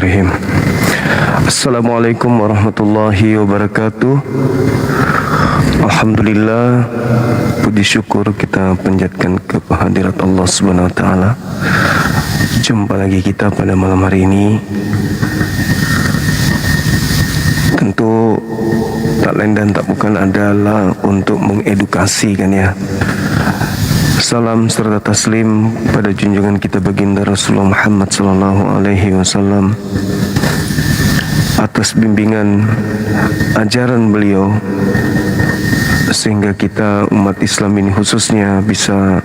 Bismillahirrahmanirrahim. Assalamualaikum warahmatullahi wabarakatuh. Alhamdulillah, puji syukur kita panjatkan ke hadirat Allah Subhanahu wa taala. Jumpa lagi kita pada malam hari ini. Tentu tak lain dan tak bukan adalah untuk mengedukasi kan ya. Salam serta taslim pada junjungan kita baginda Rasulullah Muhammad sallallahu alaihi wasallam atas bimbingan ajaran beliau, sehingga kita umat Islam ini khususnya bisa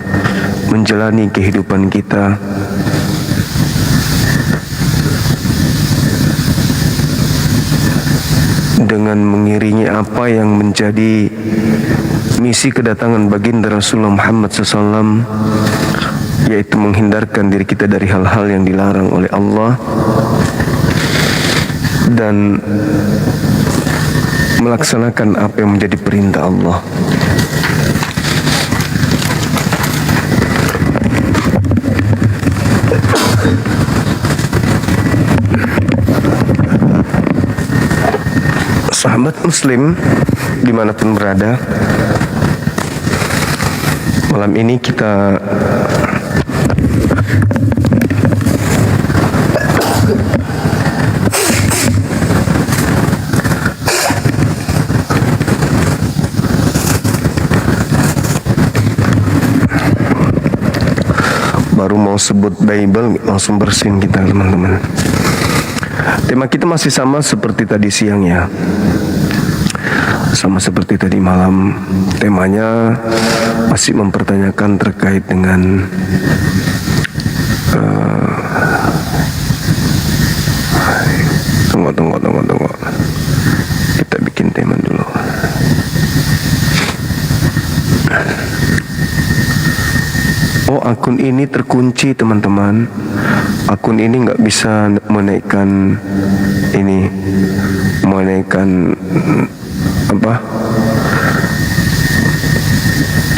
menjalani kehidupan kita dengan mengiringi apa yang menjadi misi kedatangan baginda Rasulullah Muhammad SAW, yaitu menghindarkan diri kita dari hal-hal yang dilarang oleh Allah dan melaksanakan apa yang menjadi perintah Allah. Sahabat muslim dimanapun berada, malam ini kita baru mau sebut Bible langsung bersin kita teman-teman. Tema kita masih sama seperti tadi siang ya, sama seperti tadi malam. Temanya masih mempertanyakan terkait dengan tunggu. Kita bikin tema dulu. Oh, akun ini terkunci teman-teman. Akun ini nggak bisa menaikkan apa?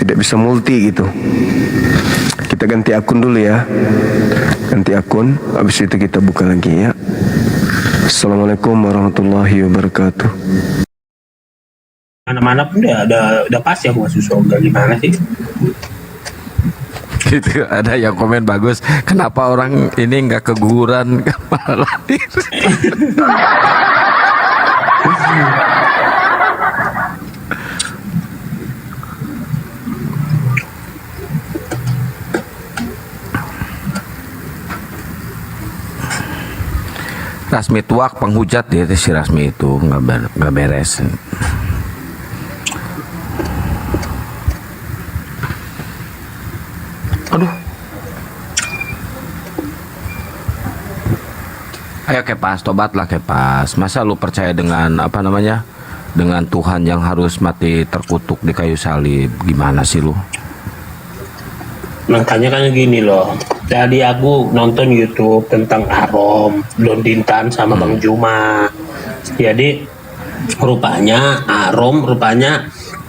Tidak bisa multi gitu. Kita ganti akun dulu ya. Ganti akun, habis itu kita buka lagi ya. Assalamualaikum warahmatullahi wabarakatuh. Mana-mana pun udah pasti aku masuk surga. Gimana sih? Itu ada yang komen bagus, kenapa orang ini nggak keguguran malah lahir. Rasmi tuak penghujat dia, si Rasmi itu nggak beres. Aduh. Ayo Kepas, tobatlah Kepas. Masa lu percaya dengan dengan Tuhan yang harus mati terkutuk di kayu salib? Gimana sih lu? Makanya kan gini loh. Tadi aku nonton YouTube tentang Arom, Don Dintan sama Bang Juma. Jadi rupanya Arom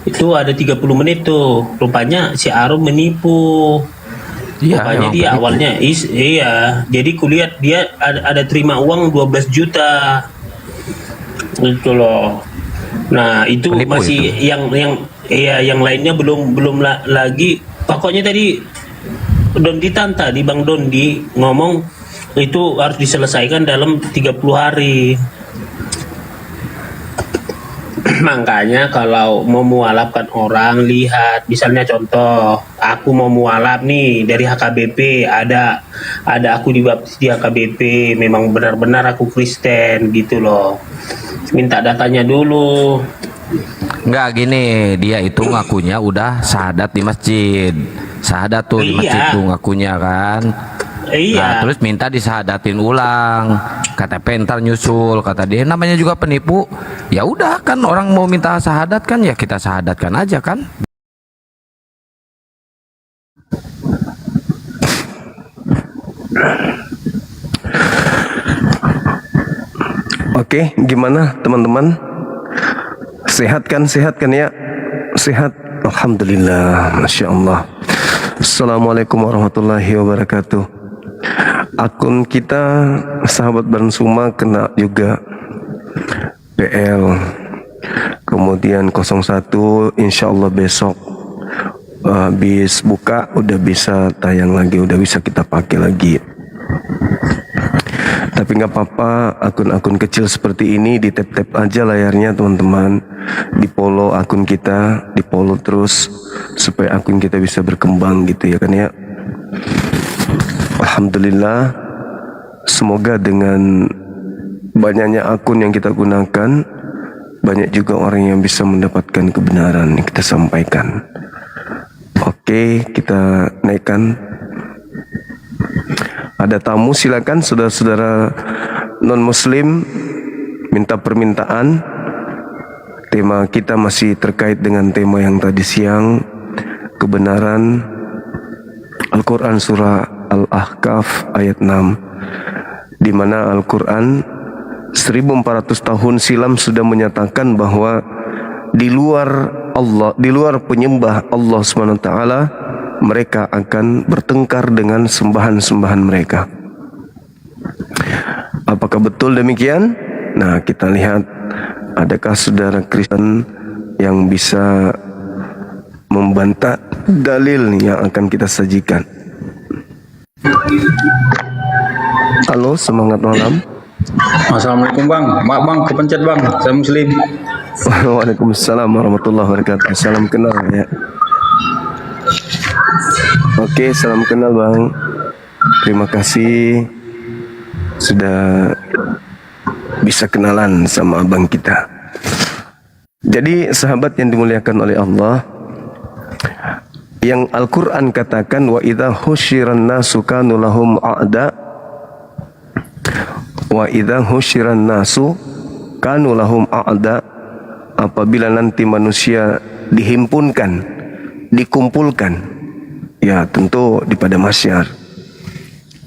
itu ada 30 menit tuh. Rupanya si Arom menipu. Iya, rupanya dia penipu. awalnya iya. Jadi kulihat dia ada terima uang 12 juta. Gitu loh. Nah, itu Penipu masih itu. yang lainnya belum lagi. Pokoknya tadi Bang Dondi ngomong itu harus diselesaikan dalam 30 hari. Makanya kalau mau mualafkan orang, lihat misalnya contoh, aku mau mualaf nih dari HKBP, ada aku dibaptis di HKBP, memang benar-benar aku Kristen gitu loh. Minta datanya dulu. Nggak gini, dia itu ngakunya udah syahadat di masjid. Syahadat tuh di masjid tuh ngakunya kan. Iya. Nah, terus minta disahadatin ulang. KTP ntar nyusul, kata dia. Namanya juga penipu. Ya udah kan, orang mau minta syahadat kan, ya kita syahadatkan aja kan. Oke, gimana teman-teman? Sehat kan ya? Sehat, alhamdulillah, masya Allah. Assalamualaikum warahmatullahi wabarakatuh. Akun kita sahabat Bansuma kena juga PL. Kemudian 01 insya Allah besok habis buka udah bisa tayang lagi, udah bisa kita pakai lagi. Tapi nggak apa-apa, akun-akun kecil seperti ini di tap-tap aja layarnya teman-teman, di follow akun kita, di follow terus supaya akun kita bisa berkembang gitu ya kan ya. Alhamdulillah, semoga dengan banyaknya akun yang kita gunakan, banyak juga orang yang bisa mendapatkan kebenaran yang kita sampaikan. Oke, kita naikkan. Ada tamu, silakan saudara-saudara non-muslim minta permintaan. Tema kita masih terkait dengan tema yang tadi siang, kebenaran. Al-Quran surah Al-Ahqaf ayat 6, di mana Al-Quran 1400 tahun silam sudah menyatakan bahwa di luar Allah, di luar penyembah Allah SWT, mereka akan bertengkar dengan sembahan-sembahan mereka. Apakah betul demikian? Nah, kita lihat adakah saudara Kristen yang bisa membantah dalil yang akan kita sajikan. Halo, semangat malam. Assalamualaikum bang, maaf bang, kepencet bang, saya muslim. Waalaikumsalam warahmatullahi wabarakatuh. Salam kenal ya. Oke, salam kenal bang. Terima kasih sudah bisa kenalan sama abang kita. Jadi sahabat yang dimuliakan oleh Allah, yang Al-Quran katakan wa idza husyiran nasu kanu lahum a'da, wa idza husyiran nasu kanu lahum a'da, apabila nanti manusia dihimpunkan, dikumpulkan, ya tentu di pada mahsyar.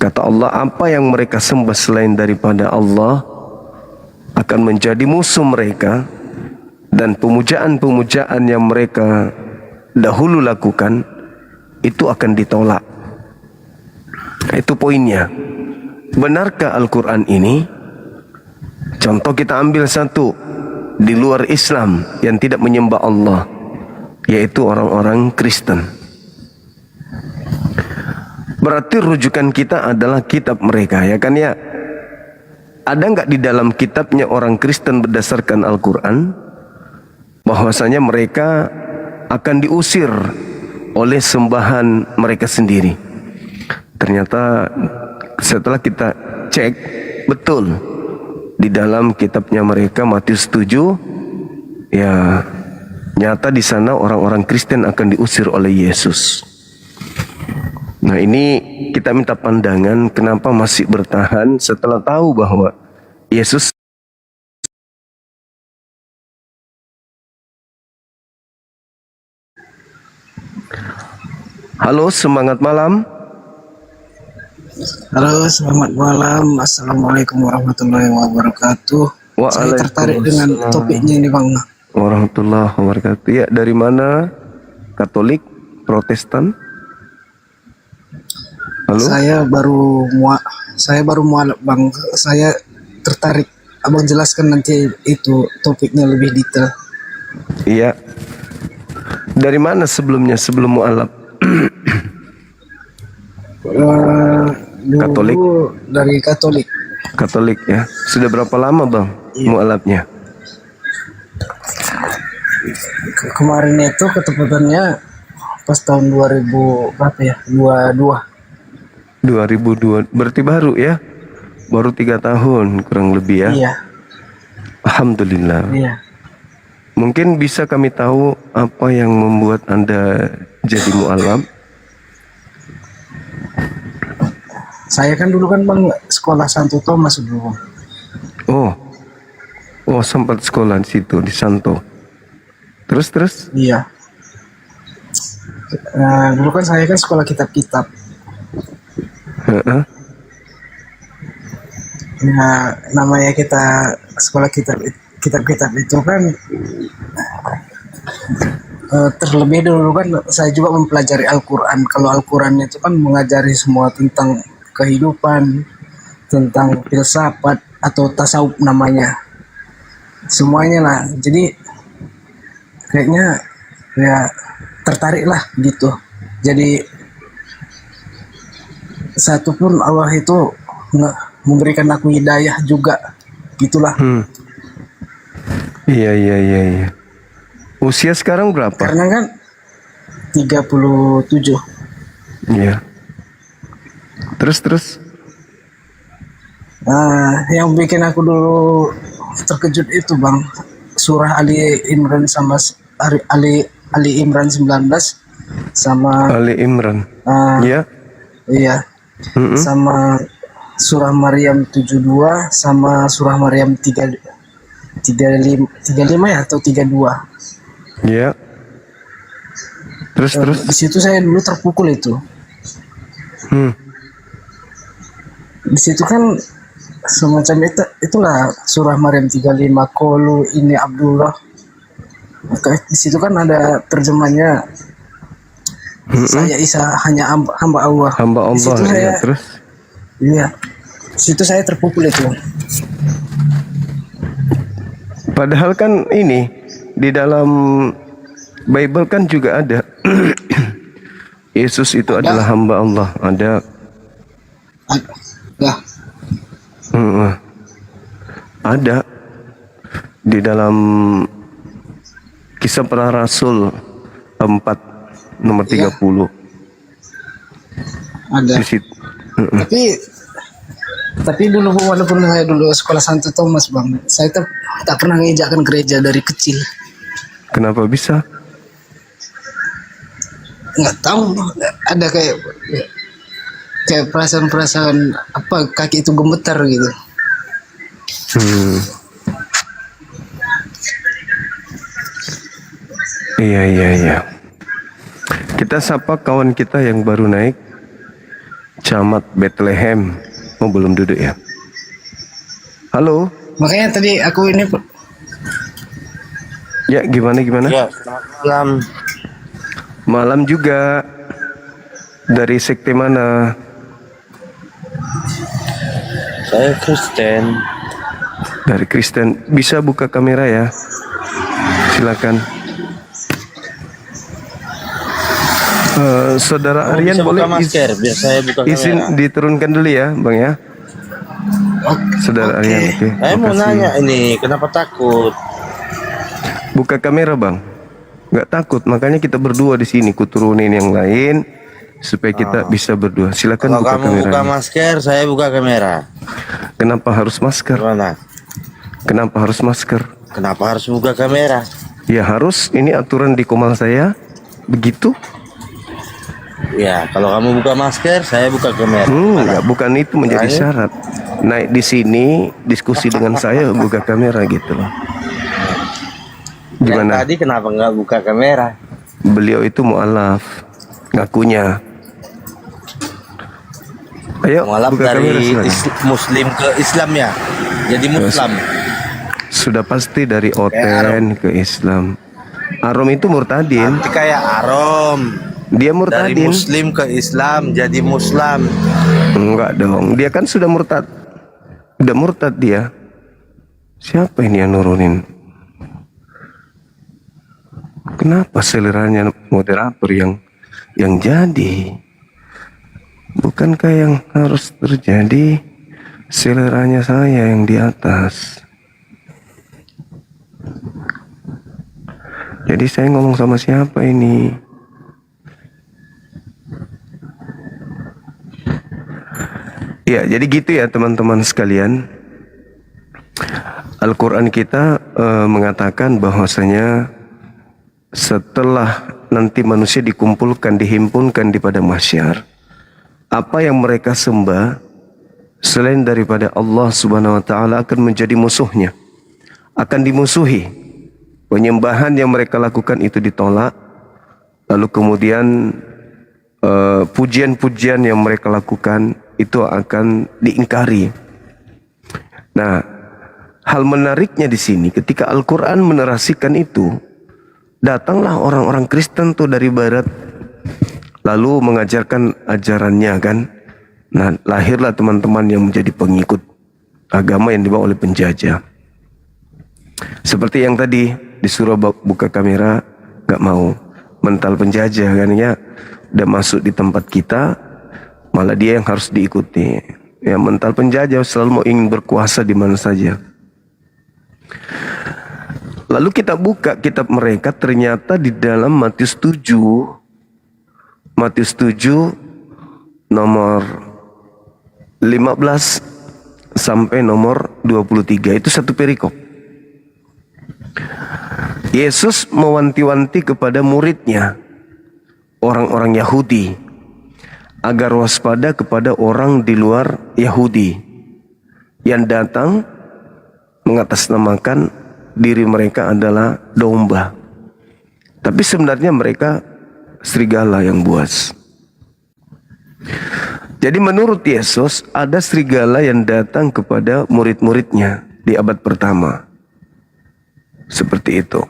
Kata Allah, apa yang mereka sembah selain daripada Allah akan menjadi musuh mereka, dan pemujaan-pemujaan yang mereka dahulu lakukan itu akan ditolak. Itu poinnya. Benarkah Al-Quran ini? Contoh kita ambil satu di luar Islam yang tidak menyembah Allah, yaitu orang-orang Kristen. Berarti rujukan kita adalah kitab mereka, ya kan ya? Ada nggak di dalam kitabnya orang Kristen berdasarkan Al-Quran bahwasanya mereka akan diusir oleh sembahan mereka sendiri? Ternyata setelah kita cek, betul di dalam kitabnya mereka Matius 7, ya nyata di sana orang-orang Kristen akan diusir oleh Yesus. Nah, ini kita minta pandangan kenapa masih bertahan setelah tahu bahwa Yesus. Halo, semangat malam. Halo, selamat malam. Assalamualaikum warahmatullahi wabarakatuh. Saya tertarik dengan topiknya ini bang. Warahmatullahi wabarakatuh. Ya, dari mana? Katolik, Protestan? Halo? Saya baru mualaf bang. Saya tertarik. Abang jelaskan nanti itu topiknya lebih detail. Iya. Dari mana sebelumnya, sebelum mualaf? Katolik. Dari Katolik. Katolik ya. Sudah berapa lama bang mualafnya? Kemarin itu ketepatannya pas tahun 2000 berapa ya? 2002. Berarti baru ya? Baru 3 tahun kurang lebih ya? Iya. Alhamdulillah. Iya. Mungkin bisa kami tahu apa yang membuat Anda jadi mualaf? Saya kan dulu kan bang sekolah Santo Thomas dulu. Oh sempat sekolah di situ di Santo. Terus? Iya. Dulu kan saya kan sekolah kitab-kitab. Nah, namanya kita sekolah kitab-kitab itu kan terlebih dulu kan saya juga mempelajari Al-Quran. Kalau Al-Quran itu kan mengajari semua tentang kehidupan, tentang filsafat atau tasawuf namanya. Semuanya lah. Jadi kayaknya ya tertarik lah gitu. Jadi satupun Allah itu nggak memberikan aku hidayah juga gitulah. Iya, iya, iya, iya. Usia sekarang berapa? Karena kan 37. Iya. Terus. Nah, yang bikin aku dulu terkejut itu Bang, surah Ali Imran sama Ali Imran 19 sama Ali Imran. Iya. iya sama surah Maryam 72 sama surah Maryam 35 ya atau 32. Iya. Terus. Di situ saya dulu terpukul itu. Di situ kan semacam itulah surah Maryam 35 Qulu ini Abdullah. Di situ kan ada terjemahnya saya Isa hanya hamba Allah. Hamba Di situ Allah. Iya. saya, Terus. iya. Di situ saya terpukul itu. Padahal kan ini di dalam Bible kan juga ada Yesus itu adalah hamba Allah. Ada. Ya, Ada di dalam Kisah Para Rasul 4 nomor 30. ada. Di situ. Tapi dulu walaupun saya dulu sekolah Santo Thomas Bang, saya tak pernah menginjakkan gereja dari kecil. Kenapa bisa? Nggak tahu, ada kayak perasaan apa kaki itu gemetar gitu. Iya. Kita sapa kawan kita yang baru naik, Camat Bethlehem. Oh, belum duduk ya. Halo. Makanya tadi aku ini Ya, gimana? Ya, selamat malam. Malam juga. Dari sekte mana? Saya Kristen. Dari Kristen. Bisa buka kamera ya? Silakan. Saudara Aryan Bisa boleh buka masker, biar saya buka izin kamera. diturunkan dulu ya, Bang ya. Saudara Aryan, oke. Saya mau Makasih. nanya ini, kenapa takut? Buka kamera, Bang. Nggak takut, makanya kita berdua di sini. Kuturunin yang lain supaya kita bisa berdua. Silakan Kalau buka kamu kamera. buka masker, saya buka kamera. Kenapa harus masker? Gimana? Kenapa harus masker? Kenapa harus buka kamera? Ya harus, ini aturan di Komal saya. Begitu? Ya, kalau kamu buka masker, saya buka kamera. Enggak, bukan itu menjadi Makanya? syarat. Naik di sini, diskusi dengan saya, buka kamera gitu loh. Yang Gimana? tadi kenapa nggak buka kamera? Beliau itu mu'alaf, ngakunya. Ayo, Mualaf buka kamera dari silakan. Muslim ke Islam ya. Jadi Muslim. Sudah pasti dari Oten ke Islam. Arom itu murtadin. Nanti kayak Arom. Dia Dari murtadin. Muslim ke Islam jadi Muslim. Enggak dong, dia kan sudah murtad. Udah murtad dia. Siapa ini yang nurunin? Kenapa seleranya moderator yang jadi? Bukankah yang harus terjadi seleranya saya yang di atas? Jadi saya ngomong sama siapa ini? Ya, jadi gitu ya teman-teman sekalian. Al-Quran kita mengatakan bahwasanya setelah nanti manusia dikumpulkan, dihimpunkan di padang mahsyar, apa yang mereka sembah selain daripada Allah Subhanahu wa taala akan menjadi musuhnya, akan dimusuhi. Penyembahan yang mereka lakukan itu ditolak, lalu kemudian pujian-pujian yang mereka lakukan itu akan diingkari. Nah, hal menariknya di sini ketika Al-Quran menerasikan itu, datanglah orang-orang Kristen tuh dari barat, lalu mengajarkan ajarannya kan. Nah, lahirlah teman-teman yang menjadi pengikut agama yang dibawa oleh penjajah. Seperti yang tadi disuruh buka kamera, gak mau. Mental penjajah kan ya, udah masuk di tempat kita, malah dia yang harus diikuti. Ya, mental penjajah selalu mau ingin berkuasa di mana saja. Lalu kita buka kitab mereka, ternyata di dalam Matius 7 nomor 15 sampai nomor 23, itu satu perikop. Yesus mewanti-wanti kepada muridnya, orang-orang Yahudi, agar waspada kepada orang di luar Yahudi yang datang mengatasnamakan diri mereka adalah domba, tapi sebenarnya mereka serigala yang buas. Jadi menurut Yesus ada serigala yang datang kepada murid-muridnya di abad pertama. Seperti itu.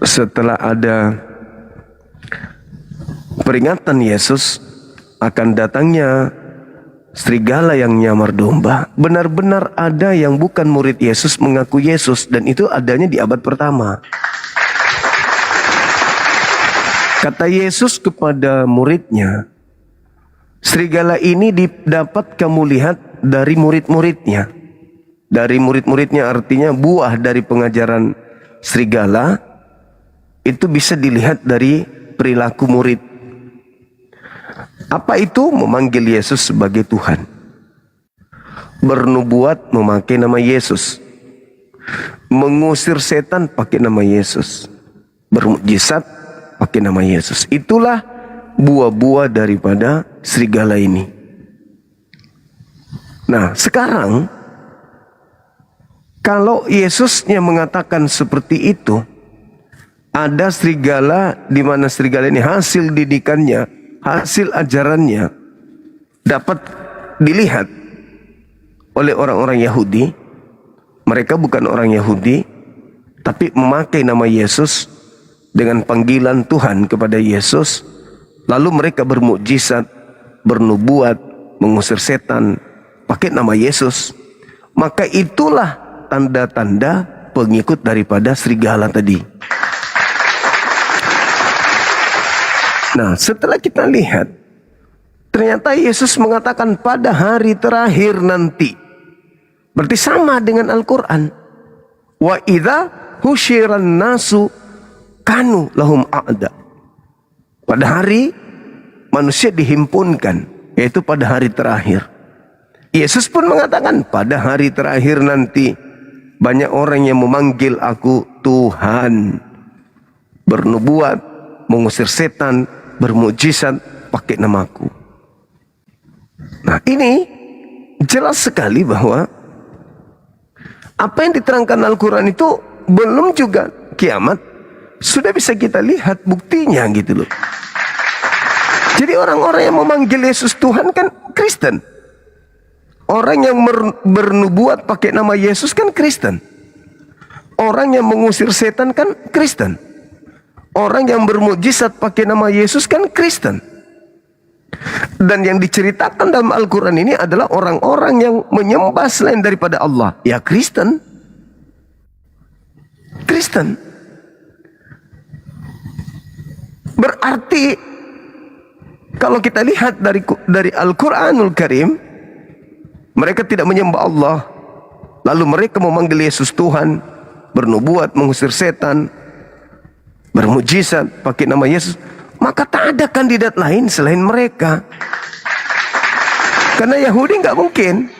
Setelah ada peringatan Yesus akan datangnya serigala yang nyamar domba, benar-benar ada yang bukan murid Yesus mengaku Yesus, dan itu adanya di abad pertama. Kata Yesus kepada muridnya, serigala ini dapat kamu lihat dari murid-muridnya. Dari murid-muridnya artinya buah dari pengajaran serigala itu bisa dilihat dari perilaku murid. Apa itu? Memanggil Yesus sebagai Tuhan, bernubuat memakai nama Yesus, mengusir setan pakai nama Yesus, bermukjizat pakai nama Yesus. Itulah buah-buah daripada serigala ini. Nah, sekarang kalau Yesusnya mengatakan seperti itu, ada serigala di mana serigala ini hasil didikannya, hasil ajarannya dapat dilihat oleh orang-orang Yahudi. Mereka bukan orang Yahudi, tapi memakai nama Yesus dengan panggilan Tuhan kepada Yesus. Lalu mereka bermukjizat, bernubuat, mengusir setan pakai nama Yesus. Maka itulah tanda-tanda pengikut daripada serigala tadi. Nah, setelah kita lihat, ternyata Yesus mengatakan pada hari terakhir nanti. Berarti sama dengan Al-Quran. Wa idza husyiran nasu kanu lahum a'da. Pada hari manusia dihimpunkan, yaitu pada hari terakhir. Yesus pun mengatakan pada hari terakhir nanti banyak orang yang memanggil aku Tuhan, bernubuat, mengusir setan, bermukjizat pakai namaku. Nah, ini jelas sekali bahwa apa yang diterangkan Al-Quran itu belum juga kiamat sudah bisa kita lihat buktinya gitu loh. Jadi orang-orang yang memanggil Yesus Tuhan kan Kristen. Orang yang bernubuat pakai nama Yesus kan Kristen. Orang yang mengusir setan kan Kristen. Orang yang bermukjizat pakai nama Yesus kan Kristen. Dan yang diceritakan dalam Al-Quran ini adalah orang-orang yang menyembah selain daripada Allah. Ya Kristen. Kristen. Berarti kalau kita lihat dari Al-Quranul Karim, mereka tidak menyembah Allah, lalu mereka memanggil Yesus Tuhan, bernubuat, mengusir setan, bermujizat pakai nama Yesus, maka tak ada kandidat lain selain mereka. Karena Yahudi nggak mungkin.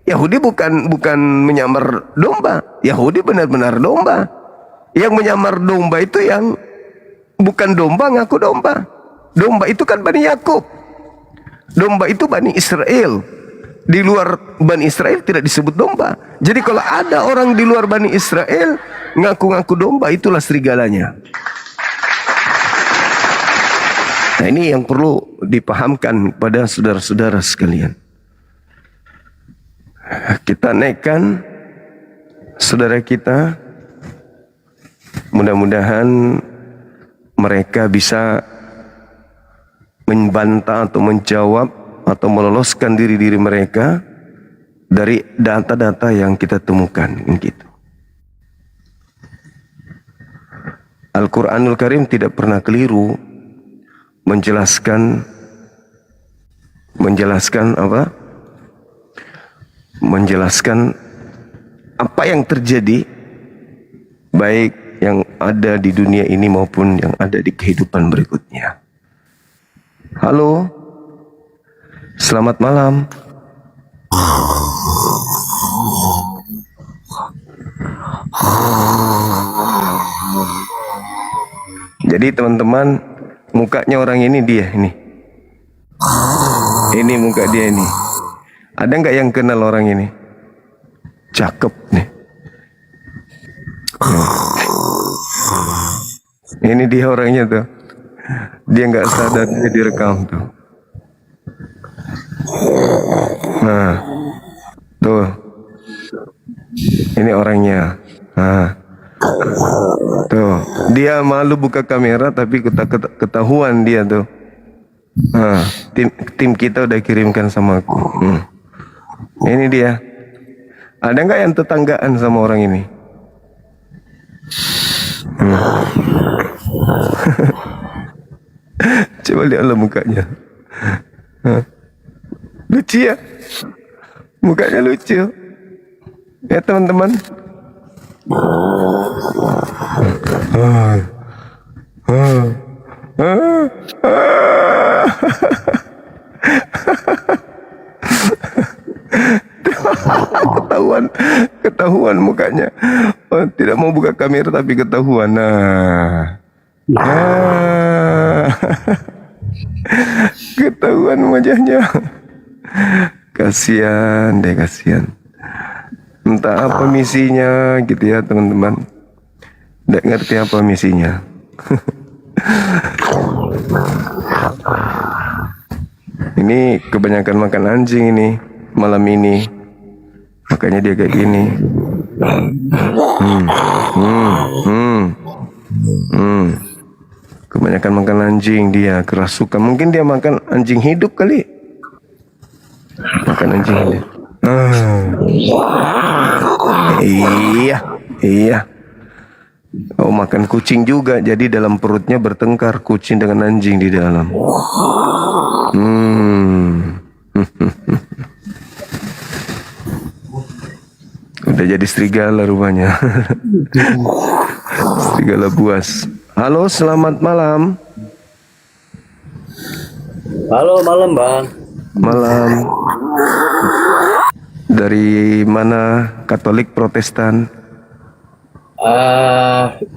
Yahudi bukan menyamar domba. Yahudi benar-benar domba. Yang menyamar domba itu yang bukan domba ngaku domba. Domba itu kan Bani Yakub. Domba itu Bani Israel. Di luar Bani Israel tidak disebut domba. Jadi kalau ada orang di luar Bani Israel ngaku-ngaku domba, itulah serigalanya. Nah, ini yang perlu dipahamkan pada saudara-saudara sekalian. Kita naikkan saudara kita, mudah-mudahan mereka bisa membantah atau menjawab atau meloloskan diri-diri mereka dari data-data yang kita temukan gitu. Al-Quranul Karim tidak pernah keliru menjelaskan apa yang terjadi, baik yang ada di dunia ini maupun yang ada di kehidupan berikutnya. Halo, selamat malam. Jadi teman-teman, mukanya orang ini dia ini. Ini muka dia ini. Ada nggak yang kenal orang ini? Cakep nih. Ini dia orangnya tuh. Dia nggak sadar dia direkam tuh. Nah, tuh. Ini orangnya. Nah, tuh. Dia malu buka kamera tapi ketahuan dia tuh. Nah, tim kita udah kirimkan sama aku. Ini dia. Ada nggak yang tetanggaan sama orang ini? Coba lihatlah mukanya. Lucu ya? Mukanya lucu. Ya teman-teman. Ketahuan mukanya. Oh, tidak mau buka kamera tapi ketahuan. Ketahuan wajahnya. Kasihan deh, kasihan. Entah apa misinya gitu ya teman-teman. Tidak ngerti apa misinya. Ini kebanyakan makan anjing ini malam ini, makanya dia kayak gini. Kebanyakan makan anjing dia, kerasukan. Mungkin dia makan anjing hidup kali. Makan anjing hidup. Iya. Oh, makan kucing juga. Jadi dalam perutnya bertengkar kucing dengan anjing di dalam. Udah jadi serigala rupanya. Serigala buas. Halo, selamat malam. Halo, malam Bang. Malam. Dari mana? Katolik, Protestan?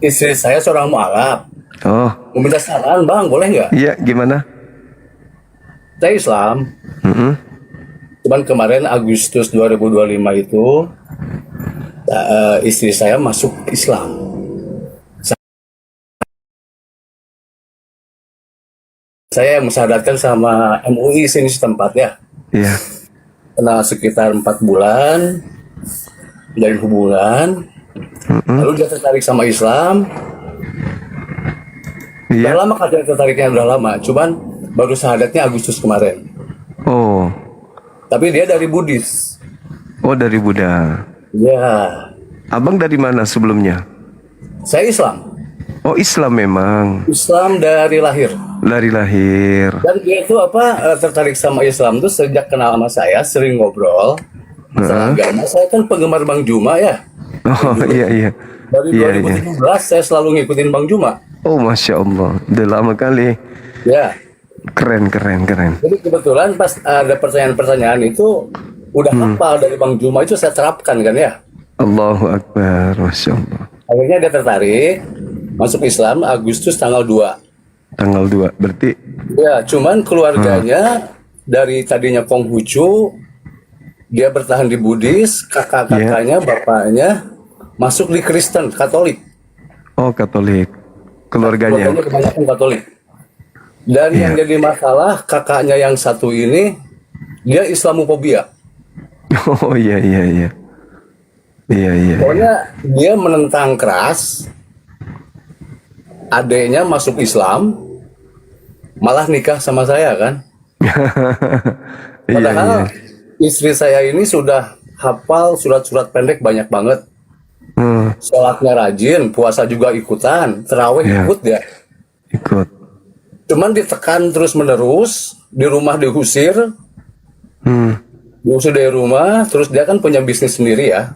Istri saya seorang mualaf. Oh, Mau minta saran Bang, boleh nggak? iya, gimana? Saya Islam. Cuman kemarin Agustus 2025 itu istri saya masuk Islam. Saya mensahadatkan sama MUI sini setempat ya. Iya. Kenal sekitar 4 bulan dari hubungan. Lalu dia tertarik sama Islam. Udah Iya. lama kan dia tertariknya, udah lama. Cuman baru syahadatnya Agustus kemarin. Oh. Tapi dia dari Buddhis. Oh, dari Buddha. Ya, Abang dari mana sebelumnya? saya Islam. Oh, Islam memang. Islam dari lahir. Dari lahir. Dan dia itu tertarik sama Islam tuh sejak kenal sama saya, sering ngobrol masalah agama. Saya kan penggemar Bang Juma ya. Oh, iya. Dari Iya. 2017 saya selalu ngikutin Bang Juma. Oh, Masya Allah. Udah lama kali. Ya. Keren. Jadi kebetulan pas ada pertanyaan-pertanyaan itu udah hafal dari Bang Juma, itu saya terapkan kan ya. Allahu Akbar. Masya Allah. Akhirnya dia tertarik masuk Islam Agustus tanggal 2. Tanggal 2. Berarti Ya, cuman keluarganya dari tadinya Konghucu, dia bertahan di Buddhis, kakak-kakaknya, bapaknya masuk di Kristen, Katolik. oh, Katolik. Keluarganya. Kebanyakan Katolik. Dan yang jadi masalah, kakaknya yang satu ini, dia Islamofobia. Oh, iya. Pokoknya dia menentang keras, adeknya masuk Islam, malah nikah sama saya kan. Iya, Padahal iya. istri saya ini sudah hafal surat-surat pendek banyak banget. Hmm, Sholatnya rajin, puasa juga ikutan, terawih Iya. ikut ya. ikut. Cuman ditekan terus menerus, di rumah diusir dari rumah, terus dia kan punya bisnis sendiri ya,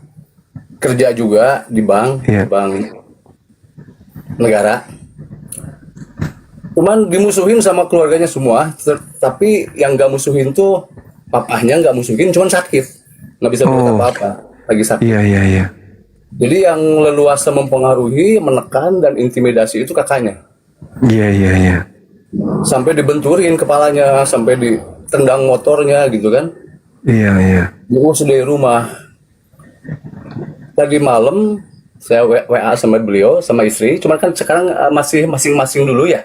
kerja juga di bank, Iya. bank negara. Cuman dimusuhin sama keluarganya semua, tapi yang nggak musuhin tuh papahnya nggak musuhin, cuman sakit, nggak bisa berbuat Oh. apa-apa, lagi sakit. Iya, iya, iya. Jadi yang leluasa mempengaruhi, menekan dan intimidasi itu kakaknya. Iya, iya, iya. Sampai dibenturin kepalanya, sampai ditendang motornya gitu kan. Iya, iya. Diusir dari rumah. Tadi malam saya WA sama beliau, sama istri. Cuman kan sekarang masih masing-masing dulu ya.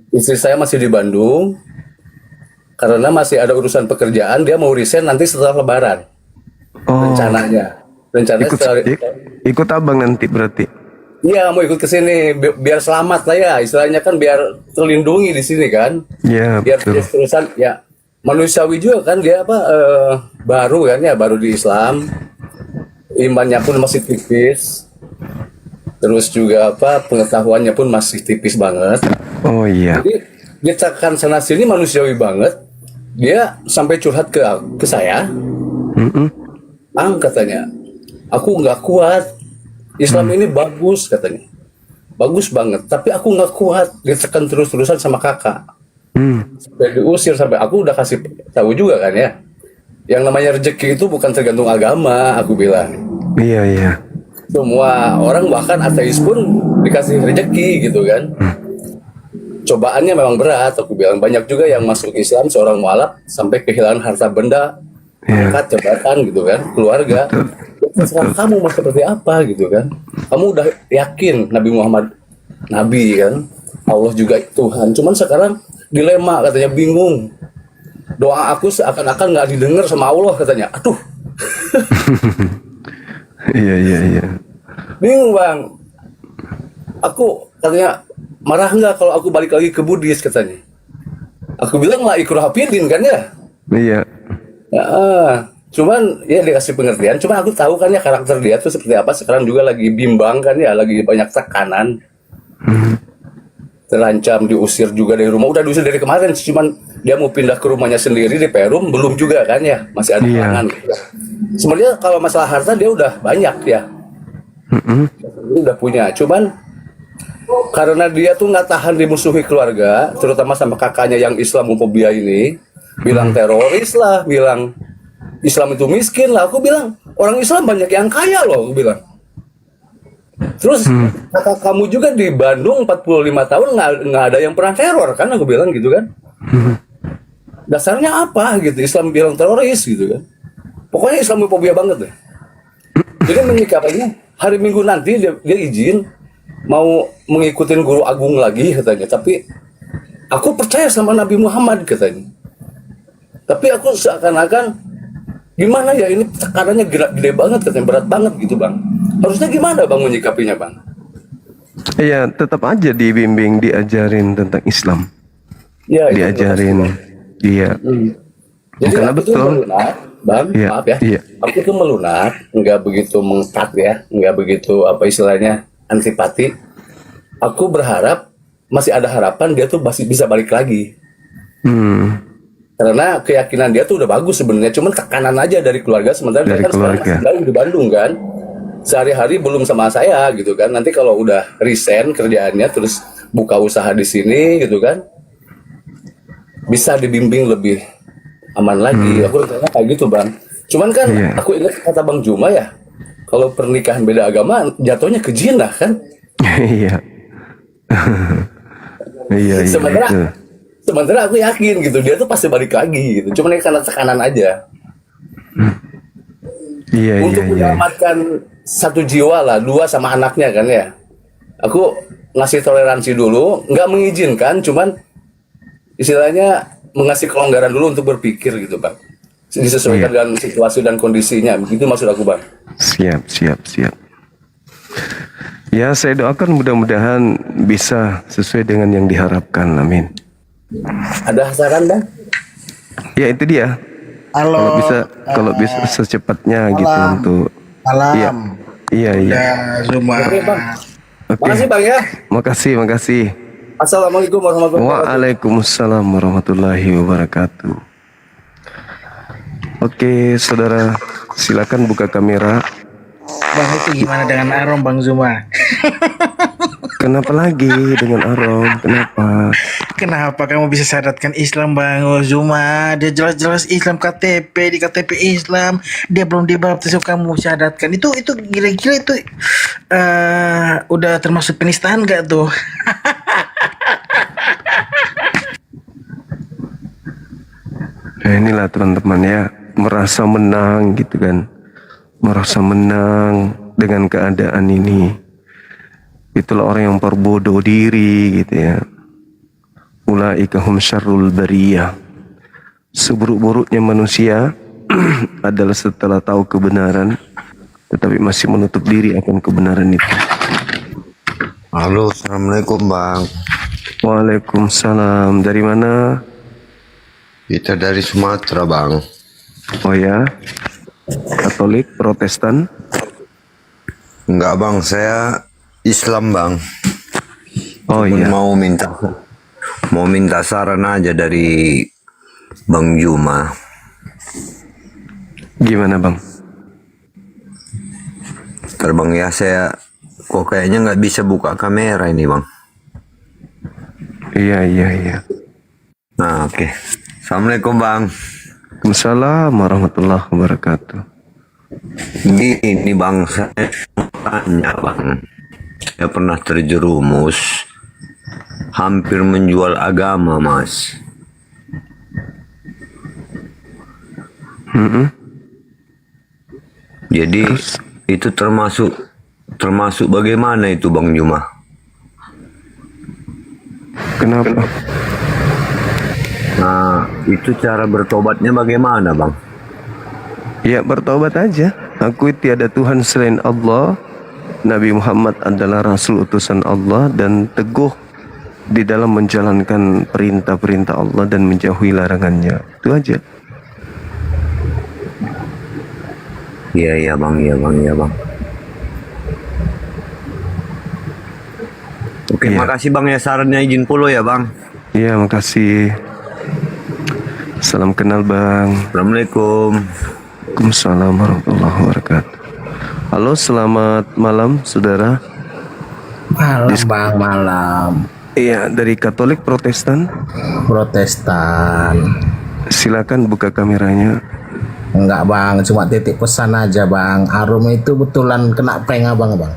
Istri saya masih di Bandung. Karena masih ada urusan pekerjaan, dia mau resign nanti setelah Lebaran. Oh, Rencananya ikut, setelah ikut abang nanti berarti. iya mau ikut ke sini biar selamat lah ya. Istilahnya kan biar terlindungi di sini kan. Iya, Biar betul. terus-terusan ya manusiawi juga kan dia baru kan ya, baru di Islam, imannya pun masih tipis, terus juga pengetahuannya pun masih tipis banget. Oh iya. Jadi ditekan sana sini manusiawi banget. Dia sampai curhat ke saya, Ang katanya, aku nggak kuat, Islam ini bagus katanya, bagus banget, tapi aku nggak kuat, ditekan terus-terusan sama kakak. Sampai diusir, sampai aku udah kasih tahu juga kan ya, yang namanya rezeki itu bukan tergantung agama, aku bilang. Iya, iya. Semua orang bahkan ateis pun dikasih rezeki gitu kan. Cobaannya memang berat, aku bilang. Banyak juga yang masuk Islam seorang mualaf sampai kehilangan harta benda, pangkat, jabatan gitu kan, keluarga. Terserah kamu mau seperti apa gitu kan. Kamu udah yakin Nabi Muhammad Nabi kan, Allah juga Tuhan. Cuman sekarang dilema katanya, bingung. Doa aku seakan-akan nggak didengar sama Allah katanya. Aduh, Iya, iya, iya. bingung bang. Aku katanya marah nggak kalau aku balik lagi ke Buddhis katanya. Aku bilang lah ikrah fidin kan ya. Iya. Ya, cuman ya dikasih pengertian. Cuman aku tahu kan ya karakter dia tuh seperti apa. Sekarang juga lagi bimbang kan ya, lagi banyak tekanan. Terancam diusir juga dari rumah. Udah diusir dari kemarin sih, cuman dia mau pindah ke rumahnya sendiri di Perum belum juga kan ya, masih ada Iya. halangan gitu. Sebenarnya kalau masalah harta dia udah banyak ya. Dia udah punya. Cuman karena dia tuh nggak tahan dimusuhi keluarga, terutama sama kakaknya yang Islamofobia ini, bilang teroris lah, bilang Islam itu miskin lah. Aku bilang orang Islam banyak yang kaya loh, aku bilang. Terus kakak kamu juga di Bandung 45 tahun nggak ada yang pernah teror kan, aku bilang gitu kan. Dasarnya apa gitu, Islam bilang teroris gitu kan. Pokoknya Islamofobia banget deh. Jadi menyikapinya hari Minggu nanti dia izin mau mengikuti guru agung lagi katanya, tapi aku percaya sama Nabi Muhammad katanya. Tapi aku seakan-akan gimana ya, ini tekanannya gede banget katanya, berat banget gitu bang. Harusnya gimana bang menyikapinya bang? Iya, tetap aja dibimbing, diajarin tentang Islam. Ya, itu Diajarin. Iya. Jadi Karena aku tuh betul. melunak, bang, Iya, maaf ya. iya. Aku tuh melunak, nggak begitu mengetat ya, nggak begitu apa istilahnya antipati. Aku berharap masih ada harapan dia tuh masih bisa balik lagi. Karena keyakinan dia tuh udah bagus sebenarnya, cuman tekanan aja dari keluarga. Sementara Dari dia kan sekarang keluarga. masih tinggal di Bandung kan, sehari-hari belum sama saya gitu kan. Nanti kalau udah resign kerjaannya terus buka usaha di sini gitu kan, bisa dibimbing lebih aman lagi. Aku rencana kayak gitu bang. Cuman kan Iya. aku ingat kata Bang Juma ya, kalau pernikahan beda agama jatuhnya ke jinah kan. Iya. Iya, iya. Sementara Itu. sementara aku yakin gitu dia tuh pasti balik lagi gitu. Cuman karena tekanan aja. Iya, iya, Untuk iya. menyelamatkan satu jiwa lah, dua sama anaknya kan ya. Aku ngasih toleransi dulu, nggak mengizinkan, cuman istilahnya mengasih kelonggaran dulu untuk berpikir gitu bang. Disesuaikan dengan situasi dan kondisinya, begitu maksud aku bang. Siap, siap, siap. Ya, saya doakan mudah-mudahan bisa sesuai dengan yang diharapkan. Amin. Ada saran bang? Ya itu dia. Halo, Kalau bisa secepatnya gitu malam. untuk. malam. Iya. Iya, iya. Ya, Zuma. Oke bang. Oke. Makasih bang ya. Makasih, makasih. Assalamualaikum warahmatullahi wabarakatuh. Waalaikumsalam warahmatullahi wabarakatuh. Oke, saudara, silakan buka kamera. Bang, itu gimana dengan Arom, Bang Zuma? Kenapa lagi dengan Arom? Kenapa? Kenapa kamu bisa syaratkan Islam, Bang Zuma? Dia jelas-jelas Islam KTP, di KTP Islam. Dia belum dibaptis, kamu syaratkan. Itu gila-gila itu. Udah termasuk penistaan gak tuh? Nah, inilah teman-teman ya, merasa menang gitu kan. Merasa menang dengan keadaan ini. Itulah orang yang perbodoh diri gitu ya. Ulaika hum syarrul bariyah. Seburuk-buruknya manusia adalah setelah tahu kebenaran tetapi masih menutup diri akan kebenaran itu. Halo, assalamualaikum bang. Waalaikumsalam. Dari mana? Kita dari Sumatera bang. Oh ya, Katolik, Protestan? Enggak bang, saya Islam bang. Oh Cuman iya. mau minta saran aja dari Bang Juma. Gimana bang? Terbang ya, saya kok kayaknya nggak bisa buka kamera ini bang. Iya, iya, iya. Nah oke. Assalamualaikum bang. Waalaikumsalam warahmatullahi wabarakatuh. Gini bang, saya tanya bang. Saya pernah terjerumus hampir menjual agama mas. Jadi itu termasuk bagaimana itu Bang Juma? Kenapa? Nah, itu cara bertobatnya bagaimana, Bang? Ya bertobat aja. Akui tiada Tuhan selain Allah. Nabi Muhammad adalah Rasul utusan Allah dan teguh di dalam menjalankan perintah-perintah Allah dan menjauhi larangannya. Itu aja. Iya Bang, iya Bang, iya Bang. Oke, Iya. makasih Bang ya sarannya, izin pulo ya Bang. Iya, makasih. Salam kenal Bang. Assalamualaikum. Waalaikumsalam warahmatullahi wabarakatuh. Halo, selamat malam saudara. Malam bang, malam. Iya, dari Katolik Protestan. Protestan. Silakan buka kameranya. Enggak bang, cuma titik pesan aja bang. Arum itu betulan kena prank abang bang.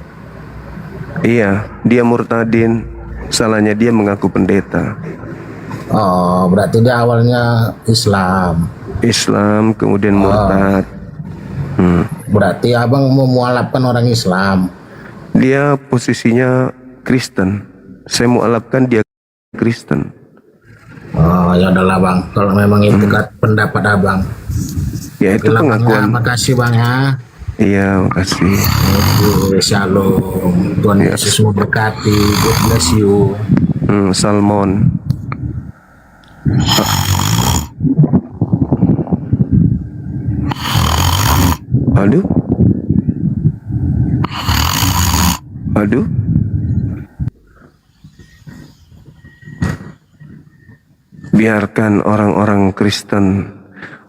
Iya, dia murtadin. Salahnya dia mengaku pendeta. Oh, berarti dia awalnya Islam. Islam kemudian murtad. Berarti abang mau mualafkan orang Islam. Dia posisinya Kristen. Saya mualafkan dia Kristen. Oh, ya udahlah bang. Kalau memang itu kan pendapat abang. Ya itu Oke lah, Bang, ya. pengakuan. Makasih bang ya. Iya, makasih. Oke, shalom. Tuhan Yesus memberkati. God bless you. Salmon. Aduh. Aduh. Biarkan orang-orang Kristen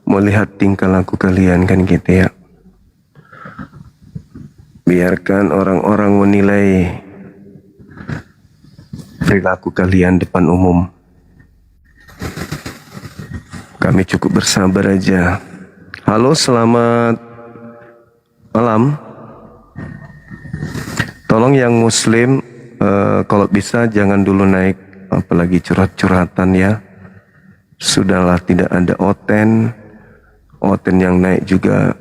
melihat tingkah laku kalian kan gitu ya. Biarkan orang-orang menilai perilaku kalian depan umum. Kami cukup bersabar aja. Halo, selamat malam. Tolong yang muslim kalau bisa jangan dulu naik, apalagi curhat-curhatan ya. Sudahlah, tidak ada oten yang naik juga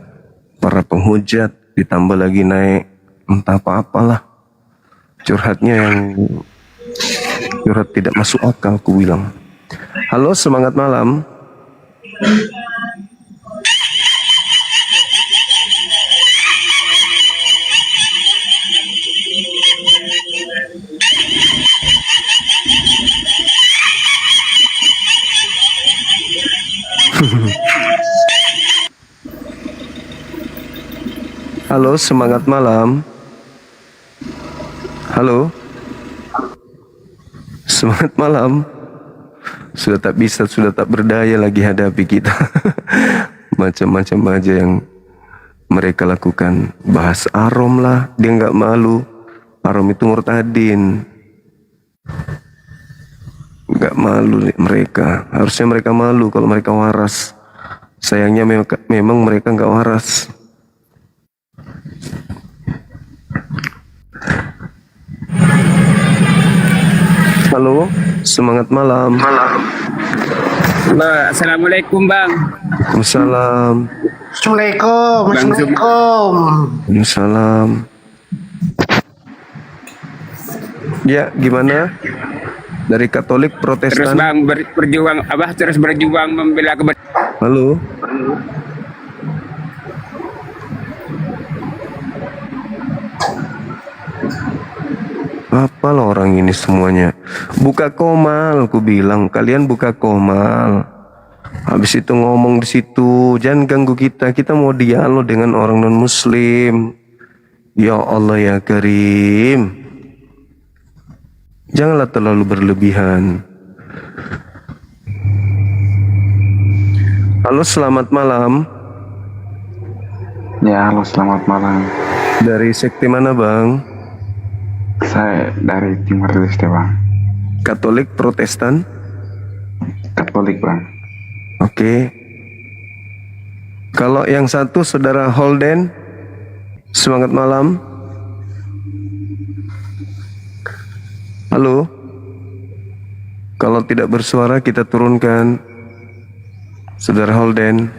para penghujat, ditambah lagi naik entah apa-apalah. Curhatnya yang curhat tidak masuk akal, aku bilang. Halo, semangat malam. Halo, semangat malam. Halo. Semangat malam. Sudah tak bisa, sudah tak berdaya lagi hadapi kita. Macam-macam aja yang mereka lakukan. Bahas Arom lah, dia nggak malu. Arom itu murtadin. Nggak malu nih mereka. Harusnya mereka malu kalau mereka waras. Sayangnya memang mereka nggak waras. Halo, semangat malam. Assalamualaikum bang. Waalaikumsalam. Assalamualaikum. Assalamualaikum. Waalaikumsalam. Ya, gimana? Dari Katolik, Terus Protestan. bang berjuang terus berjuang membela kebenaran. Halo. Apa lo orang ini semuanya? Buka komal, ku bilang kalian buka komal. Habis itu ngomong di situ, jangan ganggu kita. Kita mau dialog dengan orang non Muslim. Ya Allah ya Karim. Janganlah terlalu berlebihan. Halo, selamat malam. Ya, halo, selamat malam. Dari sekte mana, Bang? Saya dari Timur Leste, Bang. Katolik, Protestan? Katolik, Bang. Oke. Kalau yang satu, Saudara Holden, semangat malam. Halo. Kalau tidak bersuara, kita turunkan. Saudara Holden.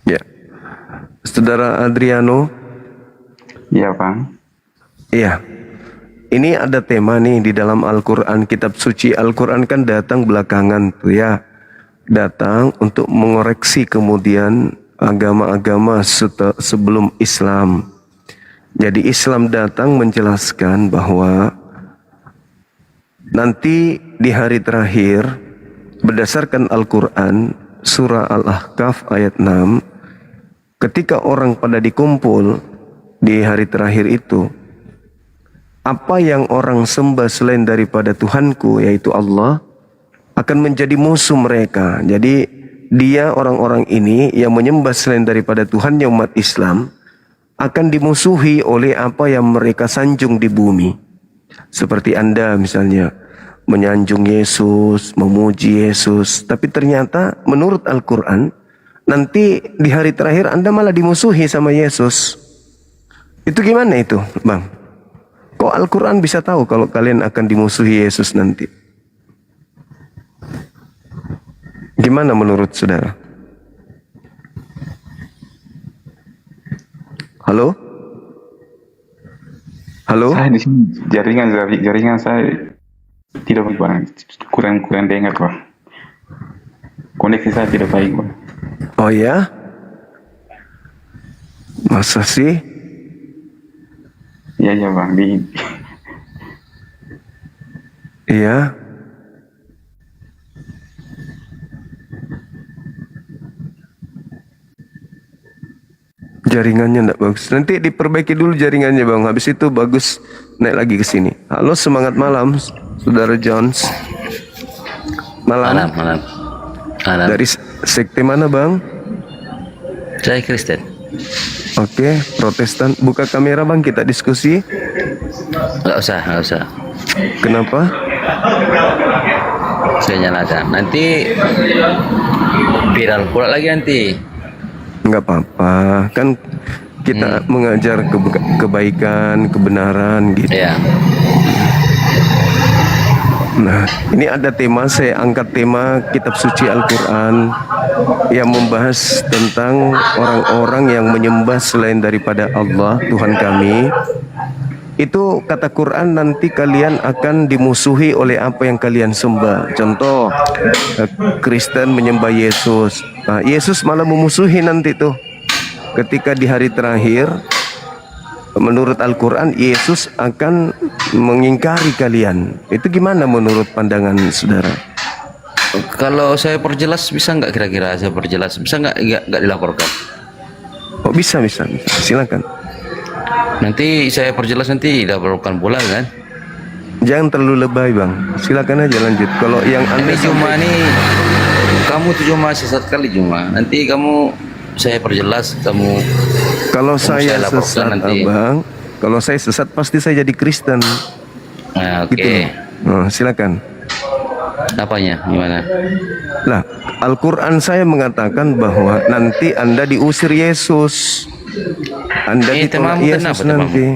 Ya. Saudara Adriano. Iya, Bang. Iya. Ini ada tema nih di dalam Al-Quran, kitab suci. Al-Quran kan datang belakangan tuh ya. Datang untuk mengoreksi kemudian agama-agama sebelum Islam. Jadi Islam datang menjelaskan bahwa nanti di hari terakhir berdasarkan Al-Quran surah Al-Ahqaf ayat 6, ketika orang pada dikumpul di hari terakhir itu, apa yang orang sembah selain daripada Tuhanku yaitu Allah akan menjadi musuh mereka. Jadi dia, orang-orang ini yang menyembah selain daripada Tuhannya umat Islam akan dimusuhi oleh apa yang mereka sanjung di bumi. Seperti Anda misalnya menyanjung Yesus, memuji Yesus, tapi ternyata menurut Al-Quran nanti di hari terakhir Anda malah dimusuhi sama Yesus. Itu gimana itu, Bang? Kok Al-Quran bisa tahu kalau kalian akan dimusuhi Yesus nanti? Gimana menurut saudara? Halo? Halo? Saya di sini jaringan saya tidak baik, Bang. Kurang dengar, Bang. Koneksi saya tidak baik, Bang. Oh ya? Masa sih? Iya, Bang. Iya. Jaringannya enggak bagus. Nanti diperbaiki dulu jaringannya, Bang. Habis itu bagus naik lagi ke sini. Halo, semangat malam, Saudara Jones. Malam. Malam. Dari sekte mana, Bang? Saya Kristen. Oke, Protestan. Buka kamera, Bang, kita diskusi. Nggak usah. Kenapa? Saya nyalakan. Nanti viral pula lagi nanti. Enggak apa-apa. Kan kita mengajar kebaikan, kebenaran gitu. Iya. Nah, ini ada tema, saya angkat tema kitab suci Al-Quran yang membahas tentang orang-orang yang menyembah selain daripada Allah, Tuhan kami. Itu kata Quran, nanti kalian akan dimusuhi oleh apa yang kalian sembah. Contoh, Kristen menyembah Yesus. Nah, Yesus malah memusuhi nanti tuh. Ketika di hari terakhir, menurut Al-Quran, Yesus akan mengingkari kalian. Itu gimana menurut pandangan saudara? Kalau saya perjelas bisa nggak kira-kira saya perjelas? Bisa nggak dilaporkan? Oh, bisa. Silakan. Nanti saya perjelas nanti dilaporkan pula kan. Jangan terlalu lebay, Bang. Silakan aja lanjut. Kalau yang Anda Ini cuma nih, kamu tuh cuma sesat kali cuma. Nanti saya perjelas kamu. Kalau saya laporkan sesat, nanti. Abang, kalau saya sesat pasti saya jadi Kristen. Nah, oke. Gitu. Oh, silakan. Apanya? Gimana? Lah, Al-Quran saya mengatakan bahwa nanti Anda diusir Yesus. Anda ditolak temamu Yesus kenapa, nanti.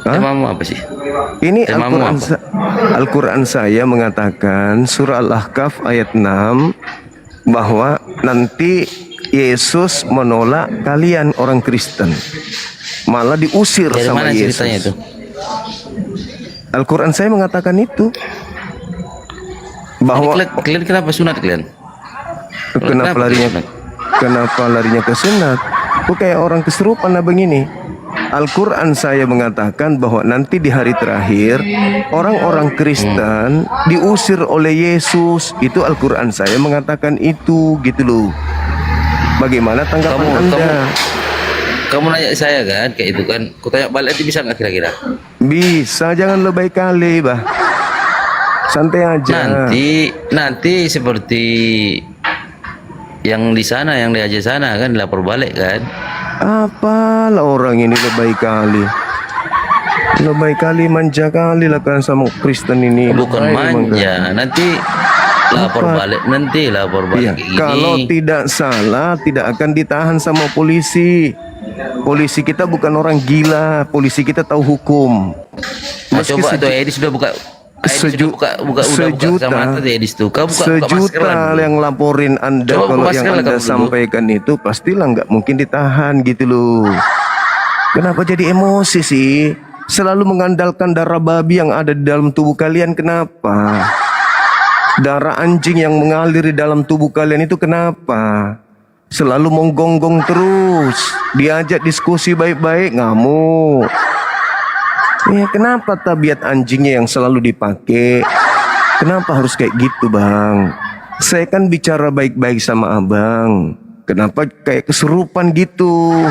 Hah? Temamu apa sih? Ini Temamu Al-Quran saya mengatakan surah Al-Ahqaf ayat 6 bahwa nanti Yesus menolak kalian orang Kristen, malah diusir Dari sama mana Yesus. ceritanya itu? Al-Quran saya mengatakan itu bahwa Kalian kenapa sunat kalian? kenapa larinya ke sunat? Kok kayak orang kesurupan abang ini? Al-Quran saya mengatakan bahwa nanti di hari terakhir orang-orang Kristen diusir oleh Yesus. Itu Al-Quran saya mengatakan itu, gitu loh. Bagaimana tanggapan Anda? Kamu nanya saya kan kayak itu kan? Ku tanya balik nanti bisa nggak kira-kira? Bisa, jangan lebay kali, bah. Santai aja. Nanti seperti yang di sana, yang di Aceh sana kan lapor balik kan? Apalah orang ini lebay kali. Lebay kali, manja kali lah kan sama Kristen ini. Bukan manja, nanti lapor balik, Iya, kayak gini. kalau tidak salah tidak akan ditahan sama polisi. Polisi kita bukan orang gila, polisi kita tahu hukum. Nah, coba tuh Edi sudah buka sejuta masker yang laporin Anda. Coba kalau yang Anda sampaikan itu pastilah nggak mungkin ditahan gitu loh. Kenapa jadi emosi sih? Selalu mengandalkan darah babi yang ada di dalam tubuh kalian. Kenapa? Darah anjing yang mengalir di dalam tubuh kalian itu kenapa? Selalu menggonggong terus. Diajak diskusi baik-baik ngamuk. Ya, kenapa tabiat anjingnya yang selalu dipakai? Kenapa harus kayak gitu, Bang? Saya kan bicara baik-baik sama Abang. Kenapa kayak kesurupan gitu?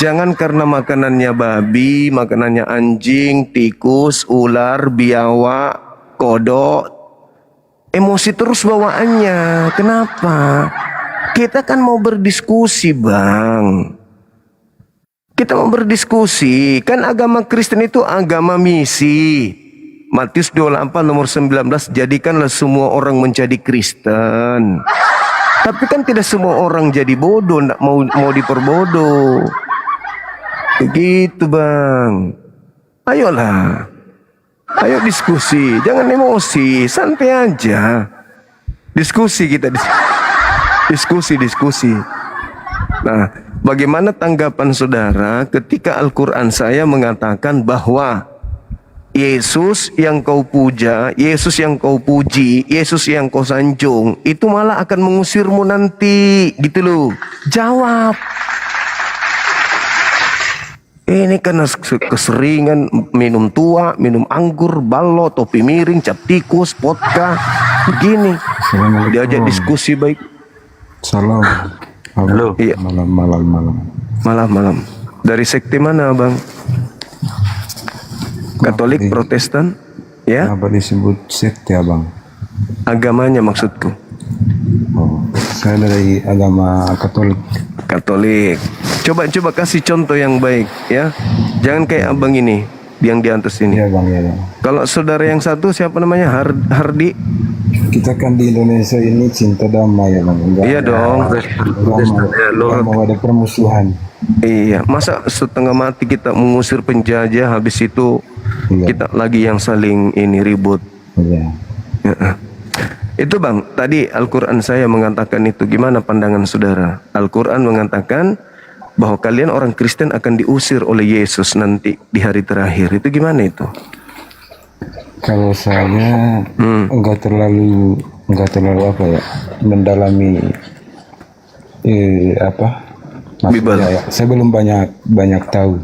Jangan karena makanannya babi, makanannya anjing, tikus, ular, biawak, kodok, emosi terus bawaannya. Kenapa? Kita kan mau berdiskusi, Bang. Kita mau berdiskusi. Kan agama Kristen itu agama misi. Matius 28 nomor 19, jadikanlah semua orang menjadi Kristen. Tapi kan tidak semua orang jadi bodoh, nggak mau diperbodoh. Begitu, Bang. Ayolah. Ayo diskusi, jangan emosi, santai aja. Diskusi kita diskusi. Nah, bagaimana tanggapan saudara ketika Al-Quran saya mengatakan bahwa Yesus yang kau puja, Yesus yang kau puji, Yesus yang kau sanjung, itu malah akan mengusirmu nanti, gitu loh. Jawab. Ini karena keseringan minum tua, minum anggur, ballo, topi miring, cap tikus, vodka, begini. Diajak diskusi baik. Salam. Halo. Iya. Malam. Dari sekte mana, Bang? Katolik, Protestan? Ya? Apa disebut sekte, Abang? Agamanya maksudku. Oh, saya dari agama Katolik. Katolik. Coba kasih contoh yang baik, ya. Jangan kayak Abang ini, yang di atas ini. Iya, Bang, ya, Bang. Kalau saudara yang satu siapa namanya? Hardi. Kita kan di Indonesia ini cinta damai, ya, Bang. Iya dong. Enggak mau ada permusuhan. Iya, masa setengah mati kita mengusir penjajah, habis itu kita lagi yang saling ini ribut. Iya. Ya. Itu, Bang, tadi Al-Quran saya mengatakan itu. Gimana pandangan saudara? Al-Quran mengatakan bahwa kalian orang Kristen akan diusir oleh Yesus nanti di hari terakhir. Itu gimana itu? Kalau saya enggak terlalu apa ya, mendalami maksudnya ya, saya belum banyak tahu.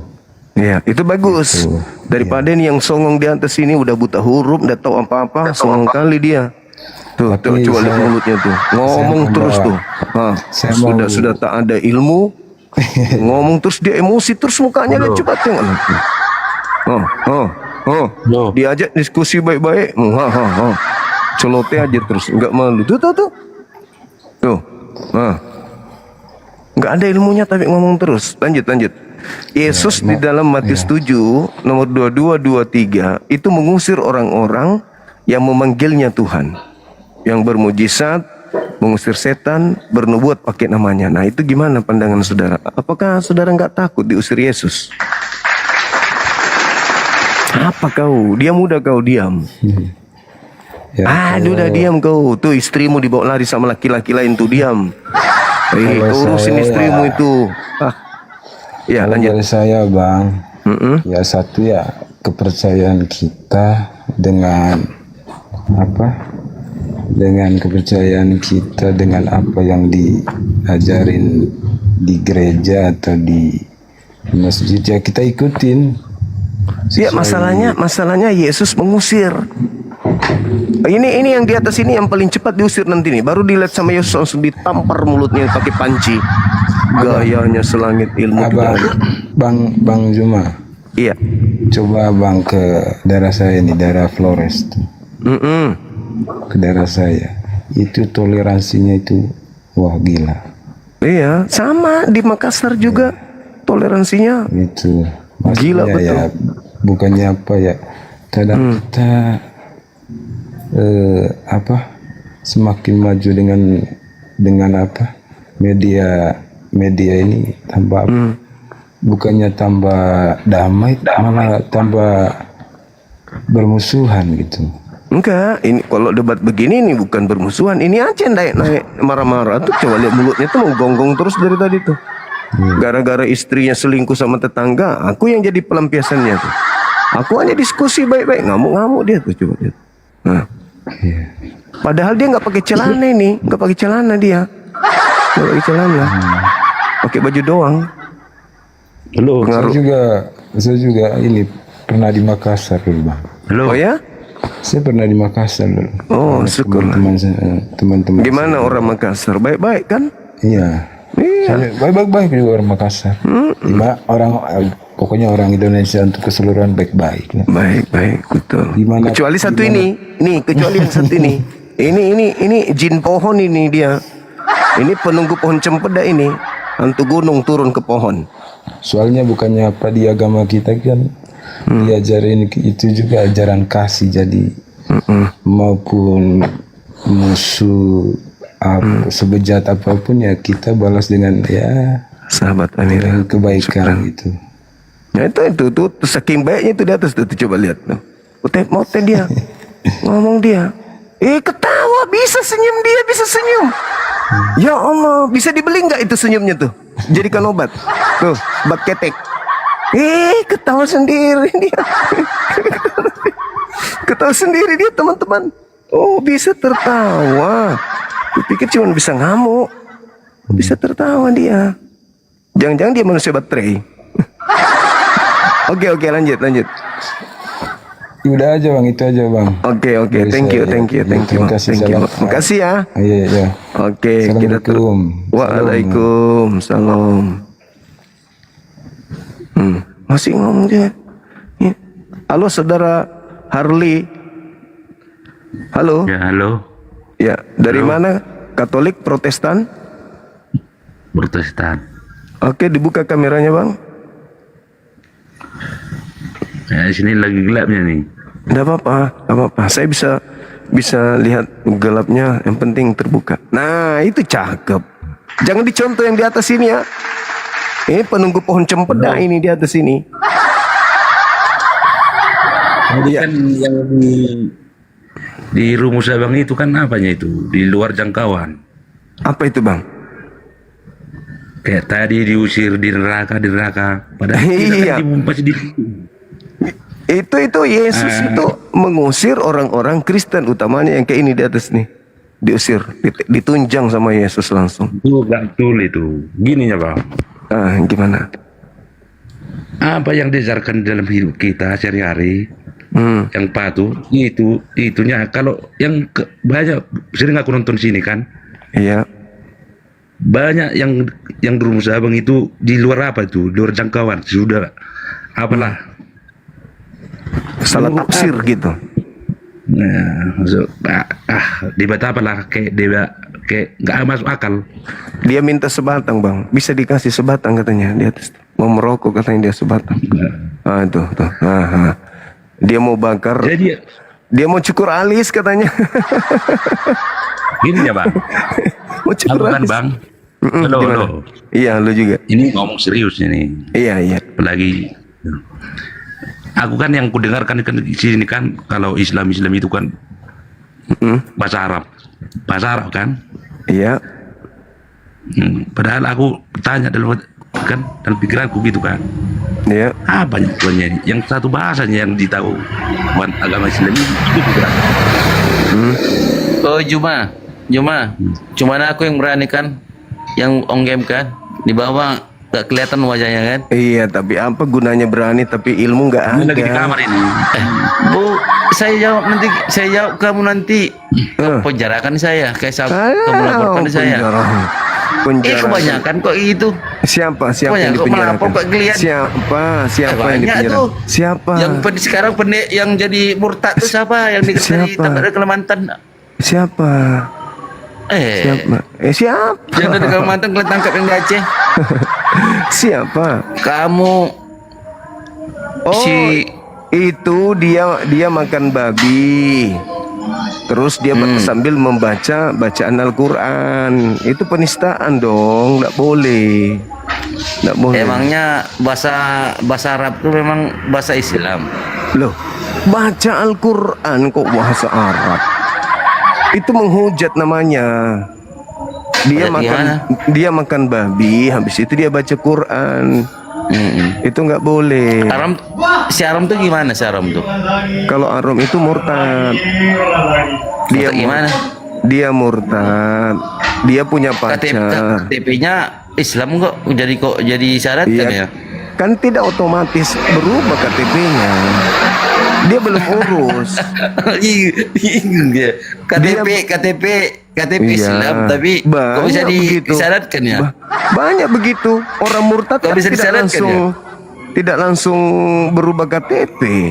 Ya, itu bagus. Daripada ini yang songong di atas ini udah buta huruf, udah tahu apa-apa, songong kali dia. Tuh, coba lihat mulutnya tuh. Ngomong terus tuh. Sudah tak ada ilmu, Ngomong terus dia emosi terus mukanya dia coba tengok. Diajak diskusi baik-baik. Celote aja terus, enggak malu. Tuh. Enggak ada ilmunya tapi ngomong terus. Lanjut. Yesus di dalam Matius 7 nomor 22 23 itu mengusir orang-orang yang memanggilnya Tuhan, yang bermujizat, mengusir setan, bernubuat pakai namanya. Nah itu gimana pandangan saudara? Apakah saudara nggak takut diusir Yesus? Apa kau? Diam udah kau diam. Udah diam kau. Tuh istrimu dibawa lari sama laki-laki lain tuh diam. Kau urusin istrimu itu. Ya lanjut. Dari saya bang, ya satu ya kepercayaan kita dengan kepercayaan kita dengan apa yang diajarin di gereja atau di masjid ya kita ikutin. Ya masalahnya Yesus mengusir. Ini yang di atas ini yang paling cepat diusir nanti nih. Baru dilihat sama Yesus langsung ditampar mulutnya pakai panci. Gayanya selangit ilmu. Bang Juma. Iya. Coba bang ke daerah saya nih, daerah Flores tuh. Ke daerah saya. Itu toleransinya itu wah gila. Iya, sama di Makassar juga toleransinya. Itu. Gila betul. Ya, bukannya apa ya? Kadang kita semakin maju dengan media ini tambah bukannya tambah damai malah tambah bermusuhan gitu. Enggak, ini kalau debat begini ini bukan bermusuhan, ini aja naik marah-marah tuh. Coba lihat mulutnya tuh mau gonggong terus dari tadi tuh. Gara-gara istrinya selingkuh sama tetangga, aku yang jadi pelampiasannya tuh. Aku hanya diskusi baik-baik, ngamuk-ngamuk dia tuh, coba lihat. Nah. Padahal dia nggak pakai celana ini, nggak pakai celana dia, nggak pakai celana, pakai baju doang. Halo, saya juga ini pernah di Makassar dulu bang. Oh ya? Saya pernah di Makassar dulu. Oh syukur. Teman-teman. Gimana orang Makassar? Baik-baik kan? Iya. Baik-baik juga orang Makassar. Pokoknya orang Indonesia untuk keseluruhan baik-baik. Baik-baik betul. Kecuali satu ini, kecuali yang satu ini. Ini jin pohon ini dia. Ini penunggu pohon cempeda ini, hantu gunung turun ke pohon. Soalnya bukannya apa di agama kita kan diajarin itu juga ajaran kasih, jadi maupun musuh sebejat apapun ya kita balas dengan ya sahabat Amir kebaikan gitu. Ya itu saking baiknya itu di atas tuh coba lihat tuh. Moten dia ngomong dia. Ketawa bisa senyum dia bisa senyum. Ya Allah, bisa dibeli nggak itu senyumnya tuh? Jadikan obat. Tuh, obat ketek. Ketawa sendiri dia. Ketawa sendiri dia teman-teman. Oh, bisa tertawa. Kupikir cuma bisa ngamuk. Bisa tertawa dia. Jangan-jangan dia manusia baterai. Oke, lanjut. Udah aja bang, itu aja bang. Oke, thank you. Makasih ya. Iya. Oke, Assalamualaikum. Waalaikumsalam. Masih ngomong dia. Ya. Halo saudara Harley. Halo. Ya, halo. Ya, dari mana? Katolik, Protestan? Protestan. Oke, dibuka kameranya bang. Ya, di sini lagi gelapnya nih. Tidak apa-apa. Saya bisa lihat gelapnya, yang penting terbuka. Nah, itu cakep. Jangan dicontoh yang di atas ini ya. Ini penunggu pohon cempeda ini di atas ini. Kan yang di rumus abang itu kan apanya itu? Di luar jangkauan. Apa itu bang? Kayak tadi diusir di neraka. Padahal kita kan masih di Itu Yesus itu mengusir orang-orang Kristen utamanya yang kayak ini di atas nih. Diusir, ditunjang sama Yesus langsung. Itu gak betul itu. Gini ya bang. Gimana? Apa yang diajarkan dalam hidup kita sehari-hari, yang patuh itunya. Kalau yang banyak sering aku nonton sini kan. Iya. banyak yang rumus abang itu di luar apa itu, di luar jangkauan sudah apalah Salah tafsir gitu. Nah, maksud, debat apalah kayak debat kayak nggak masuk akal. Dia minta sebatang bang, bisa dikasih sebatang katanya di atas. Mau merokok katanya dia sebatang. Tuh. Dia mau bakar. Jadi dia mau cukur alis katanya. Gini ya bang. Mau cukur kan alis. bang. Lo. Iya, lo juga. Ini ngomong serius ini. Iya. Apalagi aku kan yang kudengarkan kan di sini kan kalau Islam itu kan bahasa Arab kan. Iya. Padahal aku tanya dalam pikiranku gitu kan. Iya. Apa banyak ini? Yang satu bahasanya yang ditahu agama Islam itu kan. Oh Juma, cuman aku yang berani kan, yang on game kan, di bawah gak kelihatan wajahnya kan? Iya, tapi apa gunanya berani tapi ilmu nggak ada. Lagi di kamar ini. Bu, saya jawab kamu nanti penjarakan saya, kayak kamu laporkan saya. Kebanyakan kok itu. Siapa yang dipenjarakan? Kok ngelihat? Siapa yang dipenjarakan? Siapa? Yang sekarang yang jadi murtad itu siapa? Yang di Kalimantan. Siapa? Siapa? Yang dari Kalimantan kalian tangkap yang di Aceh. Siapa? Kamu. Itu dia makan babi. Terus dia sambil membaca bacaan Al-Quran. Itu penistaan dong, nggak boleh. Emangnya bahasa Arab itu memang bahasa Islam? Loh, baca Al-Quran kok bahasa Arab? Itu menghujat namanya. Dia makan babi, habis itu dia baca Quran. Itu nggak boleh. Si Aram tuh gimana si Aram tuh? Kalau Aram itu murtad. Dia gimana? Dia murtad. Dia punya pacar. KTP-nya Islam kok jadi syarat kan ya? Kan tidak otomatis berubah KTP-nya. Dia belum urus. KTP Islam tapi kok bisa disyaratkan ya? Banyak begitu. Orang murtad kan tidak langsung berubah KTP.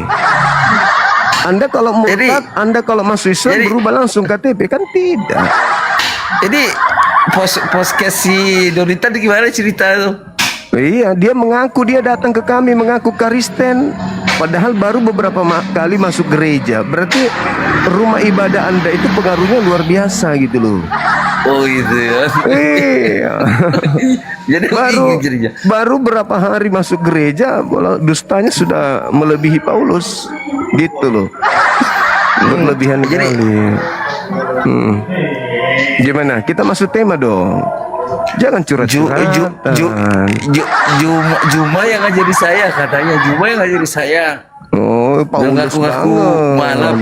Anda kalau murtad, Anda kalau masuk Islam berubah langsung KTP kan tidak. Jadi podcast si Donita gimana cerita itu? Iya, dia mengaku dia datang ke kami mengaku Kristen, padahal baru beberapa kali masuk gereja. Berarti rumah ibadah Anda itu pengaruhnya luar biasa gitu loh. Oh gitu ya. Iya. Jadi baru berapa hari masuk gereja, dustanya sudah melebihi Paulus, gitu loh. Berlebihan kali. Gimana? Kita masuk tema dong. Jangan curhat-curhatan. Juma yang ngajari saya katanya. Juma yang ngajari saya. Oh, Paulus banget.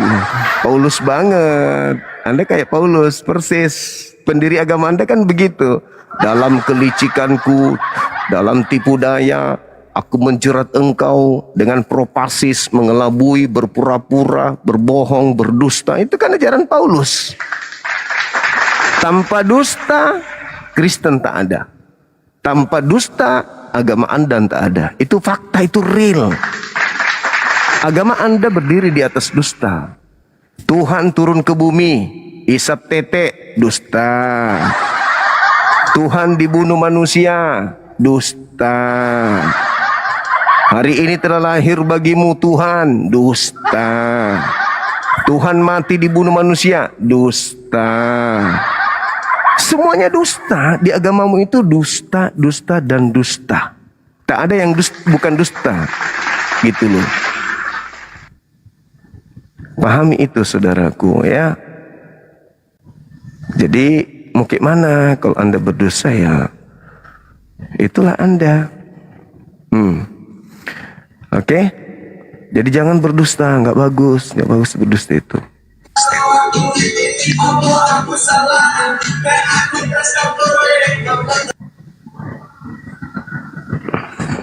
Paulus banget. Anda kayak Paulus persis. Pendiri agama Anda kan begitu. Dalam kelicikanku, dalam tipu daya, aku menjerat engkau dengan propasis, mengelabui, berpura-pura, berbohong, berdusta. Itu kan ajaran Paulus. Tanpa dusta, Kristen tak ada. Tanpa dusta, agama Anda tak ada. Itu fakta, itu real. Agama Anda berdiri di atas dusta. Tuhan turun ke bumi, isap tete, dusta. Tuhan dibunuh manusia, dusta. Hari ini telah lahir bagimu Tuhan, dusta. Tuhan mati dibunuh manusia, dusta. Semuanya dusta. Di agamamu itu dusta, dusta, dan dusta. Tak ada yang bukan dusta. Gitu loh. Pahami itu saudaraku ya. Jadi mau kayak mana kalau Anda berdosa ya. Itulah Anda. Oke? Jadi jangan berdusta, nggak bagus berdusta itu.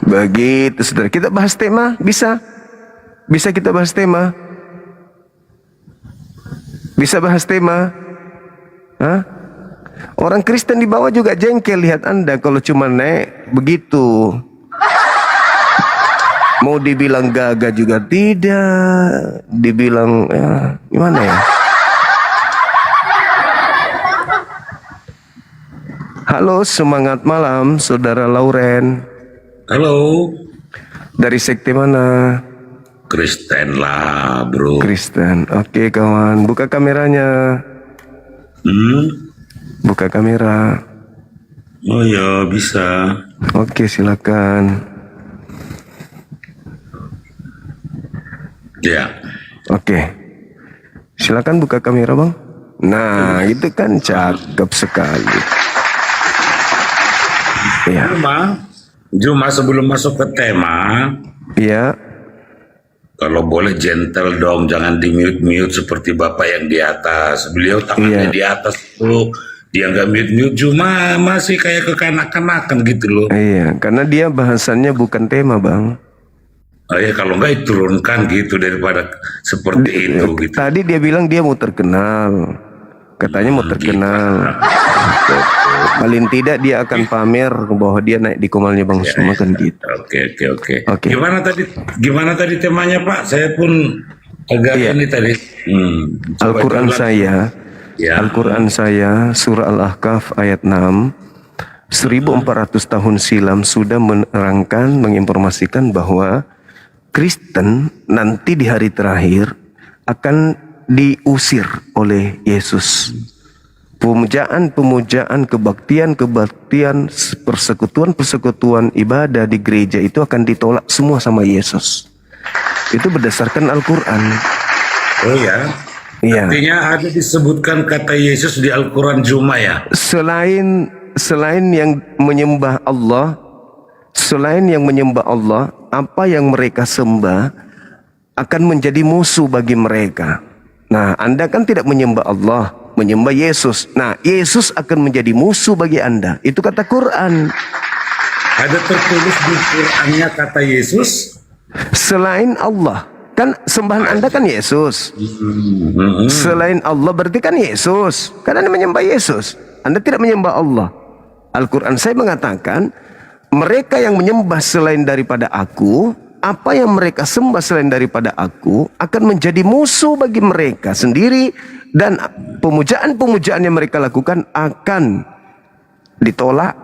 Begitu saudara. Kita bahas tema, bisa kita bahas tema. Bisa bahas tema. Hah? Orang Kristen di bawah juga jengkel lihat Anda kalau cuma naik begitu. Mau dibilang gagah juga tidak, dibilang ya, gimana ya? Halo, semangat malam, Saudara Lauren. Halo. Dari sekte mana? Kristen lah, bro. Kristen. Oke, kawan. Buka kameranya. Buka kamera. Oh ya, bisa. Oke, silakan. Ya. Oke. Silakan buka kamera, Bang. Nah, itu kan cakep sekali. Ya. Cuma sebelum masuk ke tema, iya. Kalau boleh gentle dong, jangan di mute seperti bapak yang di atas. Beliau tangannya di atas tuh, dia nggak mute, cuma masih kayak kekanak-kanakan gitu loh. Iya, karena dia bahasannya bukan tema, Bang. Oh ya, kalau nggak diturunkan gitu daripada seperti itu gitu. Tadi dia bilang dia mau terkenal, katanya mau terkenal. Paling tidak dia akan pamer bahwa dia naik di komalnya Bang Suma kan gitu. Oke. Gimana tadi temanya Pak? Saya pun agak ini tadi. Al-Quran saya, Al-Quran saya surah Al-Ahqaf ayat 6. 1400 tahun silam sudah menerangkan, menginformasikan bahwa Kristen nanti di hari terakhir akan diusir oleh Yesus. Pemujaan, kebaktian, persekutuan ibadah di gereja itu akan ditolak semua sama Yesus. Itu berdasarkan Al-Quran. Oh ya? Iya. Artinya ada disebutkan kata Yesus di Al-Quran Juma ya? Selain yang menyembah Allah, apa yang mereka sembah akan menjadi musuh bagi mereka. Nah, Anda kan tidak menyembah Allah, menyembah Yesus. Nah, Yesus akan menjadi musuh bagi Anda. Itu kata Quran. Ada tertulis di Qurannya kata Yesus? Selain Allah. Kan sembahan Anda kan Yesus. Selain Allah berarti kan Yesus. Kan Anda menyembah Yesus. Anda tidak menyembah Allah. Al-Quran saya mengatakan, mereka yang menyembah selain daripada aku, apa yang mereka sembah selain daripada aku, akan menjadi musuh bagi mereka sendiri. Dan pemujaan yang mereka lakukan akan ditolak,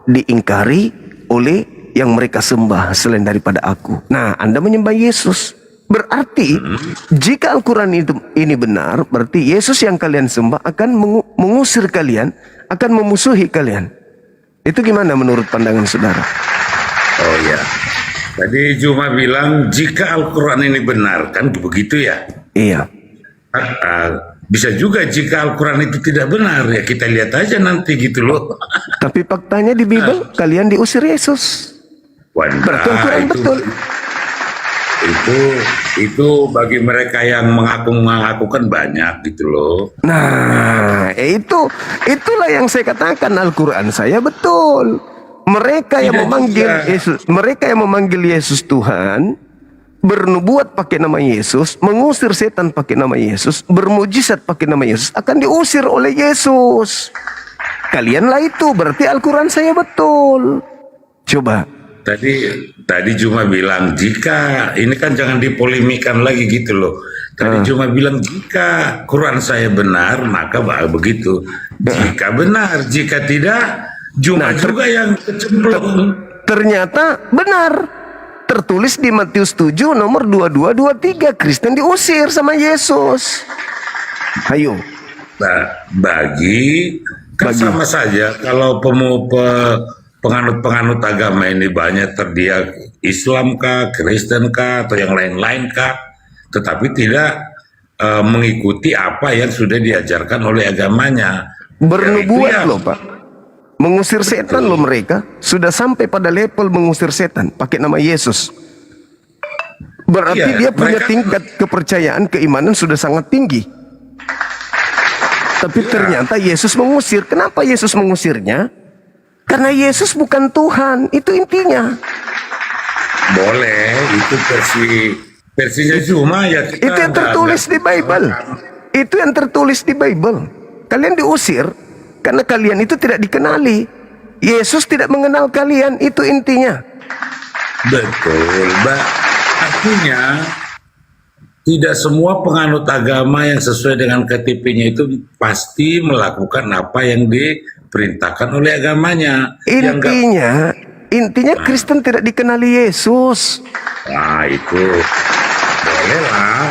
diingkari oleh yang mereka sembah selain daripada aku. Nah, Anda menyembah Yesus. Berarti jika Al-Quran ini benar, berarti Yesus yang kalian sembah akan mengusir kalian, akan memusuhi kalian. Itu gimana menurut pandangan saudara? Oh ya, tadi cuma bilang jika Al-Quran ini benar, kan begitu ya? Iya. Bisa juga jika Al-Quran itu tidak benar, ya kita lihat aja nanti gitu loh. Tapi faktanya di Bible kalian diusir Yesus. Berarti Al-Quran betul. Itu bagi mereka yang mengaku kan banyak gitu loh. Nah, itulah yang saya katakan, Al-Quran saya betul. Mereka yang memanggil Yesus Tuhan, bernubuat pakai nama Yesus, mengusir setan pakai nama Yesus, bermujizat pakai nama Yesus, akan diusir oleh Yesus. Kalianlah itu, berarti Al-Quran saya betul. Coba. Tadi cuma bilang jika, ini kan jangan dipolemikan lagi gitu loh. Tadi cuma bilang jika Quran saya benar, maka begitu. Jika benar, jika tidak, cuma juga yang kecemplung. Ternyata benar. Tertulis di Matius 7 nomor 22-23, Kristen diusir sama Yesus. Ayo. Bagi sama saja kalau penganut agama ini banyak terdiak Islam kah, Kristen kah, atau yang lain-lain kah, tetapi tidak mengikuti apa yang sudah diajarkan oleh agamanya. Bernubuat loh Pak, mengusir setan loh mereka, sudah sampai pada level mengusir setan pakai nama Yesus. Berarti dia punya tingkat kepercayaan, keimanan sudah sangat tinggi. Tapi ternyata Yesus mengusir. Kenapa Yesus mengusirnya? Karena Yesus bukan Tuhan, itu intinya. Boleh, itu versinya cuma ya kita. Itu yang tertulis di Bible. Itu yang tertulis di Bible. Kalian diusir Karena kalian itu tidak dikenali. Yesus tidak mengenal kalian, itu intinya. Betul, Mbak. Artinya tidak semua penganut agama yang sesuai dengan KTP-nya itu pasti melakukan apa yang diperintahkan oleh agamanya. Intinya Kristen tidak dikenali Yesus. Nah, itu bolehlah.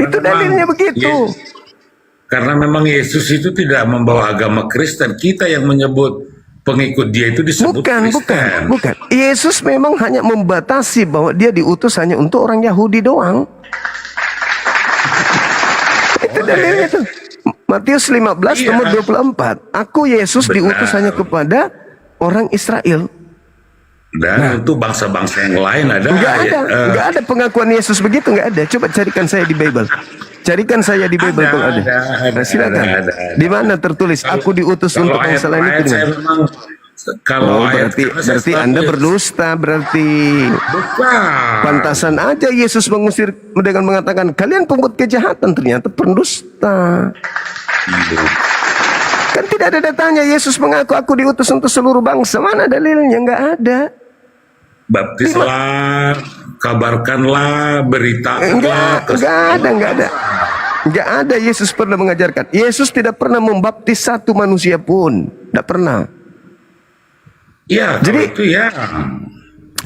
Itu dalilnya begitu. Karena memang Yesus itu tidak membawa agama Kristen. Kita yang menyebut pengikut dia itu disebut Kristen. Bukan. Yesus memang hanya membatasi bahwa dia diutus hanya untuk orang Yahudi doang. Itu dalilnya tuh. Matius 15 nomor 24. Aku Yesus diutus hanya kepada orang Israel. Dan untuk bangsa-bangsa yang lain ada. Enggak ada pengakuan Yesus begitu, enggak ada. Coba carikan saya di Bible. Carikan saya di Bible kalau ada. Nah, silakan. Di mana tertulis aku diutus untuk bangsa lain itu? Berarti Anda berdusta, berarti pantasan aja Yesus mengusir dengan mengatakan kalian pembuat kejahatan, ternyata pendusta. Kan tidak ada datanya Yesus mengaku aku diutus untuk seluruh bangsa. Mana dalilnya? Enggak ada. Baptislah, kabarkanlah, beritakanlah. Enggak ada Yesus pernah mengajarkan. Yesus tidak pernah membaptis satu manusia pun. Tidak pernah. Ya, jadi itu ya.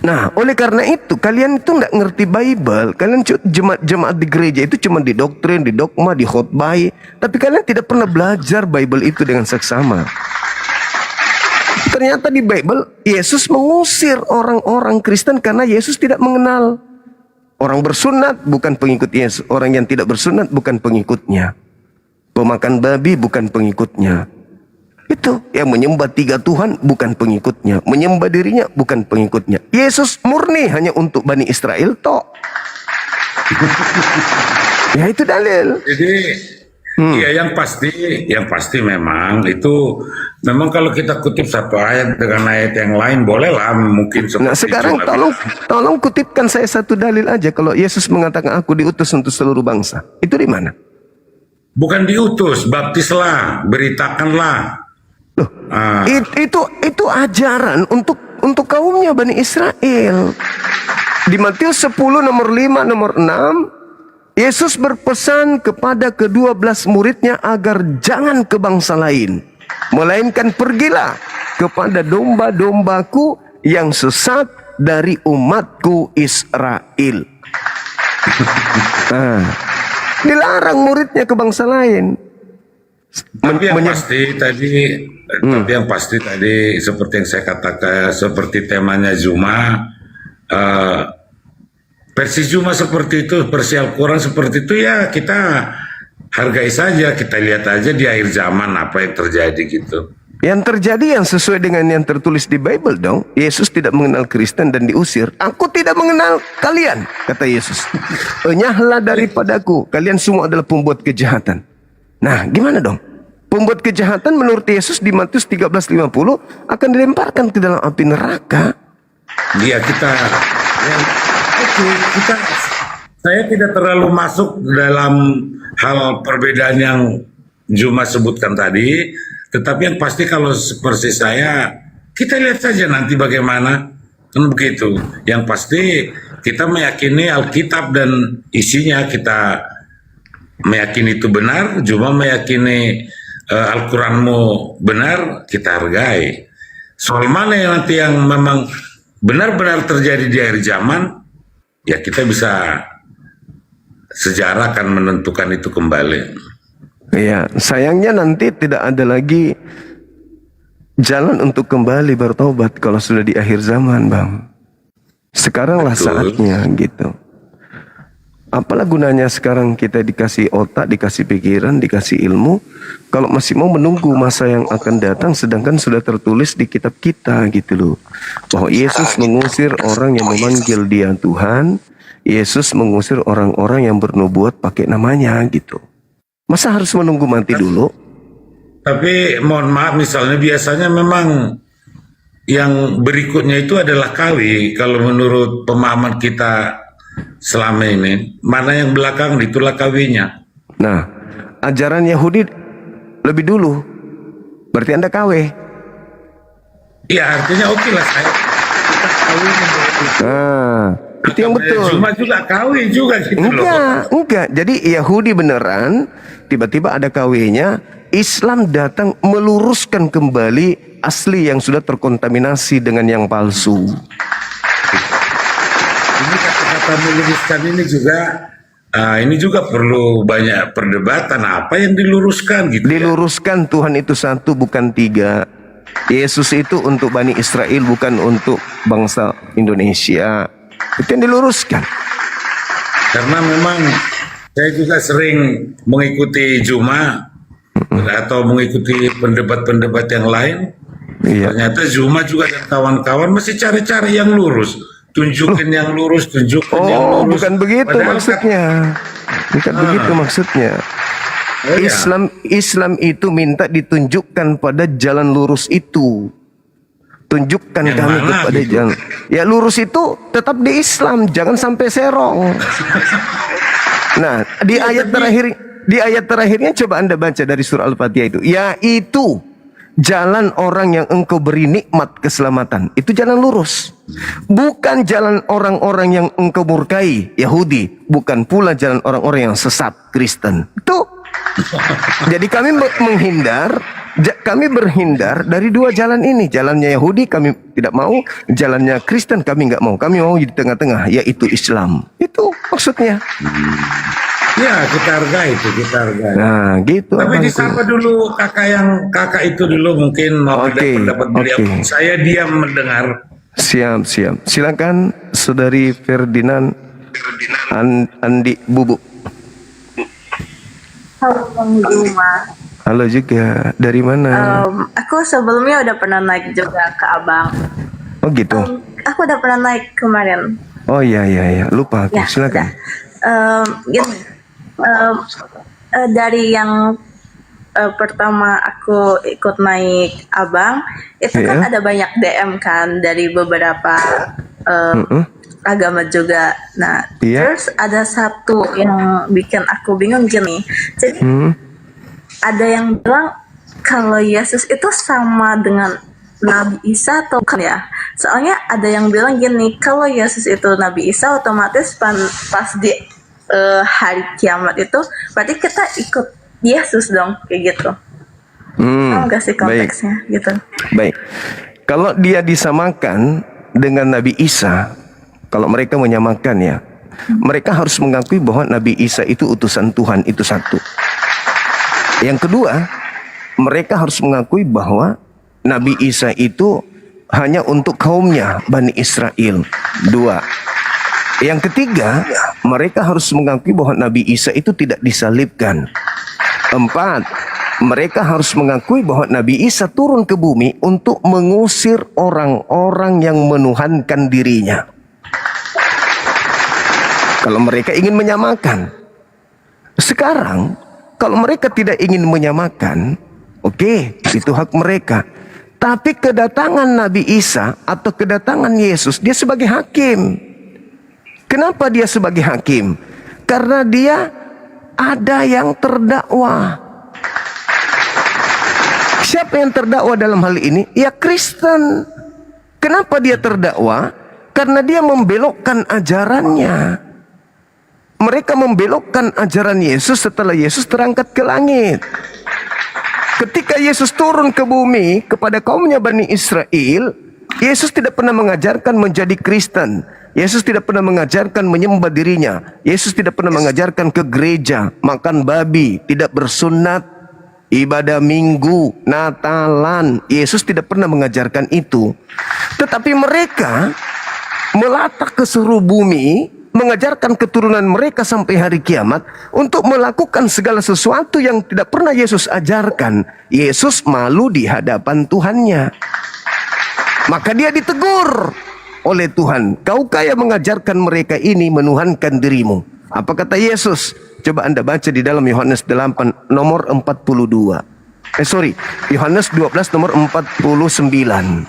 Nah, oleh karena itu kalian itu nggak ngerti Bible. Kalian jemaat di gereja itu cuma didoktrin, didogma, dikhotbahi, tapi kalian tidak pernah belajar Bible itu dengan seksama. Ternyata di Bible Yesus mengusir orang-orang Kristen karena Yesus tidak mengenal. Orang bersunat bukan pengikut Yesus, orang yang tidak bersunat bukan pengikutnya. Pemakan babi bukan pengikutnya. Itu yang menyembah 3 Tuhan bukan pengikutnya, menyembah dirinya bukan pengikutnya. Yesus murni hanya untuk Bani Israel tok. Ya itu dalil. Jadi ya yang pasti memang itu memang kalau kita kutip satu ayat dengan ayat yang lain bolehlah mungkin seperti. Nah sekarang tolong kutipkan saya satu dalil aja kalau Yesus mengatakan aku diutus untuk seluruh bangsa. Itu di mana? Bukan diutus, baptislah, beritakanlah. Loh, itu ajaran untuk kaumnya Bani Israel. Di Matius 10 nomor 5 nomor 6 Yesus berpesan kepada ke-12 muridnya agar jangan ke bangsa lain, melainkan pergilah kepada domba-dombaku yang sesat dari umatku Israel. Nah, dilarang muridnya ke bangsa lain. Tapi yang pasti tadi seperti yang saya katakan, seperti temanya Zuma, versi Zuma seperti itu, versi Al-Quran seperti itu, ya kita hargai saja, kita lihat aja di akhir zaman apa yang terjadi gitu. Yang terjadi yang sesuai dengan yang tertulis di Bible dong. Yesus tidak mengenal Kristen dan diusir. Aku tidak mengenal kalian, kata Yesus. Enyahlah daripadaku, kalian semua adalah pembuat kejahatan. Nah, gimana dong? Pembuat kejahatan menurut Yesus di Matius 13:50 akan dilemparkan ke dalam api neraka. Iya, saya tidak terlalu masuk dalam hal perbedaan yang Juma sebutkan tadi, tetapi yang pasti kalau seperti saya, kita lihat saja nanti bagaimana, kan begitu. Yang pasti kita meyakini Alkitab dan isinya, kita meyakini itu benar, cuma meyakini Al-Quranmu benar, kita hargai. Soal mana yang nanti yang memang benar-benar terjadi di akhir zaman, ya kita bisa, sejarah akan menentukan itu kembali. Iya, sayangnya nanti tidak ada lagi jalan untuk kembali bertobat kalau sudah di akhir zaman, Bang. Sekaranglah saatnya gitu. Apalah gunanya sekarang kita dikasih otak, dikasih pikiran, dikasih ilmu, kalau masih mau menunggu masa yang akan datang, sedangkan sudah tertulis di kitab kita gitu loh, bahwa Yesus mengusir orang yang memanggil dia Tuhan, Yesus mengusir orang-orang yang bernubuat pakai namanya gitu. Masa harus menunggu mati dulu? Tapi mohon maaf, misalnya biasanya memang yang berikutnya itu adalah kawi. Kalau menurut pemahaman kita selama ini, mana yang belakang itulah kawinya. Nah, ajaran Yahudi lebih dulu. Berarti Anda KW. Iya, artinya oke lah saya. Kita kawin itu. Nah, itu yang betul. Cuma juga kawin juga gitu loh. Enggak. Jadi Yahudi beneran, tiba-tiba ada KW-nya. Islam datang meluruskan kembali asli yang sudah terkontaminasi dengan yang palsu. Ini kata-kata meluruskan ini juga perlu banyak perdebatan. Apa yang diluruskan gitu? Diluruskan Tuhan itu satu bukan tiga. Yesus itu untuk Bani Israel bukan untuk bangsa Indonesia. Itu yang diluruskan. Karena memang saya juga sering mengikuti Juma atau mengikuti pendebat-pendebat yang lain. Ternyata Juma juga dan kawan-kawan masih cari-cari yang lurus. Tunjukin yang lurus, tunjukin yang lurus. Bukan begitu Padahal maksudnya. Bukan begitu maksudnya. Oh, ya. Islam itu minta ditunjukkan pada jalan lurus itu. Tunjukkan Yang kami mana kepada gitu? jalan. Ya lurus itu tetap di Islam, jangan sampai serong. Nah, di ayat terakhirnya coba Anda baca dari surah Al-Fatihah itu. Yaitu jalan orang yang engkau beri nikmat keselamatan. Itu jalan lurus. Bukan jalan orang-orang yang engkau murkai, Yahudi. Bukan pula jalan orang-orang yang sesat, Kristen. Itu. Jadi kami berhindar dari dua jalan ini. Jalannya Yahudi kami tidak mau, jalannya Kristen kami nggak mau. Kami mau di tengah-tengah, yaitu Islam. Itu maksudnya. Ya, kita hargai itu, kita hargai. Nah, gitu. Tapi disapa dulu kakak itu dulu mungkin mau ada pendapat beliau. Saya diam mendengar. Siap. Silakan Saudari Ferdinand Andi Bubu. Halo Bang Juma. Halo juga. Dari mana? Aku sebelumnya udah pernah naik juga ke Abang. Oh gitu. Aku udah pernah naik kemarin. Oh iya. Lupa aku. Ya, Silakan. Gini, dari yang pertama aku ikut naik Abang, itu kan ada banyak DM kan dari beberapa agama juga. Nah, terus ada satu yang bikin aku bingung gini. Jadi ada yang bilang kalau Yesus itu sama dengan Nabi Isa atau bukan ya? Soalnya ada yang bilang gini, kalau Yesus itu Nabi Isa otomatis pas di hari kiamat itu berarti kita ikut Yesus dong, kayak gitu. Tahu gak sih konteksnya gitu? Baik. Kalau dia disamakan dengan Nabi Isa, kalau mereka menyamakan ya, mereka harus mengakui bahwa Nabi Isa itu utusan Tuhan, itu satu. Yang kedua, mereka harus mengakui bahwa Nabi Isa itu hanya untuk kaumnya, Bani Israel. Dua. Yang ketiga, mereka harus mengakui bahwa Nabi Isa itu tidak disalibkan. Empat, mereka harus mengakui bahwa Nabi Isa turun ke bumi untuk mengusir orang-orang yang menuhankan dirinya. Kalau mereka ingin menyamakan. Sekarang, kalau mereka tidak ingin menyamakan, oke, itu hak mereka. Tapi kedatangan Nabi Isa atau kedatangan Yesus, dia sebagai hakim. Kenapa dia sebagai hakim? Karena dia ada yang terdakwa. Siapa yang terdakwa dalam hal ini? Ya Kristen. Kenapa dia terdakwa? Karena dia membelokkan ajarannya. Mereka membelokkan ajaran Yesus setelah Yesus terangkat ke langit. Ketika Yesus turun ke bumi kepada kaumnya Bani Israel, Yesus tidak pernah mengajarkan menjadi Kristen. Yesus tidak pernah mengajarkan menyembah dirinya. Yesus tidak pernah mengajarkan ke gereja, makan babi, tidak bersunat, ibadah minggu, Natalan. Yesus tidak pernah mengajarkan itu. Tetapi mereka melatak ke seluruh bumi, mengajarkan keturunan mereka sampai hari kiamat untuk melakukan segala sesuatu yang tidak pernah Yesus ajarkan. Yesus malu di hadapan Tuhannya. Maka dia ditegur oleh Tuhan. Kaukah yang mengajarkan mereka ini menuhankan dirimu? Apa kata Yesus? Coba Anda baca di dalam Yohanes 8 nomor 42. Yohanes 12 nomor 49.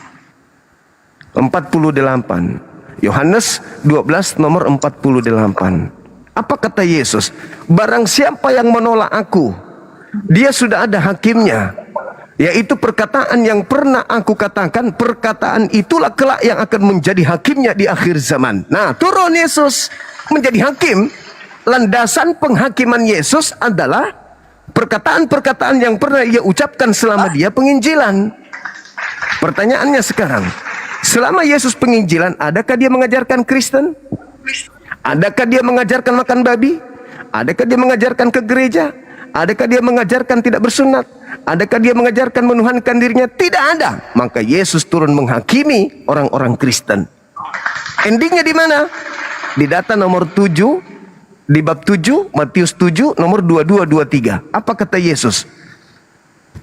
48. Yohanes 12 nomor 48. Apa kata Yesus? Barang siapa yang menolak aku, dia sudah ada hakimnya. yaitu perkataan yang pernah aku katakan, perkataan itulah kelak yang akan menjadi hakimnya di akhir zaman. Nah, turun Yesus menjadi hakim. Landasan penghakiman Yesus adalah perkataan-perkataan yang pernah ia ucapkan selama dia penginjilan. Pertanyaannya sekarang, selama Yesus penginjilan, adakah dia mengajarkan Kristen? Adakah dia mengajarkan makan babi? Adakah dia mengajarkan ke gereja? Adakah dia mengajarkan tidak bersunat? Adakah dia mengajarkan menuhankan dirinya? Tidak ada. Maka Yesus turun menghakimi orang-orang Kristen. Endingnya di mana? Di data nomor 7, di bab 7, Matius 7, nomor 22-23. Apa kata Yesus?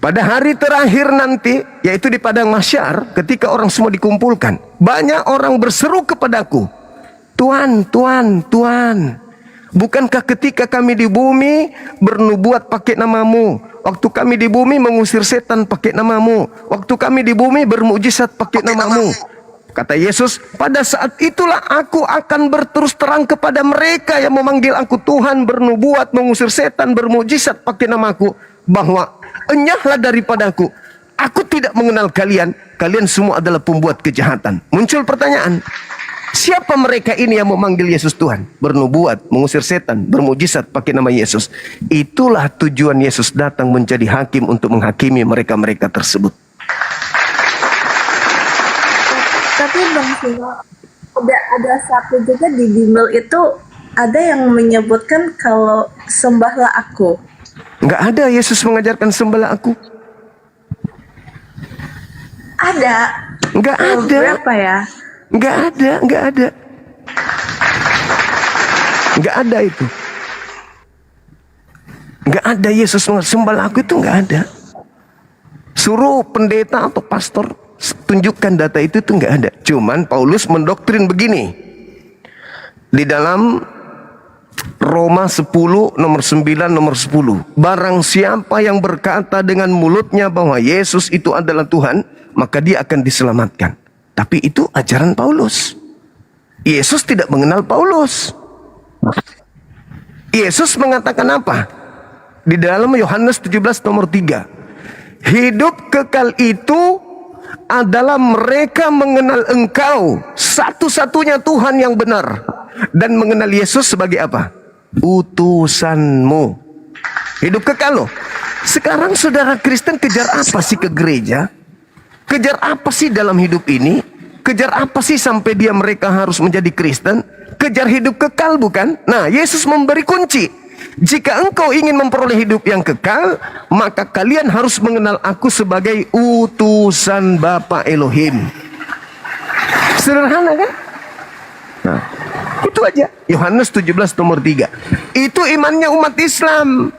Pada hari terakhir nanti, yaitu di padang mahsyar, ketika orang semua dikumpulkan, banyak orang berseru kepadaku, Tuhan, Tuhan, Tuhan, bukankah ketika kami di bumi bernubuat pakai namamu? Waktu kami di bumi mengusir setan pakai namamu. Waktu kami di bumi bermukjizat pakai namamu. Kata Yesus, pada saat itulah aku akan berterus terang kepada mereka yang memanggil aku Tuhan, bernubuat, mengusir setan, bermukjizat pakai namaku, bahwa enyahlah daripadaku. Aku tidak mengenal kalian. Kalian semua adalah pembuat kejahatan. Muncul pertanyaan, siapa mereka ini yang memanggil Yesus Tuhan? Bernubuat, mengusir setan, bermujizat pakai nama Yesus. Itulah tujuan Yesus datang menjadi hakim untuk menghakimi mereka-mereka tersebut. Tapi Bang Simo, ada satu juga di Bimbel itu ada yang menyebutkan kalau sembahlah aku. Enggak ada Yesus mengajarkan sembahlah aku. Ada. Enggak ada. Berapa ya? Enggak ada, enggak ada. Enggak ada itu. Enggak ada Yesus sembahlah aku itu enggak ada. Suruh pendeta atau pastor tunjukkan data itu tuh enggak ada. Cuman Paulus mendoktrin begini. Di dalam Roma 10 nomor 9 nomor 10. Barang siapa yang berkata dengan mulutnya bahwa Yesus itu adalah Tuhan, maka dia akan diselamatkan. Tapi itu ajaran Paulus. Yesus tidak mengenal Paulus. Yesus mengatakan apa? Di dalam Yohanes 17 nomor 3. Hidup kekal itu adalah mereka mengenal Engkau, satu-satunya Tuhan yang benar, dan mengenal Yesus sebagai apa? Utusanmu. Hidup kekal loh. Sekarang saudara Kristen kejar apa sih ke gereja? Kejar apa sih dalam hidup ini? Kejar apa sih sampai mereka harus menjadi Kristen? Kejar hidup kekal bukan? Nah, Yesus memberi kunci. Jika engkau ingin memperoleh hidup yang kekal, maka kalian harus mengenal aku sebagai utusan Bapa Elohim. Sederhana kan? Nah, itu aja. Yohanes 17 nomor 3. Itu imannya umat Islam.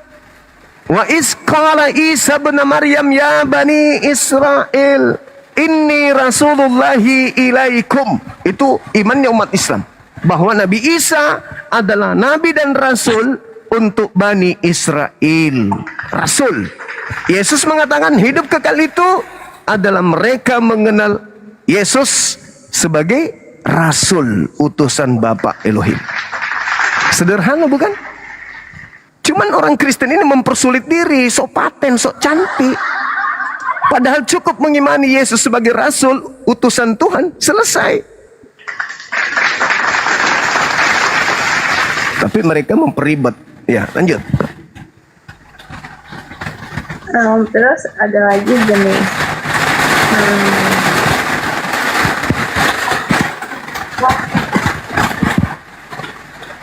Wa isqala Isa bin Maryam ya bani Israel inni rasulullahi ilaikum. Itu imannya umat Islam, bahwa Nabi Isa adalah nabi dan rasul untuk Bani Israel. Rasul. Yesus mengatakan hidup kekal itu adalah mereka mengenal Yesus sebagai rasul, utusan Bapa Elohim. Sederhana bukan? Cuman orang Kristen ini mempersulit diri, sok paten, sok cantik. Padahal cukup mengimani Yesus sebagai rasul, utusan Tuhan, selesai. Tapi mereka memperibet. Ya, lanjut. Terus ada lagi gini.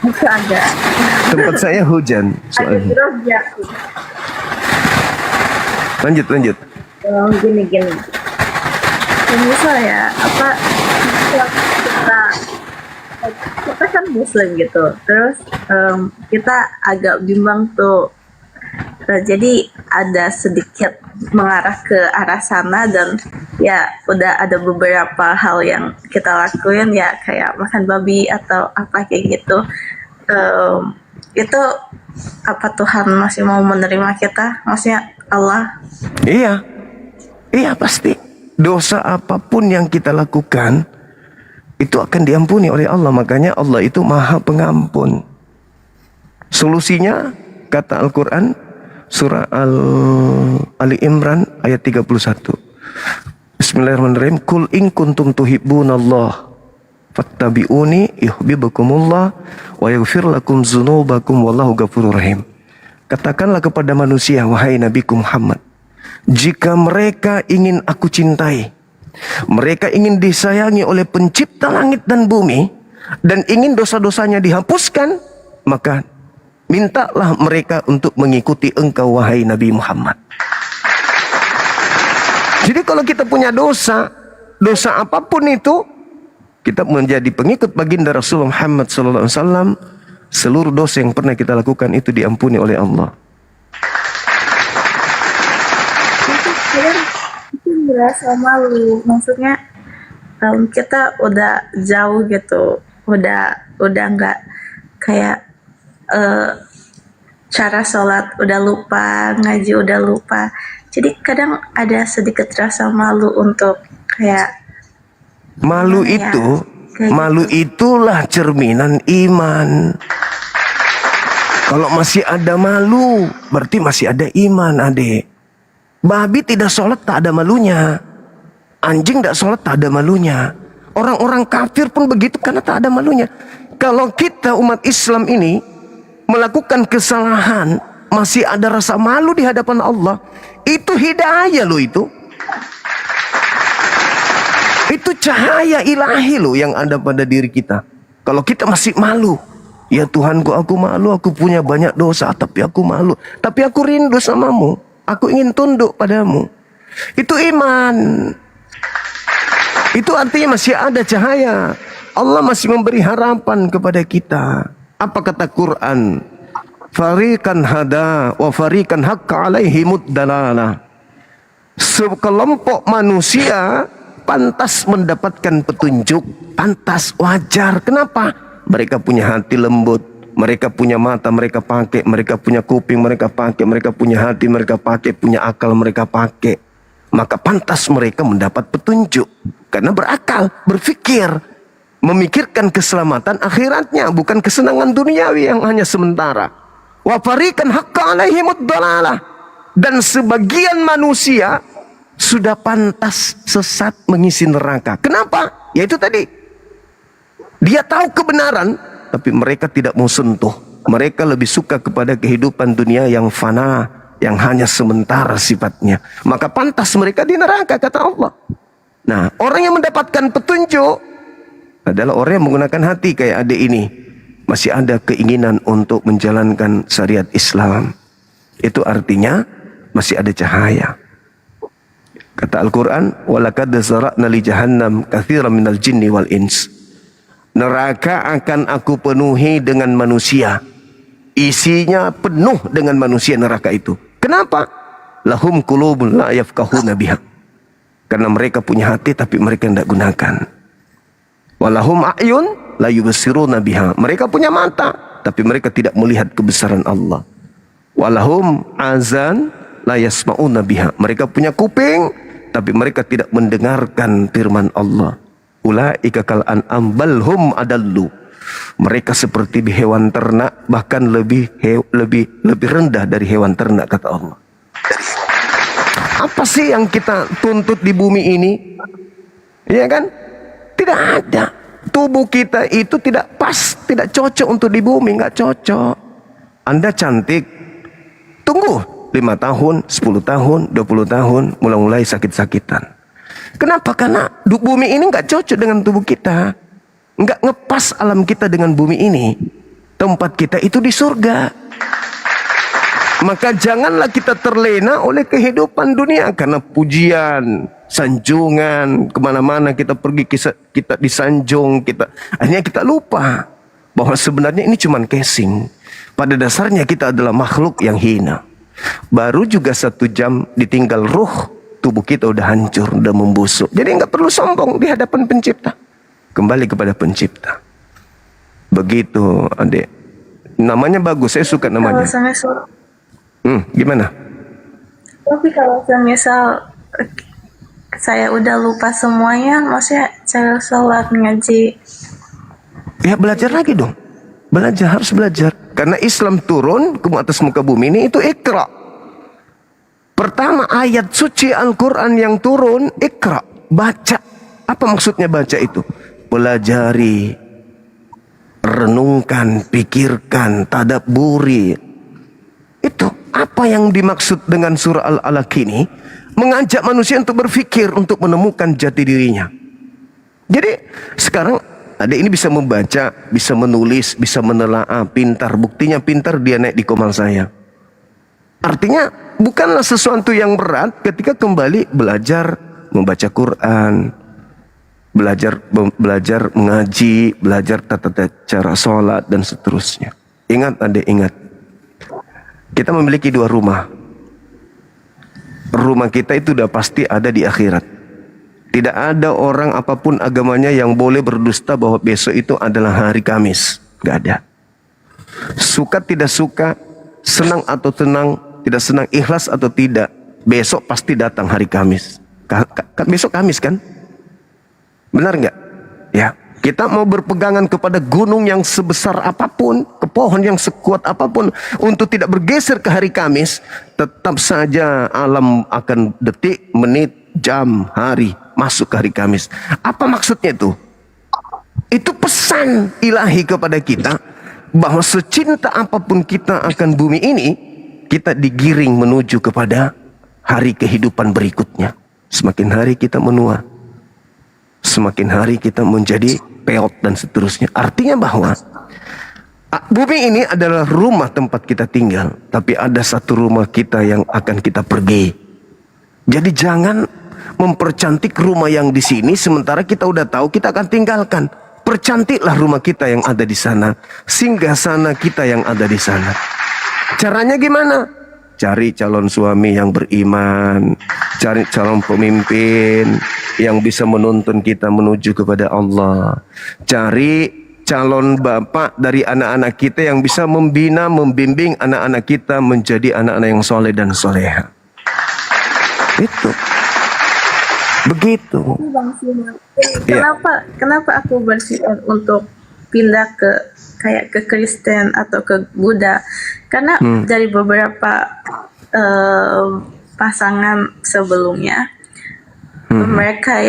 Itu ada. Tempat saya hujan soalnya. Terus ya. Lanjut. Gini. Misal ya, kita kan Muslim gitu, terus kita agak bimbang tuh. Jadi ada sedikit mengarah ke arah sana, dan ya udah ada beberapa hal yang kita lakuin ya, kayak makan babi atau apa kayak gitu. Itu apa Tuhan masih mau menerima kita? Maksudnya Allah? Iya pasti. Dosa apapun yang kita lakukan itu akan diampuni oleh Allah. Makanya Allah itu Maha Pengampun. Solusinya kata Al-Quran surah Ali Imran ayat 31. Bismillahirrahmanirrahim. Kul in kuntum tuhibbunallah fattabi'uni yuhibbukumullah wa yaghfir lakum dzunubakum wallahu ghafurur rahim. Katakanlah kepada manusia, wahai Nabiku Muhammad, jika mereka ingin aku cintai, mereka ingin disayangi oleh pencipta langit dan bumi, dan ingin dosa-dosanya dihapuskan, maka mintalah mereka untuk mengikuti engkau, wahai Nabi Muhammad. Jadi kalau kita punya dosa, dosa apapun itu, kita menjadi pengikut baginda Rasulullah Muhammad SAW, seluruh dosa yang pernah kita lakukan itu diampuni oleh Allah. Itu berasa malu, maksudnya kita udah jauh gitu, udah nggak kayak cara sholat udah lupa, ngaji udah lupa. Jadi kadang ada sedikit rasa malu untuk kayak malu itu, malu itulah cerminan iman. Kalau masih ada malu, berarti masih ada iman, adik. Babi tidak sholat tak ada malunya. Anjing tidak sholat tak ada malunya. Orang-orang kafir pun begitu karena tak ada malunya. Kalau kita umat Islam ini melakukan kesalahan, masih ada rasa malu di hadapan Allah, itu hidayah loh itu. Itu cahaya ilahi loh yang ada pada diri kita. Kalau kita masih malu, ya Tuhanku, aku malu, aku punya banyak dosa, tapi aku malu. Tapi aku rindu samamu, aku ingin tunduk padamu. Itu iman. Itu artinya masih ada cahaya. Allah masih memberi harapan kepada kita. Apa kata Quran? Fariqan hada wa fariqan haqqa alaihimud dalalah. Sekelompok manusia pantas mendapatkan petunjuk, pantas, wajar. Kenapa? Mereka punya hati lembut, mereka punya mata, mereka pakai, mereka punya kuping, mereka pakai, mereka punya hati, mereka pakai, punya akal, mereka pakai. Maka pantas mereka mendapat petunjuk karena berakal, berpikir, memikirkan keselamatan akhiratnya, bukan kesenangan duniawi yang hanya sementara. Wa fariqan haqqa alaihimud dalalah. Dan sebagian manusia sudah pantas sesat mengisi neraka. Kenapa? Ya itu tadi. Dia tahu kebenaran, tapi mereka tidak mau sentuh. Mereka lebih suka kepada kehidupan dunia yang fana, yang hanya sementara sifatnya. Maka pantas mereka di neraka, kata Allah. Nah, orang yang mendapatkan petunjuk adalah orang yang menggunakan hati kayak adik ini. Masih ada keinginan untuk menjalankan syariat Islam. Itu artinya masih ada cahaya. Kata Al-Quran, walaqad zara'na li jahannam katsiran minal jinni wal ins. Neraka akan aku penuhi dengan manusia. Isinya penuh dengan manusia neraka itu. Kenapa? Lahum qulubun la yafqahuna biha. Karena mereka punya hati tapi mereka tidak gunakan. Walahum a'yun la yubsiruna biha. Mereka punya mata tapi mereka tidak melihat kebesaran Allah. Walahum azan la yasma'una biha. Mereka punya kuping tapi mereka tidak mendengarkan firman Allah. Ulaika kal an'am bal hum adallu. Mereka seperti hewan ternak, bahkan lebih rendah dari hewan ternak, kata Allah. Apa sih yang kita tuntut di bumi ini? Ya kan? Tidak ada. Tubuh kita itu tidak pas, tidak cocok untuk di bumi, nggak cocok. Anda cantik, tunggu 5 tahun, 10 tahun, 20 tahun, mulai sakit-sakitan. Kenapa? Karena bumi ini nggak cocok dengan tubuh kita, nggak ngepas alam kita dengan bumi ini. Tempat kita itu di surga. Maka janganlah kita terlena oleh kehidupan dunia karena pujian, sanjungan, kemana-mana kita pergi kita disanjung, akhirnya kita lupa bahwa sebenarnya ini cuma casing. Pada dasarnya kita adalah makhluk yang hina. Baru juga 1 jam ditinggal ruh, tubuh kita udah hancur, udah membusuk. Jadi nggak perlu sombong di hadapan pencipta. Kembali kepada pencipta. Begitu, adik. Namanya bagus, saya suka namanya. Gimana? Tapi kalau misal saya udah lupa semuanya, maksudnya saya sholat, ngaji. Ya belajar lagi dong. Belajar, harus belajar. Karena Islam turun ke atas muka bumi ini itu ikra. Pertama, ayat suci Al-Quran yang turun, Iqra, baca. Apa maksudnya baca itu? Pelajari, renungkan, pikirkan, tadabburi. Itu apa yang dimaksud dengan surah Al-Alaq ini? Mengajak manusia untuk berpikir, untuk menemukan jati dirinya. Jadi sekarang adik ini bisa membaca, bisa menulis, bisa menelaah, pintar. Buktinya pintar, dia naik di komal saya. Artinya bukanlah sesuatu yang berat ketika kembali belajar membaca Quran, belajar mengaji, belajar tata cara sholat dan seterusnya. Ingat adik, ingat. Kita memiliki 2 rumah. Rumah kita itu udah pasti ada di akhirat. Tidak ada orang apapun agamanya yang boleh berdusta bahwa besok itu adalah hari Kamis. Gak ada. Suka tidak suka, senang atau tenang, tidak senang, ikhlas atau tidak, besok pasti datang hari Kamis. Besok Kamis kan? Benar nggak? Ya. Kita mau berpegangan kepada gunung yang sebesar apapun, ke pohon yang sekuat apapun, untuk tidak bergeser ke hari Kamis, tetap saja alam akan detik, menit, jam, hari masuk ke hari Kamis. Apa maksudnya itu? Itu pesan ilahi kepada kita bahwa secinta apapun kita akan bumi ini, kita digiring menuju kepada hari kehidupan berikutnya. Semakin hari kita menua, semakin hari kita menjadi peot dan seterusnya. Artinya bahwa bumi ini adalah rumah tempat kita tinggal, tapi ada satu rumah kita yang akan kita pergi. Jadi jangan mempercantik rumah yang di sini sementara kita udah tahu kita akan tinggalkan. Percantiklah rumah kita yang ada di sana, singgah sana kita yang ada di sana. Caranya gimana? Cari calon suami yang beriman, cari calon pemimpin yang bisa menuntun kita menuju kepada Allah. Cari calon bapak dari anak-anak kita yang bisa membina, membimbing anak-anak kita menjadi anak-anak yang soleh dan soleha. Itu. Begitu. Bang Siman, kenapa aku berpikir untuk pindah kayak ke Kristen atau ke Buddha? Karena dari beberapa pasangan sebelumnya, mereka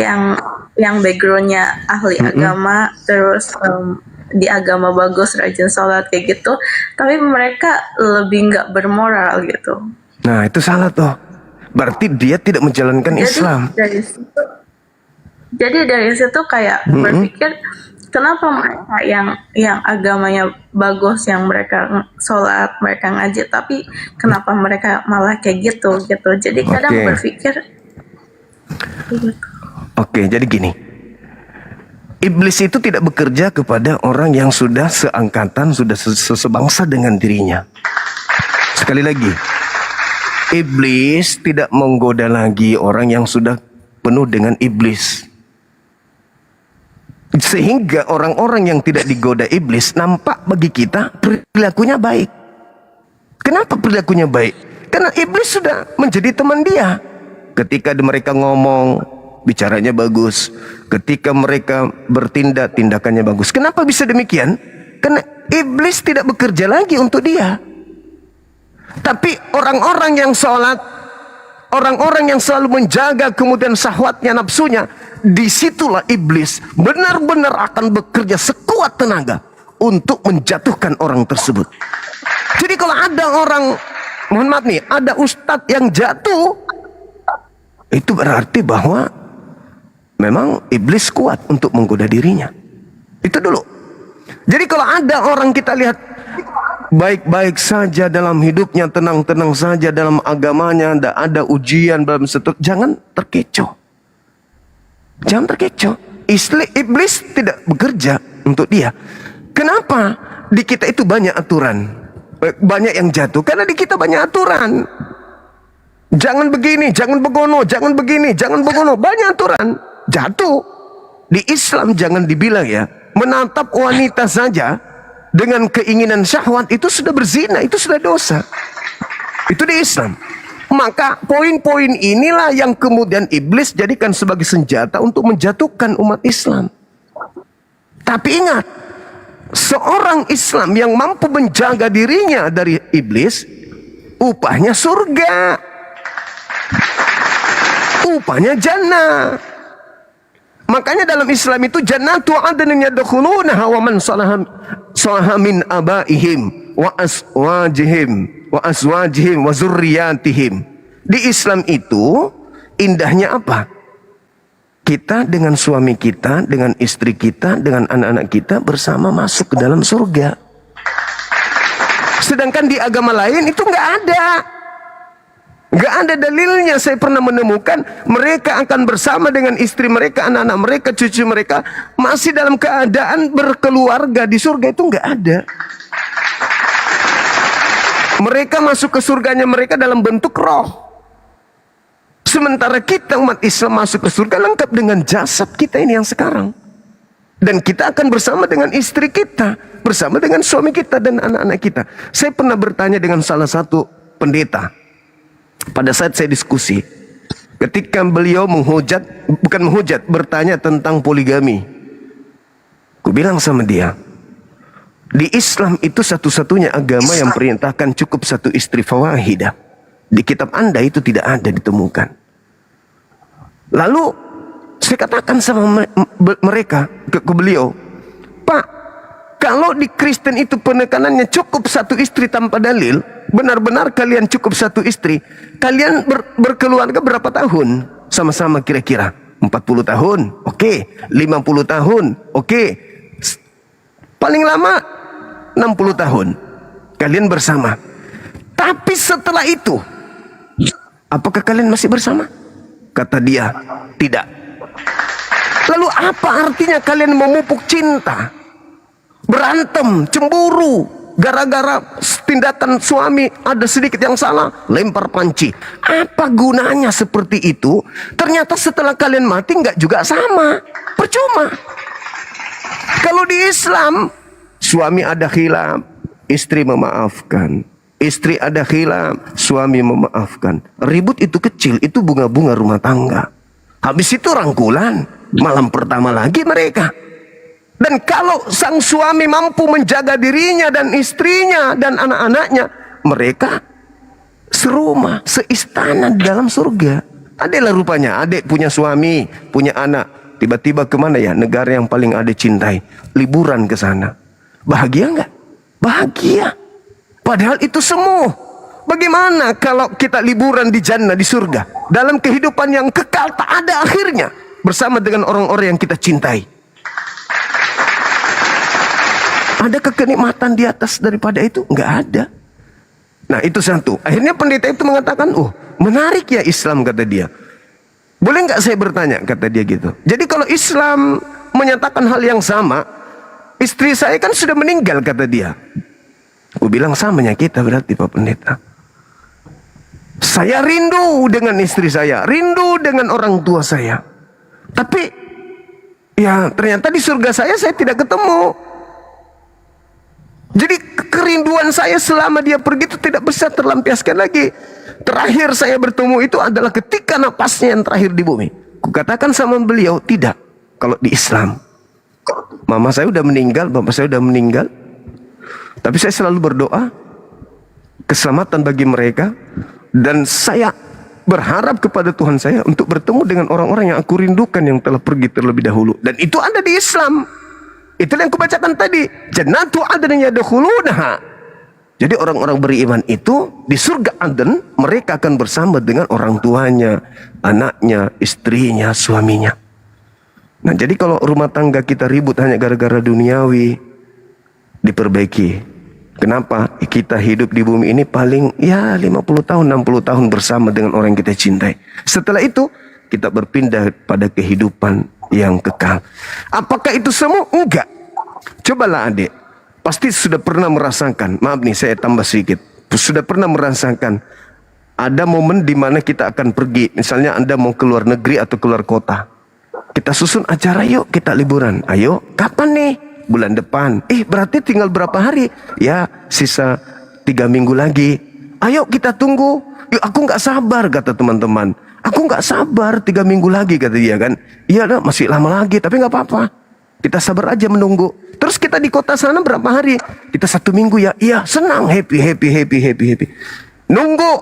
yang backgroundnya ahli agama, terus di agama bagus, rajin sholat kayak gitu, tapi mereka lebih nggak bermoral gitu. Nah itu salah tuh. Berarti dia tidak menjalankan Islam. Jadi dari situ kayak berpikir, kenapa mereka yang agamanya bagus, yang mereka sholat, mereka ngaji, tapi kenapa mereka malah kayak gitu. Jadi kadang berpikir. Oke, jadi gini. Iblis itu tidak bekerja kepada orang yang sudah seangkatan, sudah sebangsa dengan dirinya. Sekali lagi, iblis tidak menggoda lagi orang yang sudah penuh dengan iblis. Sehingga orang-orang yang tidak digoda iblis nampak bagi kita perilakunya baik. Kenapa perilakunya baik? Karena iblis sudah menjadi teman dia. Ketika mereka ngomong, bicaranya bagus. Ketika mereka bertindak, tindakannya bagus. Kenapa bisa demikian? Karena iblis tidak bekerja lagi untuk dia. Tapi orang-orang yang sholat, orang-orang yang selalu menjaga kemudian syahwatnya, nafsunya, disitulah iblis benar-benar akan bekerja sekuat tenaga untuk menjatuhkan orang tersebut. Jadi kalau ada orang, mohon maaf nih, ada ustadz yang jatuh, itu berarti bahwa memang iblis kuat untuk menggoda dirinya. Itu dulu. Jadi kalau ada orang kita lihat baik-baik saja dalam hidupnya, tenang-tenang saja dalam agamanya, tidak ada ujian dalam jangan terkecoh. Jangan terkecoh. Iblis tidak bekerja untuk dia. Kenapa? Di kita itu banyak aturan, banyak yang jatuh karena di kita banyak aturan. Jangan begini, jangan begono, jangan begini, jangan begono, banyak aturan. Jatuh. Di Islam jangan dibilang ya, menatap wanita saja dengan keinginan syahwat itu sudah berzina, itu sudah dosa. Itu di Islam. Maka poin-poin inilah yang kemudian iblis jadikan sebagai senjata untuk menjatuhkan umat Islam. Tapi ingat, seorang Islam yang mampu menjaga dirinya dari iblis, upahnya surga. rupanya jannah. Makanya dalam Islam itu jannatu adnin yadkhulunaha wa man salaha min abaihim wa azwajihim wa zurriyatihim. Di Islam itu indahnya apa? Kita dengan suami kita, dengan istri kita, dengan anak-anak kita bersama masuk ke dalam surga. Sedangkan di agama lain itu nggak ada. Nggak ada dalilnya. Saya pernah menemukan mereka akan bersama dengan istri mereka, anak-anak mereka, cucu mereka masih dalam keadaan berkeluarga di surga. Itu nggak ada. Mereka masuk ke surganya mereka dalam bentuk roh. Sementara kita umat Islam masuk ke surga lengkap dengan jasad kita ini yang sekarang. Dan kita akan bersama dengan istri kita, bersama dengan suami kita dan anak-anak kita. Saya pernah bertanya dengan salah satu pendeta pada saat saya diskusi, ketika beliau bertanya tentang poligami. Ku bilang sama dia, di Islam itu satu-satunya agama yang perintahkan cukup satu istri fawahidah. Di kitab Anda itu tidak ada ditemukan. Lalu saya katakan sama mereka, ke beliau, Pak, kalau di Kristen itu penekanannya cukup satu istri tanpa dalil, benar-benar kalian cukup satu istri, kalian berkeluarga berapa tahun? Sama-sama kira-kira 40 tahun, oke. 50 tahun, oke. Paling lama 60 tahun kalian bersama. Tapi setelah itu, apakah kalian masih bersama? Kata dia, tidak. Lalu apa artinya kalian memupuk cinta, berantem, cemburu, gara-gara tindakan suami ada sedikit yang salah, lempar panci? Apa gunanya seperti itu? Ternyata setelah kalian mati nggak juga sama, percuma. Kalau di Islam, suami ada khilaf, istri memaafkan. Istri ada khilaf, suami memaafkan. Ribut itu kecil, itu bunga-bunga rumah tangga. Habis itu rangkulan, malam pertama lagi mereka. Dan kalau sang suami mampu menjaga dirinya dan istrinya dan anak-anaknya, mereka serumah, seistana di dalam surga. Adalah rupanya, adik punya suami, punya anak. Tiba-tiba kemana ya? Negara yang paling adik cintai. Liburan ke sana. Bahagia nggak? Bahagia. Padahal itu semua. Bagaimana kalau kita liburan di jannah, di surga, dalam kehidupan yang kekal tak ada akhirnya, bersama dengan orang-orang yang kita cintai? Adakah kenikmatan di atas daripada itu? Nggak ada. Nah itu satu. Akhirnya pendeta itu mengatakan, oh menarik ya Islam, kata dia. Boleh nggak saya bertanya, kata dia gitu. Jadi kalau Islam menyatakan hal yang sama, istri saya kan sudah meninggal, kata dia. Aku bilang samanya kita berarti Pak Pendeta. Saya rindu dengan istri saya, rindu dengan orang tua saya. Tapi ya ternyata di surga saya tidak ketemu. Jadi kerinduan saya selama dia pergi itu tidak bisa terlampiaskan lagi. Terakhir saya bertemu itu adalah ketika napasnya yang terakhir di bumi. Kukatakan sama beliau, tidak. Kalau di Islam, mama saya udah meninggal, bapak saya udah meninggal. Tapi saya selalu berdoa keselamatan bagi mereka, dan saya berharap kepada Tuhan saya untuk bertemu dengan orang-orang yang aku rindukan yang telah pergi terlebih dahulu. Dan itu ada di Islam. Itulah yang kubacakan tadi. Jannatu adnin yadkhulunaha. Jadi orang-orang beriman itu di surga Aden, mereka akan bersama dengan orang tuanya, anaknya, istrinya, suaminya. Nah jadi kalau rumah tangga kita ribut hanya gara-gara duniawi, diperbaiki. Kenapa? Kita hidup di bumi ini paling ya 50 tahun, 60 tahun bersama dengan orang yang kita cintai. Setelah itu kita berpindah pada kehidupan yang kekal. Apakah itu semua? Enggak. Cobalah adik, pasti sudah pernah merasakan, maaf nih saya tambah sedikit, sudah pernah merasakan ada momen di mana kita akan pergi. Misalnya Anda mau keluar negeri atau keluar kota, kita susun acara, yuk kita liburan. Ayo, kapan nih? Bulan depan. Berarti tinggal berapa hari? Ya, sisa 3 minggu lagi. Ayo kita tunggu. Yuk, aku nggak sabar, kata teman-teman. Aku nggak sabar 3 minggu lagi, kata dia kan. Iya dah, masih lama lagi, tapi nggak apa-apa. Kita sabar aja menunggu. Terus kita di kota sana berapa hari? Kita 1 minggu ya. Iya, senang, happy. Nunggu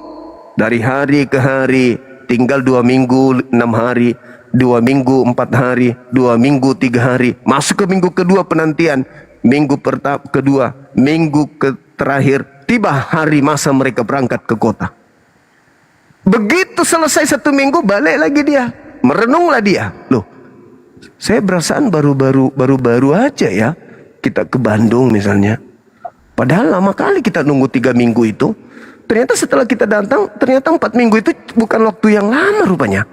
dari hari ke hari, tinggal 2 minggu 6 hari, 2 minggu 4 hari, 2 minggu 3 hari, masuk ke minggu kedua penantian, minggu kedua, minggu terakhir, tiba hari masa mereka berangkat ke kota. Begitu selesai 1 minggu, balik lagi dia, merenunglah dia. Loh, saya berasaan baru aja ya kita ke Bandung misalnya. Padahal lama kali kita nunggu 3 minggu itu. Ternyata setelah kita datang, ternyata 4 minggu itu bukan waktu yang lama rupanya.